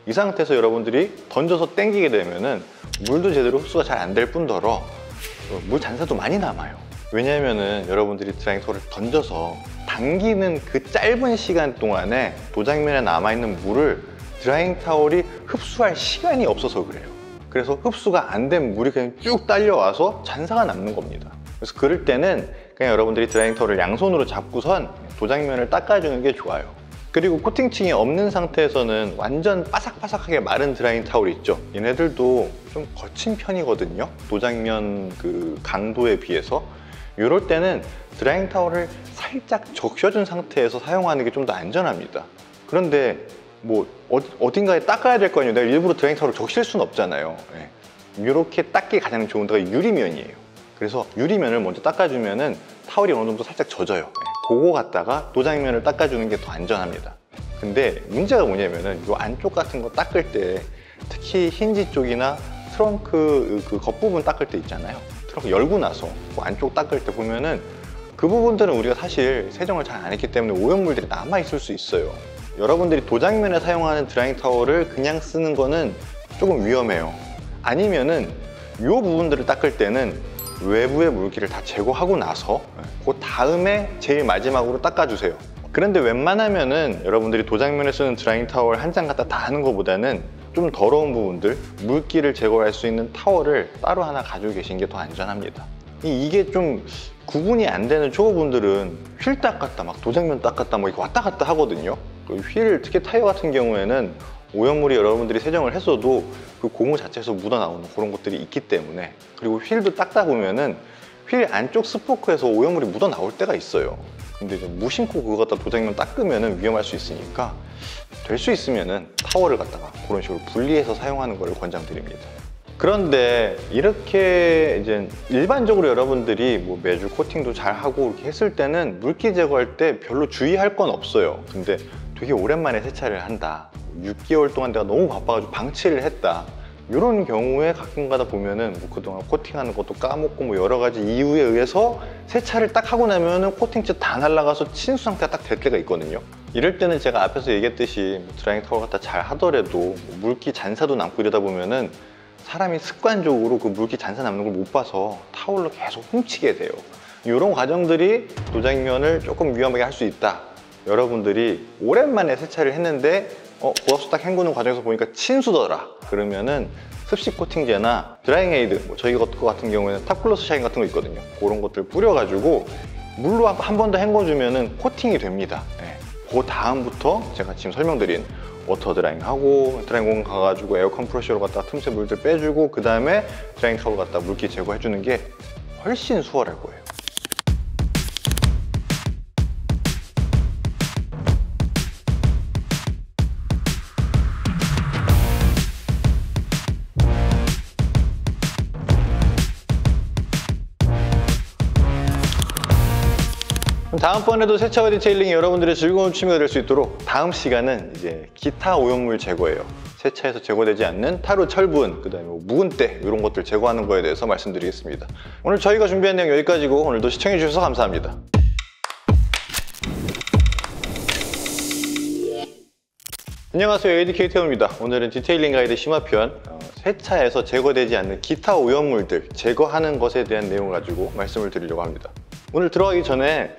이 상태에서 여러분들이 던져서 당기게 되면은 물도 제대로 흡수가 잘 안 될 뿐더러 물 잔사도 많이 남아요. 왜냐하면은 여러분들이 드라잉 타월을 던져서 당기는 그 짧은 시간 동안에 도장면에 남아있는 물을 드라잉 타월이 흡수할 시간이 없어서 그래요. 그래서 흡수가 안 된 물이 그냥 쭉 딸려와서 잔사가 남는 겁니다. 그래서 그럴 때는 그냥 여러분들이 드라잉 타월을 양손으로 잡고선 도장면을 닦아주는 게 좋아요. 그리고 코팅층이 없는 상태에서는 완전 바삭바삭하게 마른 드라잉 타월이 있죠. 얘네들도 좀 거친 편이거든요. 도장면 그 강도에 비해서. 이럴 때는 드라잉 타월을 살짝 적셔준 상태에서 사용하는 게 좀 더 안전합니다. 그런데 뭐 어딘가에 닦아야 될 거 아니에요. 내가 일부러 드라잉 타월을 적실 수는 없잖아요. 이렇게 닦기 가장 좋은 데가 유리면이에요. 그래서 유리면을 먼저 닦아주면은 타월이 어느 정도 살짝 젖어요. 그거 갖다가 도장면을 닦아주는 게 더 안전합니다. 근데 문제가 뭐냐면은 이 안쪽 같은 거 닦을 때, 특히 힌지 쪽이나 트렁크 그 겉부분 닦을 때 있잖아요. 트렁크 열고 나서 그 안쪽 닦을 때 보면은 그 부분들은 우리가 사실 세정을 잘 안 했기 때문에 오염물들이 남아 있을 수 있어요. 여러분들이 도장면에 사용하는 드라잉 타월을 그냥 쓰는 거는 조금 위험해요. 아니면은 이 부분들을 닦을 때는 외부의 물기를 다 제거하고 나서 그 다음에 제일 마지막으로 닦아주세요. 그런데 웬만하면은 여러분들이 도장면에 쓰는 드라잉 타월 한 장 갖다 다 하는 것보다는 좀 더러운 부분들, 물기를 제거할 수 있는 타월을 따로 하나 가지고 계신 게 더 안전합니다. 이게 좀 구분이 안 되는 초보분들은 휠 닦았다, 막 도장면 닦았다, 뭐 이렇게 왔다 갔다 하거든요. 휠, 특히 타이어 같은 경우에는 오염물이 여러분들이 세정을 했어도 그 고무 자체에서 묻어나오는 그런 것들이 있기 때문에, 그리고 휠도 닦다 보면은 휠 안쪽 스포크에서 오염물이 묻어나올 때가 있어요. 근데 이제 무심코 그거 갖다 도장면 닦으면은 위험할 수 있으니까 될 수 있으면은 타월을 갖다가 그런 식으로 분리해서 사용하는 걸 권장드립니다. 그런데 이렇게 이제 일반적으로 여러분들이 뭐 매주 코팅도 잘 하고 이렇게 했을 때는 물기 제거할 때 별로 주의할 건 없어요. 근데 되게 오랜만에 세차를 한다, 6개월 동안 내가 너무 바빠가지고 방치를 했다, 이런 경우에 가끔 가다 보면은 뭐 그동안 코팅하는 것도 까먹고 뭐 여러 가지 이유에 의해서 세차를 딱 하고 나면은 코팅제 다 날아가서 친수 상태가 딱 될 때가 있거든요. 이럴 때는 제가 앞에서 얘기했듯이 드라잉 타월 갖다 잘 하더라도 물기 잔사도 남고 이러다 보면은 사람이 습관적으로 그 물기 잔사 남는 걸 못 봐서 타월로 계속 훔치게 돼요. 이런 과정들이 도장면을 조금 위험하게 할 수 있다. 여러분들이 오랜만에 세차를 했는데 고압수 딱 헹구는 과정에서 보니까 친수더라, 그러면은 습식 코팅제나 드라잉 에이드, 뭐 저희 것 같은 경우에는 탑글로스 샤인 같은 거 있거든요. 그런 것들 뿌려가지고 물로 한 번 더 헹궈주면은 코팅이 됩니다. 그 다음부터 제가 지금 설명드린 워터 드라잉 하고 드라잉 공간 가가지고 에어 컴프레셔로 갖다가 틈새 물들 빼주고 그 다음에 드라잉 타월 갖다 물기 제거해주는 게 훨씬 수월할 거예요. 다음번에도 세차와 디테일링이 여러분들의 즐거운 취미가 될 수 있도록 다음 시간은 이제 기타 오염물 제거예요. 세차에서 제거되지 않는 타로 철분, 그 다음에 묵은 때 이런 것들 제거하는 거에 대해서 말씀드리겠습니다. 오늘 저희가 준비한 내용 여기까지고 오늘도 시청해 주셔서 감사합니다. 안녕하세요, ADK 태우입니다. 오늘은 디테일링 가이드 심화편, 세차에서 제거되지 않는 기타 오염물들 제거하는 것에 대한 내용을 가지고 말씀을 드리려고 합니다. 오늘 들어가기 전에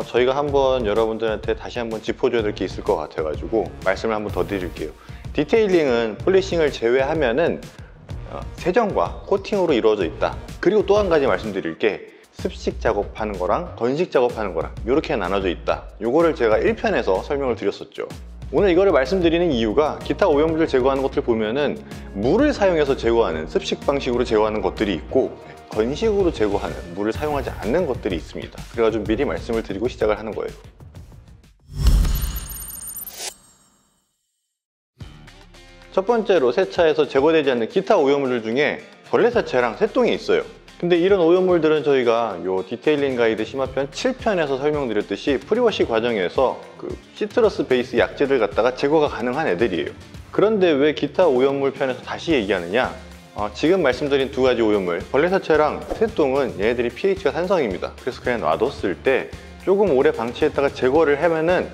저희가 한번 여러분들한테 다시 한번 짚어줘야 될 게 있을 것 같아가지고 말씀을 한번 더 드릴게요. 디테일링은 폴리싱을 제외하면은 세정과 코팅으로 이루어져 있다. 그리고 또 한 가지 말씀드릴 게 습식 작업하는 거랑 건식 작업하는 거랑 이렇게 나눠져 있다. 요거를 제가 1편에서 설명을 드렸었죠. 오늘 이거를 말씀드리는 이유가 기타 오염물을 제거하는 것들 보면은 물을 사용해서 제거하는 습식 방식으로 제거하는 것들이 있고 건식으로 제거하는, 물을 사용하지 않는 것들이 있습니다. 그래가지고 미리 말씀을 드리고 시작을 하는 거예요. 첫 번째로 세차에서 제거되지 않는 기타 오염물 중에 벌레 사체랑 새똥이 있어요. 근데 이런 오염물들은 저희가 요 디테일링 가이드 심화편 7편에서 설명드렸듯이 프리워시 과정에서 그 시트러스 베이스 약재를 갖다가 제거가 가능한 애들이에요. 그런데 왜 기타 오염물 편에서 다시 얘기하느냐? 지금 말씀드린 두 가지 오염물, 벌레사체랑 새똥은 얘네들이 pH가 산성입니다. 그래서 그냥 놔뒀을 때 조금 오래 방치했다가 제거를 하면은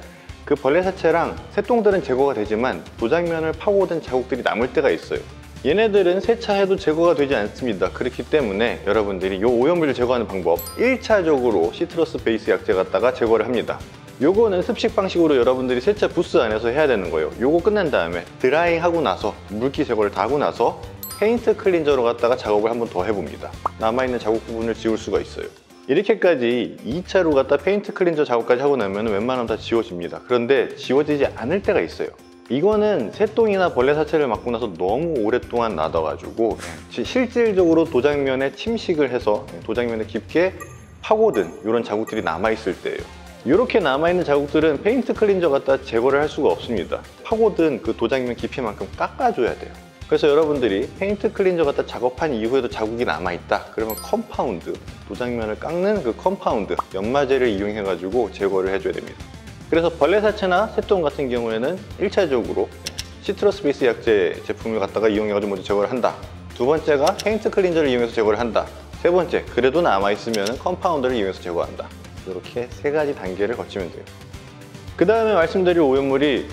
그 벌레사체랑 새똥들은 제거가 되지만 도장면을 파고든 자국들이 남을 때가 있어요. 얘네들은 세차해도 제거가 되지 않습니다. 그렇기 때문에 여러분들이 이 오염물을 제거하는 방법, 1차적으로 시트러스 베이스 약재 갖다가 제거를 합니다. 요거는 습식 방식으로 여러분들이 세차 부스 안에서 해야 되는 거예요. 요거 끝난 다음에 드라잉 하고 나서 물기 제거를 다 하고 나서 페인트 클린저로 갖다가 작업을 한번 더 해봅니다. 남아있는 자국 부분을 지울 수가 있어요. 이렇게까지 2차로 갖다 페인트 클린저 작업까지 하고 나면 웬만하면 다 지워집니다. 그런데 지워지지 않을 때가 있어요. 이거는 새똥이나 벌레 사체를 맞고 나서 너무 오랫동안 놔둬가지고 실질적으로 도장면에 침식을 해서 도장면에 깊게 파고든 이런 자국들이 남아있을 때예요. 이렇게 남아있는 자국들은 페인트 클린저 갖다 제거를 할 수가 없습니다. 파고든 그 도장면 깊이만큼 깎아줘야 돼요. 그래서 여러분들이 페인트 클린저 갖다 작업한 이후에도 자국이 남아있다 그러면 컴파운드, 도장면을 깎는 그 컴파운드, 연마제를 이용해가지고 제거를 해줘야 됩니다. 그래서 벌레사체나 새똥 같은 경우에는 1차적으로 시트러스 베이스 약재 제품을 갖다가 이용해가지고 먼저 제거를 한다. 두 번째가 페인트 클린저를 이용해서 제거를 한다. 세 번째, 그래도 남아있으면 컴파운드를 이용해서 제거한다. 이렇게 세 가지 단계를 거치면 돼요. 그 다음에 말씀드릴 오염물이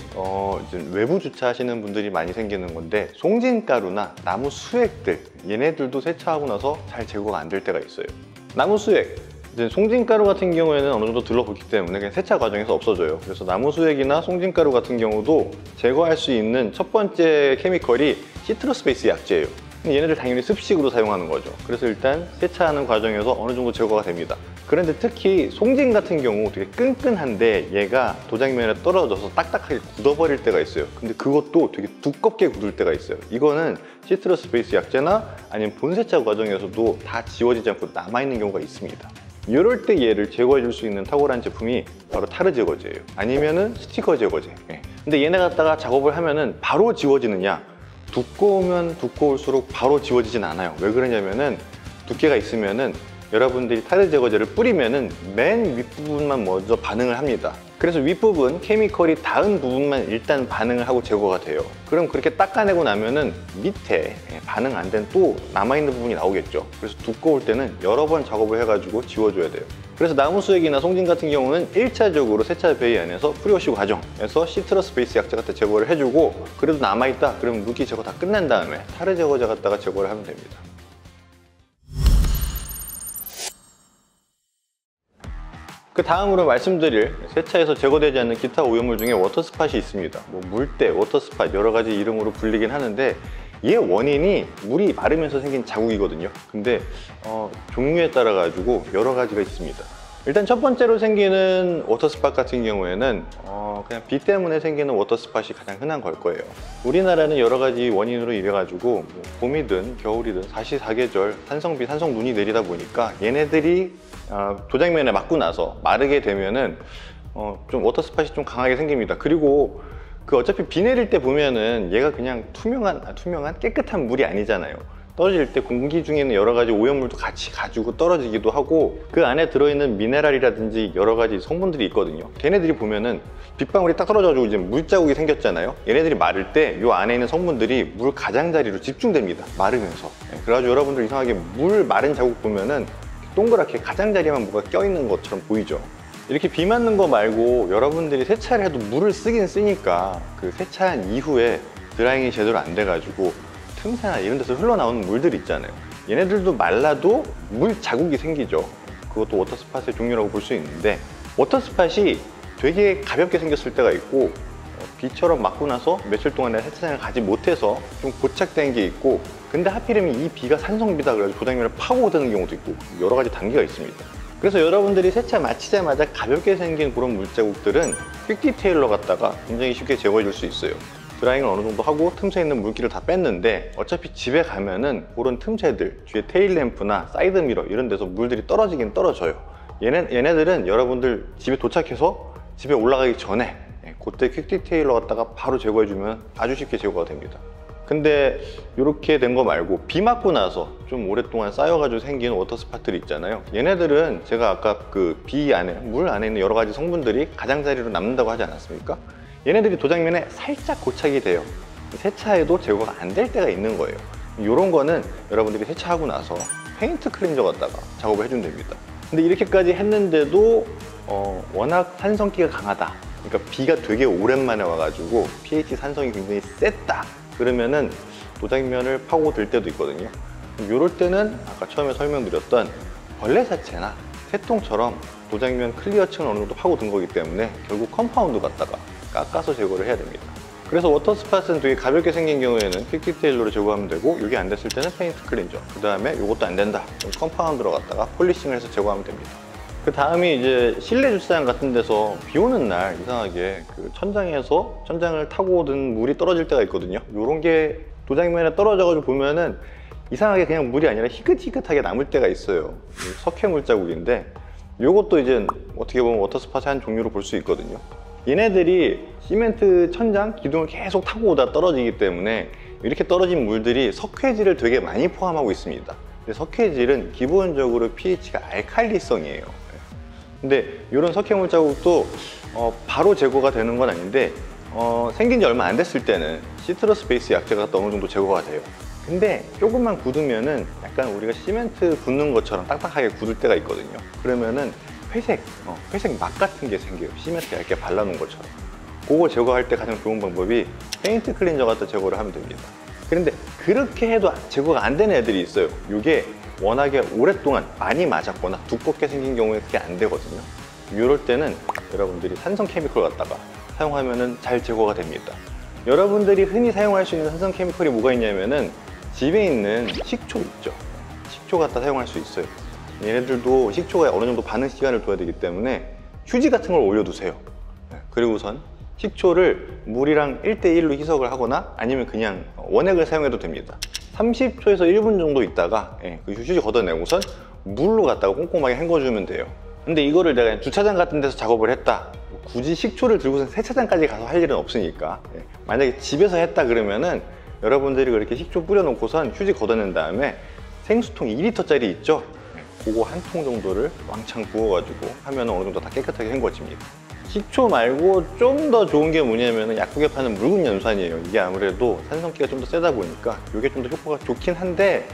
이제 외부 주차하시는 분들이 많이 생기는 건데, 송진가루나 나무 수액들, 얘네들도 세차하고 나서 잘 제거가 안 될 때가 있어요. 나무 수액, 이제 송진가루 같은 경우에는 어느 정도 들러붙기 때문에 그냥 세차 과정에서 없어져요. 그래서 나무 수액이나 송진가루 같은 경우도 제거할 수 있는 첫 번째 케미컬이 시트러스 베이스 약재예요. 얘네들 당연히 습식으로 사용하는 거죠. 그래서 일단 세차하는 과정에서 어느 정도 제거가 됩니다. 그런데 특히 송진 같은 경우 되게 끈끈한데 얘가 도장면에 떨어져서 딱딱하게 굳어버릴 때가 있어요. 근데 그것도 되게 두껍게 굳을 때가 있어요. 이거는 시트러스 베이스 약재나 아니면 본세차 과정에서도 다 지워지지 않고 남아있는 경우가 있습니다. 이럴 때 얘를 제거해 줄 수 있는 탁월한 제품이 바로 타르 제거제예요. 아니면은 스티커 제거제. 근데 얘네 갖다가 작업을 하면은 바로 지워지느냐? 두꺼우면 두꺼울수록 바로 지워지진 않아요. 왜 그러냐면은 두께가 있으면은 여러분들이 타르 제거제를 뿌리면은 맨 윗부분만 먼저 반응을 합니다. 그래서 윗부분, 케미컬이 닿은 부분만 일단 반응을 하고 제거가 돼요. 그럼 그렇게 닦아내고 나면은 밑에 반응 안 된 또 남아있는 부분이 나오겠죠. 그래서 두꺼울 때는 여러 번 작업을 해가지고 지워줘야 돼요. 그래서 나무 수액이나 송진 같은 경우는 1차적으로 세차 베이 안에서 프리워시 과정에서 시트러스 베이스 약재 갖다 제거를 해주고, 그래도 남아있다 그러면 물기 제거 다 끝난 다음에 타르 제거제 갖다가 제거를 하면 됩니다. 그 다음으로 말씀드릴 세차에서 제거되지 않는 기타 오염물 중에 워터스팟이 있습니다. 뭐 물때, 워터스팟 여러 가지 이름으로 불리긴 하는데 얘 원인이 물이 마르면서 생긴 자국이거든요. 근데 종류에 따라 가지고 여러 가지가 있습니다. 일단 첫 번째로 생기는 워터스팟 같은 경우에는 그냥 비 때문에 생기는 워터스팟이 가장 흔한 걸 거예요. 우리나라는 여러 가지 원인으로 인해 가지고 뭐 봄이든 겨울이든 사시사계절 산성비, 산성눈이 내리다 보니까 얘네들이 도장면에 맞고 나서 마르게 되면은 좀 워터스팟이 좀 강하게 생깁니다. 그리고 어차피 비 내릴 때 보면은 얘가 그냥 투명한 깨끗한 물이 아니잖아요. 떨어질 때 공기 중에는 여러 가지 오염물도 같이 가지고 떨어지기도 하고 그 안에 들어있는 미네랄이라든지 여러 가지 성분들이 있거든요. 걔네들이 보면은 빗방울이 딱 떨어져가지고 이제 물자국이 생겼잖아요. 얘네들이 마를 때 이 안에 있는 성분들이 물 가장자리로 집중됩니다. 마르면서. 그래가지고 여러분들 이상하게 물 마른 자국 보면은 동그랗게 가장자리에만 뭐가 껴있는 것처럼 보이죠. 이렇게 비 맞는 거 말고 여러분들이 세차를 해도 물을 쓰긴 쓰니까 그 세차한 이후에 드라잉이 제대로 안 돼가지고 틈새나 이런 데서 흘러나오는 물들 있잖아요. 얘네들도 말라도 물 자국이 생기죠. 그것도 워터스팟의 종류라고 볼 수 있는데, 워터스팟이 되게 가볍게 생겼을 때가 있고 비처럼 맞고 나서 며칠 동안 내가 세차장을 가지 못해서 좀 고착된 게 있고, 근데 하필이면 이 비가 산성비다 그래서 도장면을 파고드는 경우도 있고 여러 가지 단계가 있습니다. 그래서 여러분들이 세차 마치자마자 가볍게 생긴 그런 물자국들은 퀵 디테일러 갖다가 굉장히 쉽게 제거해 줄 수 있어요. 드라잉을 어느 정도 하고 틈새 있는 물기를 다 뺐는데 어차피 집에 가면은 그런 틈새들, 뒤에 테일램프나 사이드미러 이런 데서 물들이 떨어지긴 떨어져요. 얘네들은 여러분들 집에 도착해서 집에 올라가기 전에 그때 퀵 디테일러 갖다가 바로 제거해주면 아주 쉽게 제거가 됩니다. 근데 이렇게 된 거 말고 비 맞고 나서 좀 오랫동안 쌓여가지고 생긴 워터 스팟들이 있잖아요. 얘네들은 제가 아까 그 비 안에, 물 안에 있는 여러 가지 성분들이 가장자리로 남는다고 하지 않았습니까? 얘네들이 도장면에 살짝 고착이 돼요. 세차해도 제거가 안 될 때가 있는 거예요. 이런 거는 여러분들이 세차하고 나서 페인트 클렌저 갖다가 작업을 해주면 됩니다. 근데 이렇게까지 했는데도 워낙 산성기가 강하다, 그러니까 비가 되게 오랜만에 와가지고 pH 산성이 굉장히 셌다 그러면은 도장면을 파고들 때도 있거든요. 이럴 때는 아까 처음에 설명드렸던 벌레 사체나 새통처럼 도장면 클리어층을 어느 정도 파고든 거기 때문에 결국 컴파운드 갖다가 깎아서 제거를 해야 됩니다. 그래서 워터 스팟은 되게 가볍게 생긴 경우에는 퀵디테일러로 제거하면 되고, 이게 안 됐을 때는 페인트 클렌저, 그 다음에 이것도 안 된다 그럼 컴파운드로 갖다가 폴리싱을 해서 제거하면 됩니다. 그 다음이 이제 실내 주차장 같은 데서 비 오는 날 이상하게 그 천장에서 천장을 타고 오던 물이 떨어질 때가 있거든요. 이런 게 도장면에 떨어져가지고 보면은 이상하게 그냥 물이 아니라 희끗희끗하게 남을 때가 있어요. 석회물 자국인데 이것도 이제 어떻게 보면 워터 스팟의 한 종류로 볼 수 있거든요. 얘네들이 시멘트 천장 기둥을 계속 타고 오다 떨어지기 때문에 이렇게 떨어진 물들이 석회질을 되게 많이 포함하고 있습니다. 근데 석회질은 기본적으로 pH가 알칼리성이에요. 근데 이런 석회물 자국도 바로 제거가 되는 건 아닌데 생긴 지 얼마 안 됐을 때는 시트러스 베이스 약재가 어느 정도 제거가 돼요. 근데 조금만 굳으면은 약간 우리가 시멘트 굳는 것처럼 딱딱하게 굳을 때가 있거든요. 그러면은 회색 막 같은 게 생겨요. 시멘트 얇게 발라놓은 것처럼. 그거 제거할 때 가장 좋은 방법이 페인트 클렌저 갖다 제거를 하면 됩니다. 그런데 그렇게 해도 제거가 안 되는 애들이 있어요. 이게 워낙에 오랫동안 많이 맞았거나 두껍게 생긴 경우에 그게 안 되거든요. 이럴 때는 여러분들이 산성 케미컬 갖다가 사용하면은 잘 제거가 됩니다. 여러분들이 흔히 사용할 수 있는 산성 케미컬이 뭐가 있냐면은 집에 있는 식초 있죠. 식초 갖다 사용할 수 있어요. 얘네들도 식초가 어느 정도 반응 시간을 둬야 되기 때문에 휴지 같은 걸 올려두세요. 그리고선 식초를 물이랑 1:1로 희석을 하거나 아니면 그냥 원액을 사용해도 됩니다. 30초에서 1분 정도 있다가 그 휴지 걷어내고선 물로 갖다가 꼼꼼하게 헹궈주면 돼요. 근데 이거를 내가 주차장 같은 데서 작업을 했다, 굳이 식초를 들고서 세차장까지 가서 할 일은 없으니까, 만약에 집에서 했다 그러면은 여러분들이 그렇게 식초 뿌려놓고선 휴지 걷어낸 다음에 생수통 2리터짜리 있죠? 그거 한 통 정도를 왕창 부어가지고 하면 어느 정도 다 깨끗하게 헹궈집니다. 식초 말고 좀 더 좋은 게 뭐냐면 약국에 파는 묽은 연산이에요. 이게 아무래도 산성기가 좀 더 세다 보니까 이게 좀 더 효과가 좋긴 한데,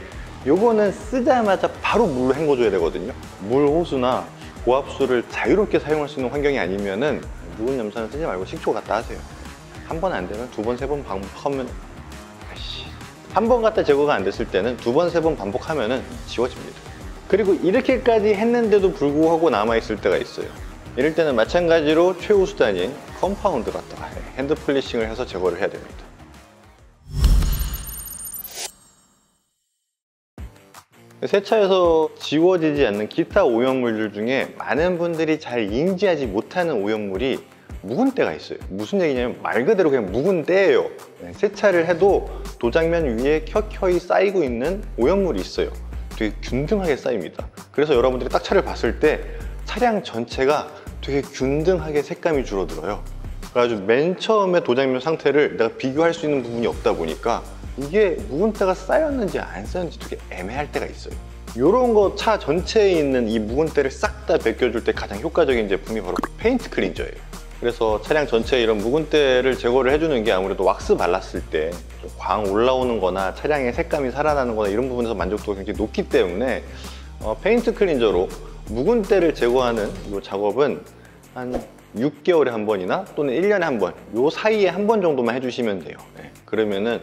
요거는 쓰자마자 바로 물로 헹궈줘야 되거든요. 물 호수나 고압수를 자유롭게 사용할 수 있는 환경이 아니면은 묽은 연산을 쓰지 말고 식초 갖다 하세요. 한 번 안 되면 두 번, 세 번 반복하면, 한 번 갖다 제거가 안 됐을 때는 두 번, 세 번 반복하면은 지워집니다. 그리고 이렇게까지 했는데도 불구하고 남아있을 때가 있어요. 이럴 때는 마찬가지로 최후 수단인 컴파운드 갖다가 핸드 폴리싱을 해서 제거를 해야 됩니다. 세차에서 지워지지 않는 기타 오염물들 중에 많은 분들이 잘 인지하지 못하는 오염물이 묵은 때가 있어요. 무슨 얘기냐면 말 그대로 그냥 묵은 때예요. 세차를 해도 도장면 위에 켜켜이 쌓이고 있는 오염물이 있어요. 되게 균등하게 쌓입니다. 그래서 여러분들이 딱 차를 봤을 때 차량 전체가 되게 균등하게 색감이 줄어들어요. 그래가지고 맨 처음에 도장면 상태를 내가 비교할 수 있는 부분이 없다 보니까 이게 묵은 때가 쌓였는지 안 쌓였는지 되게 애매할 때가 있어요. 이런 거 차 전체에 있는 이 묵은 때를 싹 다 벗겨줄 때 가장 효과적인 제품이 바로 페인트 클렌저예요. 그래서 차량 전체에 이런 묵은 때를 제거를 해주는 게 아무래도 왁스 발랐을 때 광 올라오는 거나 차량의 색감이 살아나는 거나 이런 부분에서 만족도가 굉장히 높기 때문에 페인트 클렌저로 묵은 때를 제거하는 이 작업은 한 6개월에 한 번이나 또는 1년에 한 번, 요 사이에 한 번 정도만 해주시면 돼요. 그러면은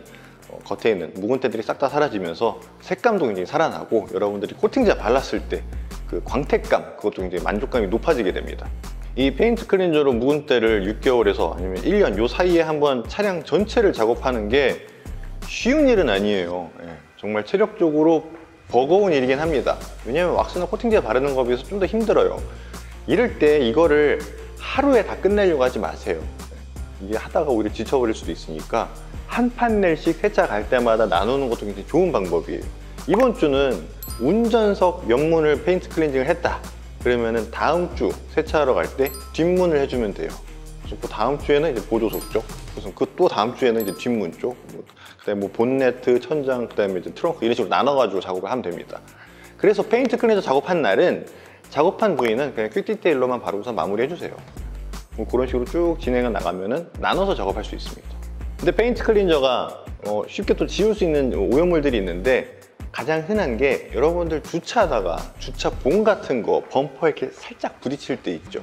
겉에 있는 묵은 때들이 싹 다 사라지면서 색감도 굉장히 살아나고, 여러분들이 코팅제 발랐을 때 그 광택감, 그것도 굉장히 만족감이 높아지게 됩니다. 이 페인트 클렌저로 묵은 때를 6개월에서 아니면 1년 요 사이에 한번 차량 전체를 작업하는 게 쉬운 일은 아니에요. 정말 체력적으로 버거운 일이긴 합니다. 왜냐면 왁스나 코팅제 바르는 거에 비해서 좀 더 힘들어요. 이럴 때 이거를 하루에 다 끝내려고 하지 마세요. 이게 하다가 오히려 지쳐버릴 수도 있으니까 한 판넬씩 세차 갈 때마다 나누는 것도 굉장히 좋은 방법이에요. 이번 주는 운전석 옆문을 페인트 클렌징을 했다 그러면은 다음 주 세차하러 갈 때 뒷문을 해주면 돼요. 그래서 그 다음 주에는 이제 보조석 쪽, 그래서 그 또 다음 주에는 이제 뒷문 쪽, 그다음에 뭐 본네트, 천장, 그다음에 이제 트렁크 이런 식으로 나눠가지고 작업을 하면 됩니다. 그래서 페인트 클리저 작업한 날은 작업한 부위는 그냥 퀵 디테일로만 바로 우선 마무리해 주세요. 뭐 그런 식으로 쭉 진행해 나가면은 나눠서 작업할 수 있습니다. 근데 페인트 클리저가 쉽게 또 지울 수 있는 오염물들이 있는데, 가장 흔한 게 여러분들 주차하다가 주차봉 같은 거 범퍼에 이렇게 살짝 부딪힐 때 있죠.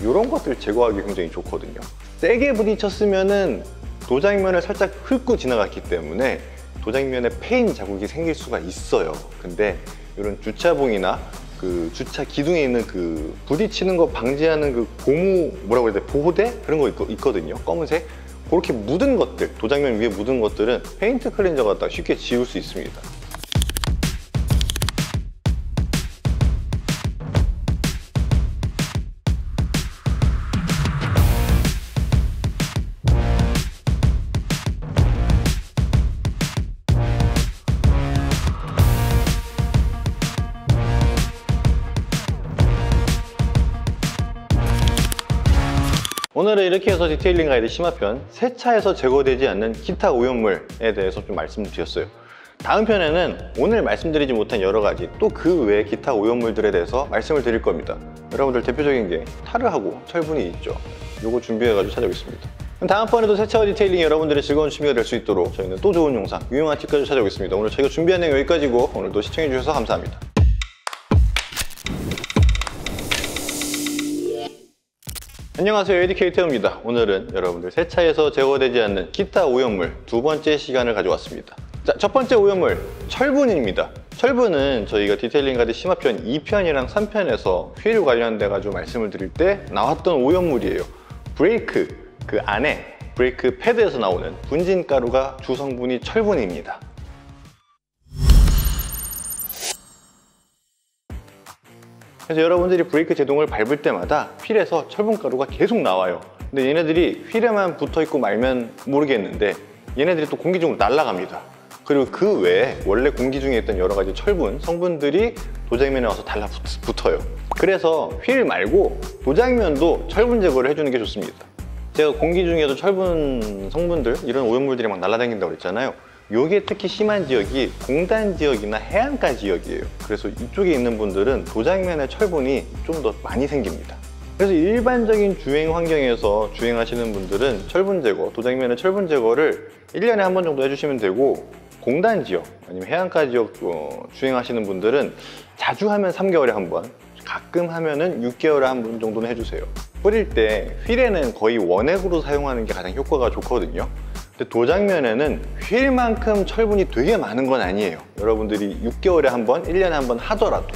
이런 것들 제거하기 굉장히 좋거든요. 세게 부딪혔으면은 도장면을 살짝 훑고 지나갔기 때문에 도장면에 페인 자국이 생길 수가 있어요. 근데 이런 주차봉이나 그 주차 기둥에 있는 그 부딪히는 거 방지하는 그 고무 뭐라고 해야 돼, 보호대 그런 거 있거든요. 검은색 그렇게 묻은 것들, 도장면 위에 묻은 것들은 페인트 클렌저가 딱 쉽게 지울 수 있습니다. 오늘은 이렇게 해서 디테일링 가이드 심화편, 세차에서 제거되지 않는 기타 오염물에 대해서 좀 말씀드렸어요. 다음 편에는 오늘 말씀드리지 못한 여러 가지 또 그 외 기타 오염물들에 대해서 말씀을 드릴 겁니다. 여러분들 대표적인 게 타르하고 철분이 있죠. 요거 준비해가지고 찾아오겠습니다. 다음번에도 세차와 디테일링 여러분들의 즐거운 취미가 될 수 있도록 저희는 또 좋은 영상, 유용한 팁까지 찾아오겠습니다. 오늘 저희가 준비한 내용 여기까지고, 오늘도 시청해주셔서 감사합니다. 안녕하세요, 에듀케이터입니다. 오늘은 여러분들 세차에서 제거되지 않는 기타 오염물 두 번째 시간을 가져왔습니다. 자, 첫 번째 오염물, 철분입니다. 철분은 저희가 디테일링 가이드 심화편 2편이랑 3편에서 휠 관련돼 가지고 말씀을 드릴 때 나왔던 오염물이에요. 브레이크 그 안에 브레이크 패드에서 나오는 분진가루가 주성분이 철분입니다. 그래서 여러분들이 브레이크 제동을 밟을 때마다 휠에서 철분가루가 계속 나와요. 근데 얘네들이 휠에만 붙어있고 말면 모르겠는데 얘네들이 또 공기 중으로 날아갑니다. 그리고 그 외에 원래 공기 중에 있던 여러 가지 철분 성분들이 도장면에 와서 달라붙어요. 그래서 휠 말고 도장면도 철분 제거를 해주는 게 좋습니다. 제가 공기 중에도 철분 성분들, 이런 오염물들이 막 날아다닌다고 그랬잖아요. 요게 특히 심한 지역이 공단 지역이나 해안가 지역이에요. 그래서 이쪽에 있는 분들은 도장면에 철분이 좀 더 많이 생깁니다. 그래서 일반적인 주행 환경에서 주행하시는 분들은 철분 제거, 도장면에 철분 제거를 1년에 한 번 정도 해주시면 되고, 공단 지역 아니면 해안가 지역 주행하시는 분들은 자주 하면 3개월에 한 번, 가끔 하면은 6개월에 한 번 정도는 해주세요. 뿌릴 때 휠에는 거의 원액으로 사용하는 게 가장 효과가 좋거든요. 근데 도장면에는 휠만큼 철분이 되게 많은 건 아니에요. 여러분들이 6개월에 한 번, 1년에 한 번 하더라도.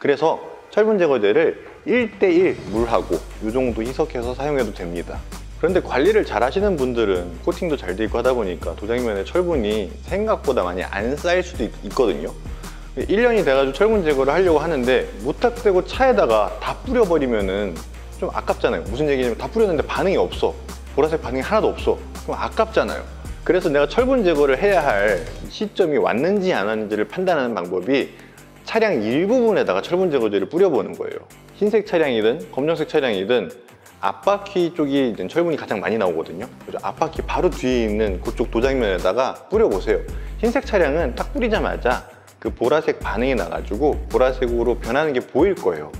그래서 철분 제거제를 1:1 물하고 이 정도 희석해서 사용해도 됩니다. 그런데 관리를 잘 하시는 분들은 코팅도 잘 돼 있고 하다 보니까 도장면에 철분이 생각보다 많이 안 쌓일 수도 있거든요. 1년이 돼가지고 철분 제거를 하려고 하는데 무턱대고 차에다가 다 뿌려버리면은 좀 아깝잖아요. 무슨 얘기냐면 다 뿌렸는데 반응이 없어. 보라색 반응이 하나도 없어. 그럼 아깝잖아요. 그래서 내가 철분 제거를 해야 할 시점이 왔는지 안 왔는지를 판단하는 방법이 차량 일부분에다가 철분 제거제를 뿌려보는 거예요. 흰색 차량이든 검정색 차량이든 앞바퀴 쪽이 철분이 가장 많이 나오거든요. 그래서 앞바퀴 바로 뒤에 있는 그쪽 도장면에다가 뿌려보세요. 흰색 차량은 딱 뿌리자마자 그 보라색 반응이 나가지고 보라색으로 변하는 게 보일 거예요.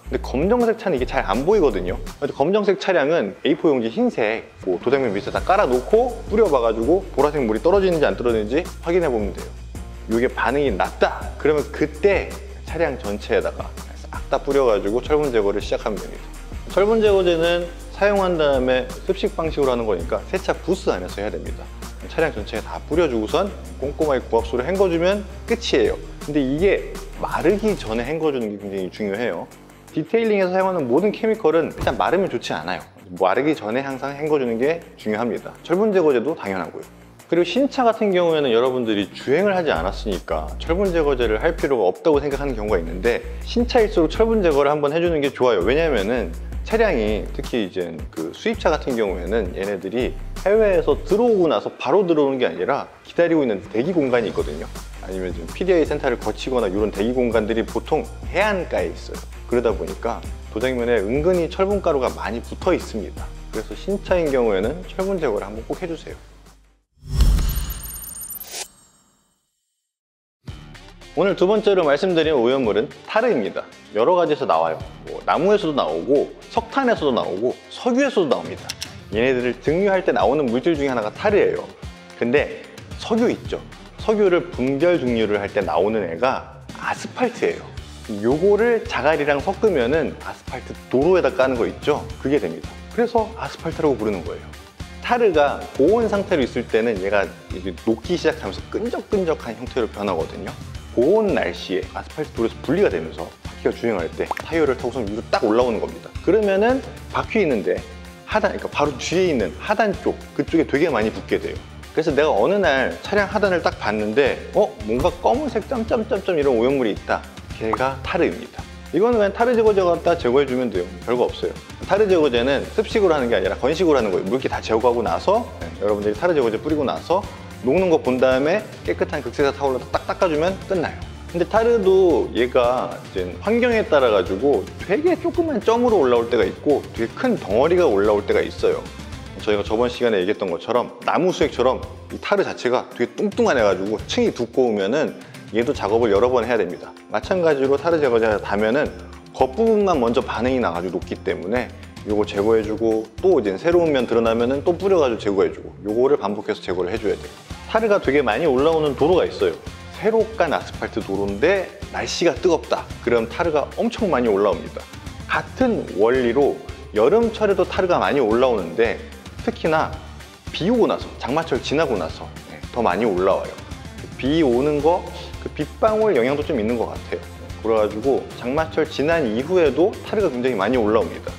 근데 검정색 차는 이게 잘 안 보이거든요. 그래서 검정색 차량은 A4 용지 흰색 도장면 밑에 다 깔아놓고 뿌려봐가지고 보라색 물이 떨어지는지 안 떨어지는지 확인해 보면 돼요. 이게 반응이 났다 그러면 그때 차량 전체에다가 싹 다 뿌려가지고 철분 제거를 시작하면 됩니다. 철분 제거제는 사용한 다음에 습식 방식으로 하는 거니까 세차 부스 안에서 해야 됩니다. 차량 전체에 다 뿌려주고선 꼼꼼하게 고압수로 헹궈주면 끝이에요. 근데 이게 마르기 전에 헹궈주는 게 굉장히 중요해요. 디테일링에서 사용하는 모든 케미컬은 일단 마르면 좋지 않아요. 마르기 전에 항상 헹궈주는 게 중요합니다. 철분 제거제도 당연하고요. 그리고 신차 같은 경우에는 여러분들이 주행을 하지 않았으니까 철분 제거제를 할 필요가 없다고 생각하는 경우가 있는데, 신차일수록 철분 제거를 한번 해주는 게 좋아요. 왜냐면은 차량이 특히 이제 그 수입차 같은 경우에는 얘네들이 해외에서 들어오고 나서 바로 들어오는 게 아니라 기다리고 있는 대기 공간이 있거든요. 아니면 좀 PDI 센터를 거치거나 이런 대기 공간들이 보통 해안가에 있어요. 그러다 보니까 도장면에 은근히 철분가루가 많이 붙어 있습니다. 그래서 신차인 경우에는 철분 제거를 한번 꼭 해주세요. 오늘 두 번째로 말씀드린 오염물은 타르입니다. 여러 가지에서 나와요. 나무에서도 나오고 석탄에서도 나오고 석유에서도 나옵니다. 얘네들을 증류할 때 나오는 물질 중에 하나가 타르예요. 근데 석유 있죠? 석유를 분별 증류를 할 때 나오는 애가 아스팔트예요. 요거를 자갈이랑 섞으면은 아스팔트 도로에다 까는 거 있죠? 그게 됩니다. 그래서 아스팔트라고 부르는 거예요. 타르가 고온 상태로 있을 때는 얘가 이제 녹기 시작하면서 끈적끈적한 형태로 변하거든요. 고온 날씨에 아스팔트 도로에서 분리가 되면서 바퀴가 주행할 때 타이어를 타고서 위로 딱 올라오는 겁니다. 그러면은 바퀴 있는데 하단, 그러니까 바로 뒤에 있는 하단 쪽, 그쪽에 되게 많이 붙게 돼요. 그래서 내가 어느 날 차량 하단을 딱 봤는데 뭔가 검은색 점점점점 이런 오염물이 있다. 걔가 타르입니다. 이거는 그냥 타르 제거제 갖다 제거해주면 돼요. 별거 없어요. 타르 제거제는 습식으로 하는 게 아니라 건식으로 하는 거예요. 물기 다 제거하고 나서 여러분들이 타르 제거제 뿌리고 나서 녹는 거 본 다음에 깨끗한 극세사 타올로 딱 닦아주면 끝나요. 근데 타르도 얘가 이제 환경에 따라 가지고 되게 조그만 점으로 올라올 때가 있고 되게 큰 덩어리가 올라올 때가 있어요. 저희가 저번 시간에 얘기했던 것처럼 나무 수액처럼 이 타르 자체가 되게 뚱뚱한 애가지고 층이 두꺼우면은 얘도 작업을 여러 번 해야 됩니다. 마찬가지로 타르 제거제가 닿으면은 겉부분만 먼저 반응이 나가지고 녹기 때문에 요거 제거해주고 또 이제 새로운 면 드러나면은 또 뿌려가지고 제거해주고 요거를 반복해서 제거를 해줘야 돼요. 타르가 되게 많이 올라오는 도로가 있어요. 새로 깐 아스팔트 도로인데 날씨가 뜨겁다. 그럼 타르가 엄청 많이 올라옵니다. 같은 원리로 여름철에도 타르가 많이 올라오는데 특히나 비 오고 나서, 장마철 지나고 나서 더 많이 올라와요. 비 오는 거, 그 빗방울 영향도 좀 있는 것 같아요. 그래가지고 장마철 지난 이후에도 타르가 굉장히 많이 올라옵니다.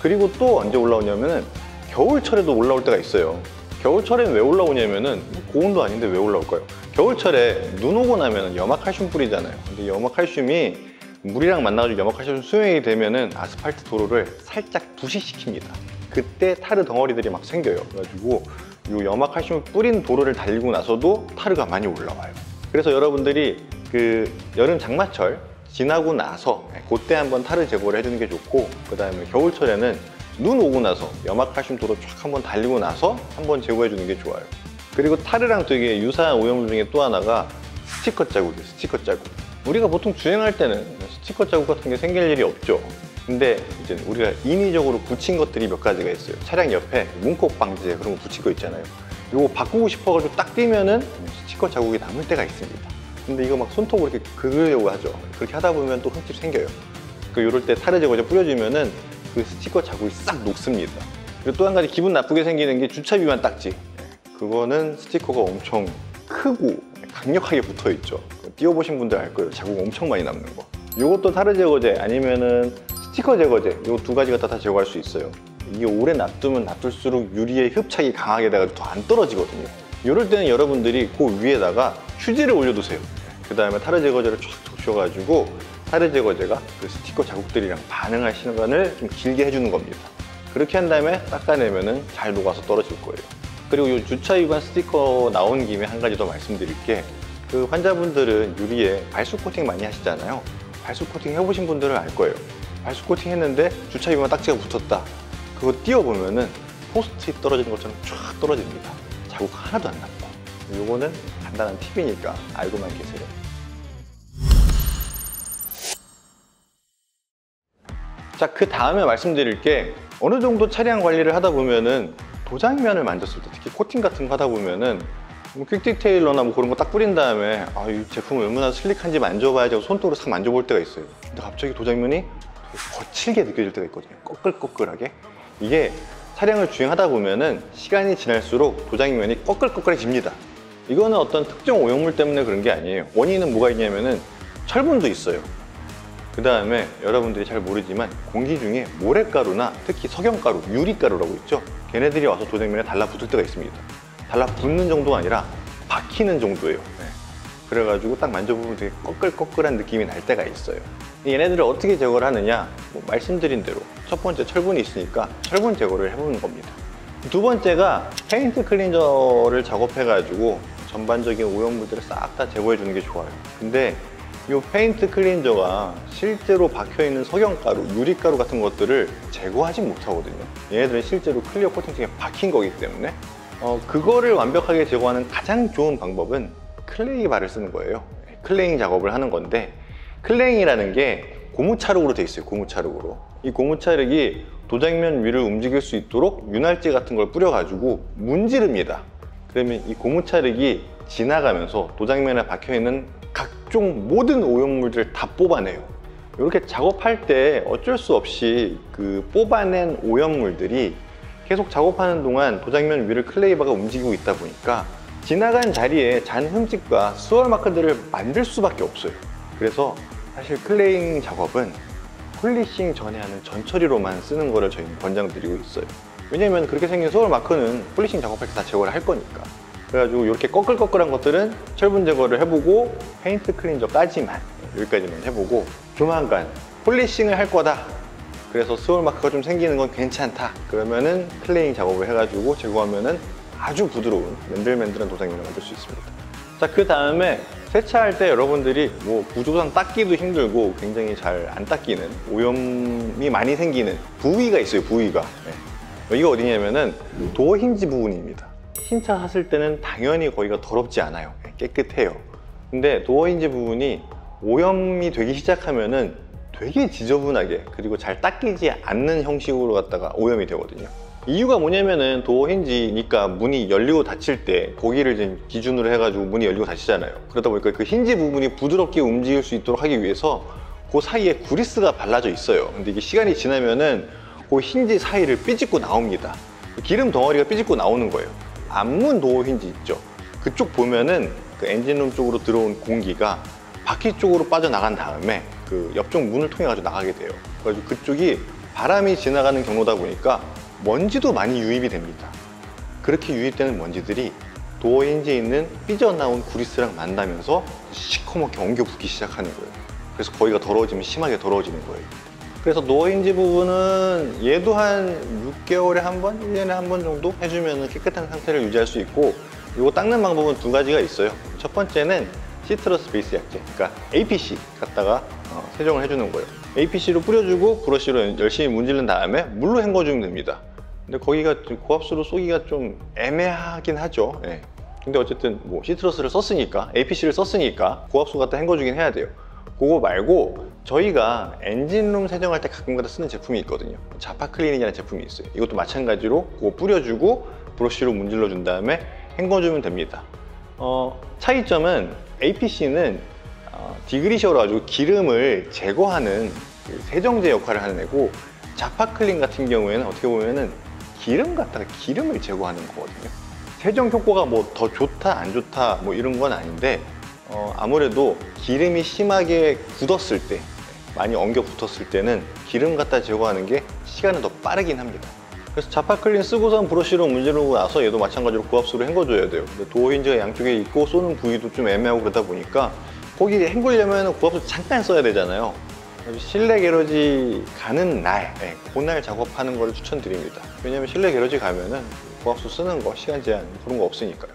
그리고 또 언제 올라오냐면은 겨울철에도 올라올 때가 있어요. 겨울철엔 왜 올라오냐면은 고온도 아닌데 왜 올라올까요? 겨울철에 눈 오고 나면은 염화칼슘 뿌리잖아요. 근데 염화칼슘이 물이랑 만나가지고 염화칼슘 수용이 되면은 아스팔트 도로를 살짝 부식시킵니다. 그때 타르 덩어리들이 막 생겨요. 그래가지고 이 염화칼슘을 뿌린 도로를 달리고 나서도 타르가 많이 올라와요. 그래서 여러분들이 그 여름 장마철 지나고 나서 그때 한번 타르 제거를 해주는 게 좋고, 그 다음에 겨울철에는 눈 오고 나서 염화칼슘 도로 쫙 한번 달리고 나서 한번 제거해 주는 게 좋아요. 그리고 타르랑 되게 유사한 오염물 중에 또 하나가 스티커 자국이에요. 스티커 자국. 우리가 보통 주행할 때는 스티커 자국 같은 게 생길 일이 없죠. 근데 이제 우리가 인위적으로 붙인 것들이 몇 가지가 있어요. 차량 옆에 문콕 방지제 그런 거 붙일 거 있잖아요. 이거 바꾸고 싶어가지고 딱 띄면은 스티커 자국이 남을 때가 있습니다. 근데 이거 막 손톱으로 이렇게 긁으려고 하죠. 그렇게 하다 보면 또 흠집 생겨요. 이럴 때 타르 제거제 뿌려주면은 그 스티커 자국이 싹 녹습니다. 그리고 또 한 가지 기분 나쁘게 생기는 게 주차비만 딱지. 그거는 스티커가 엄청 크고 강력하게 붙어 있죠. 띄워보신 분들 알 거예요. 자국 엄청 많이 남는 거. 이것도 타르 제거제 아니면은 스티커 제거제, 이 두 가지 갖다 다 제거할 수 있어요. 이게 오래 놔두면 놔둘수록 유리의 흡착이 강하게 돼가지고 더 안 떨어지거든요. 이럴 때는 여러분들이 그 위에다가 휴지를 올려두세요. 그 다음에 타르 제거제를 쫙 적셔가지고 타르 제거제가 그 스티커 자국들이랑 반응할 시간을 좀 길게 해주는 겁니다. 그렇게 한 다음에 닦아내면은 잘 녹아서 떨어질 거예요. 그리고 이 주차 위반 스티커 나온 김에 한 가지 더 말씀드릴 게, 그 환자분들은 유리에 발수 코팅 많이 하시잖아요. 발수 코팅 해보신 분들은 알 거예요. 발수 코팅 했는데 주차 위반 딱지가 붙었다. 그거 띄워보면은 포스트잇 떨어지는 것처럼 쫙 떨어집니다. 자국 하나도 안 남고. 요거는 간단한 팁이니까 알고만 계세요. 자, 그 다음에 말씀드릴 게, 어느 정도 차량 관리를 하다 보면은 도장면을 만졌을 때, 특히 코팅 같은 거 하다 보면은 퀵 디테일러나 뭐 그런 거 딱 뿌린 다음에 이 제품이 얼마나 슬릭한지 만져봐야지 하고 손톱으로 싹 만져볼 때가 있어요. 근데 갑자기 도장면이 거칠게 느껴질 때가 있거든요. 꺼끌꺼끌하게. 이게 차량을 주행하다 보면은 시간이 지날수록 도장면이 꺼끌꺼끌해집니다. 이거는 어떤 특정 오염물 때문에 그런 게 아니에요. 원인은 뭐가 있냐면은 철분도 있어요. 그 다음에 여러분들이 잘 모르지만 공기 중에 모래가루나 특히 석영가루, 유리가루라고 있죠. 걔네들이 와서 도장면에 달라붙을 때가 있습니다. 달라붙는 정도가 아니라 박히는 정도예요. 그래가지고 딱 만져보면 되게 꺼끌꺼끌한 느낌이 날 때가 있어요. 얘네들을 어떻게 제거를 하느냐, 말씀드린 대로 첫 번째 철분이 있으니까 철분 제거를 해보는 겁니다. 두 번째가 페인트 클린저를 작업해가지고 전반적인 오염물들을 싹 다 제거해 주는 게 좋아요. 근데 이 페인트 클렌저가 실제로 박혀있는 석영가루, 유리가루 같은 것들을 제거하지 못하거든요. 얘네들은 실제로 클리어 코팅층에 박힌 거기 때문에 그거를 완벽하게 제거하는 가장 좋은 방법은 클레이 발을 쓰는 거예요. 클레잉 작업을 하는 건데, 클레잉이라는 게 고무차력으로 되어 있어요. 고무차력으로. 이 고무차력이 도장면 위를 움직일 수 있도록 윤활제 같은 걸 뿌려가지고 문지릅니다. 그러면 이 고무차력이 지나가면서 도장면에 박혀있는 각종 모든 오염물들을 다 뽑아내요. 이렇게 작업할 때 어쩔 수 없이 그 뽑아낸 오염물들이 계속 작업하는 동안 도장면 위를 클레이바가 움직이고 있다 보니까 지나간 자리에 잔 흠집과 수월 마크들을 만들 수밖에 없어요. 그래서 사실 클레잉 작업은 폴리싱 전에 하는 전처리로만 쓰는 거를 저희는 권장드리고 있어요. 왜냐면 그렇게 생긴 수월 마크는 폴리싱 작업할 때 다 제거를 할 거니까. 그래가지고 이렇게 꺼끌꺼끌한 것들은 철분 제거를 해보고 페인트 클렌저까지만, 여기까지만 해보고 조만간 폴리싱을 할 거다, 그래서 스월 마크가 좀 생기는 건 괜찮다, 그러면은 클레잉 작업을 해가지고 제거하면은 아주 부드러운 맨들맨들한 도장면을 만들 수 있습니다. 자, 그 다음에 세차할 때 여러분들이 뭐 구조상 닦기도 힘들고 굉장히 잘 안 닦이는, 오염이 많이 생기는 부위가 있어요. 부위가. 네. 여기가 어디냐면은 도어 힌지 부분입니다. 신차 샀을 때는 당연히 거기가 더럽지 않아요. 깨끗해요. 근데 도어 힌지 부분이 오염이 되기 시작하면은 되게 지저분하게, 그리고 잘 닦이지 않는 형식으로 갖다가 오염이 되거든요. 이유가 뭐냐면은 도어 힌지니까 문이 열리고 닫힐 때 거기를 이제 기준으로 해가지고 문이 열리고 닫히잖아요. 그러다 보니까 그 힌지 부분이 부드럽게 움직일 수 있도록 하기 위해서 그 사이에 그리스가 발라져 있어요. 근데 이게 시간이 지나면은 그 힌지 사이를 삐집고 나옵니다. 기름 덩어리가 삐집고 나오는 거예요. 앞문 도어 힌지 있죠? 그쪽 보면은 그 엔진룸 쪽으로 들어온 공기가 바퀴 쪽으로 빠져나간 다음에 그 옆쪽 문을 통해 가지고 나가게 돼요. 그래가지고 그쪽이 바람이 지나가는 경로다 보니까 먼지도 많이 유입이 됩니다. 그렇게 유입되는 먼지들이 도어 힌지에 있는 삐져나온 그리스랑 만나면서 시커멓게 엉겨 붙기 시작하는 거예요. 그래서 거기가 더러워지면 심하게 더러워지는 거예요. 그래서 도어 힌지 부분은 얘도 한 6개월에 한 번, 1년에 한 번 정도 해주면 깨끗한 상태를 유지할 수 있고, 이거 닦는 방법은 두 가지가 있어요. 첫 번째는 시트러스 베이스 약제, 그러니까 APC 갖다가 세정을 해주는 거예요. APC로 뿌려주고 브러쉬로 열심히 문지른 다음에 물로 헹궈주면 됩니다. 근데 거기가 고압수로 쏘기가 좀 애매하긴 하죠. 네. 근데 어쨌든 뭐 시트러스를 썼으니까, APC를 썼으니까 고압수 갖다 헹궈주긴 해야 돼요. 그거 말고 저희가 엔진룸 세정할 때 가끔가다 쓰는 제품이 있거든요. 자파 클리닉이라는 제품이 있어요. 이것도 마찬가지로 그거 뿌려주고 브러쉬로 문질러 준 다음에 헹궈주면 됩니다. 차이점은 APC는 디그리셔로 가지고 기름을 제거하는 그 세정제 역할을 하는 애고, 자파 클린 같은 경우에는 어떻게 보면은 기름 갖다가 기름을 제거하는 거거든요. 세정 효과가 뭐 더 좋다 안 좋다 뭐 이런 건 아닌데, 아무래도 기름이 심하게 굳었을 때, 많이 엉겨 붙었을 때는 기름 갖다 제거하는 게 시간은 더 빠르긴 합니다. 그래서 자파 클린 쓰고선 브러쉬로 문지르고 나서 얘도 마찬가지로 고압수로 헹궈줘야 돼요. 근데 도어 힌지가 양쪽에 있고 쏘는 부위도 좀 애매하고 그러다 보니까 거기 헹구려면 고압수 잠깐 써야 되잖아요. 실내 게러지 가는 날, 그날 작업하는 걸 추천드립니다. 왜냐면 실내 게러지 가면은 고압수 쓰는 거, 시간 제한 그런 거 없으니까요.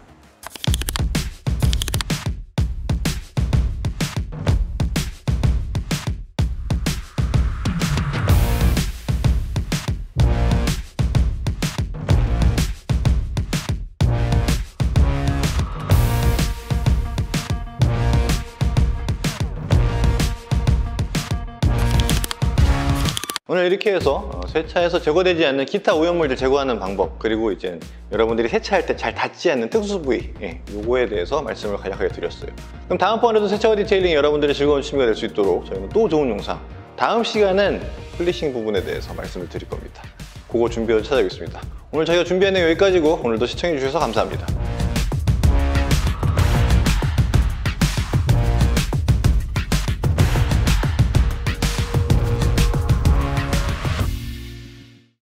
오늘 이렇게 해서 세차에서 제거되지 않는 기타 오염물들 제거하는 방법, 그리고 이제 여러분들이 세차할 때 잘 닿지 않는 특수 부위, 요거에 대해서 말씀을 간략하게 드렸어요. 그럼 다음번에도 세차와 디테일링 여러분들의 즐거운 취미가 될 수 있도록 저희는 또 좋은 영상, 다음 시간은 폴리싱 부분에 대해서 말씀을 드릴 겁니다. 그거 준비해서 찾아뵙겠습니다. 오늘 저희가 준비한 내용 여기까지고, 오늘도 시청해 주셔서 감사합니다.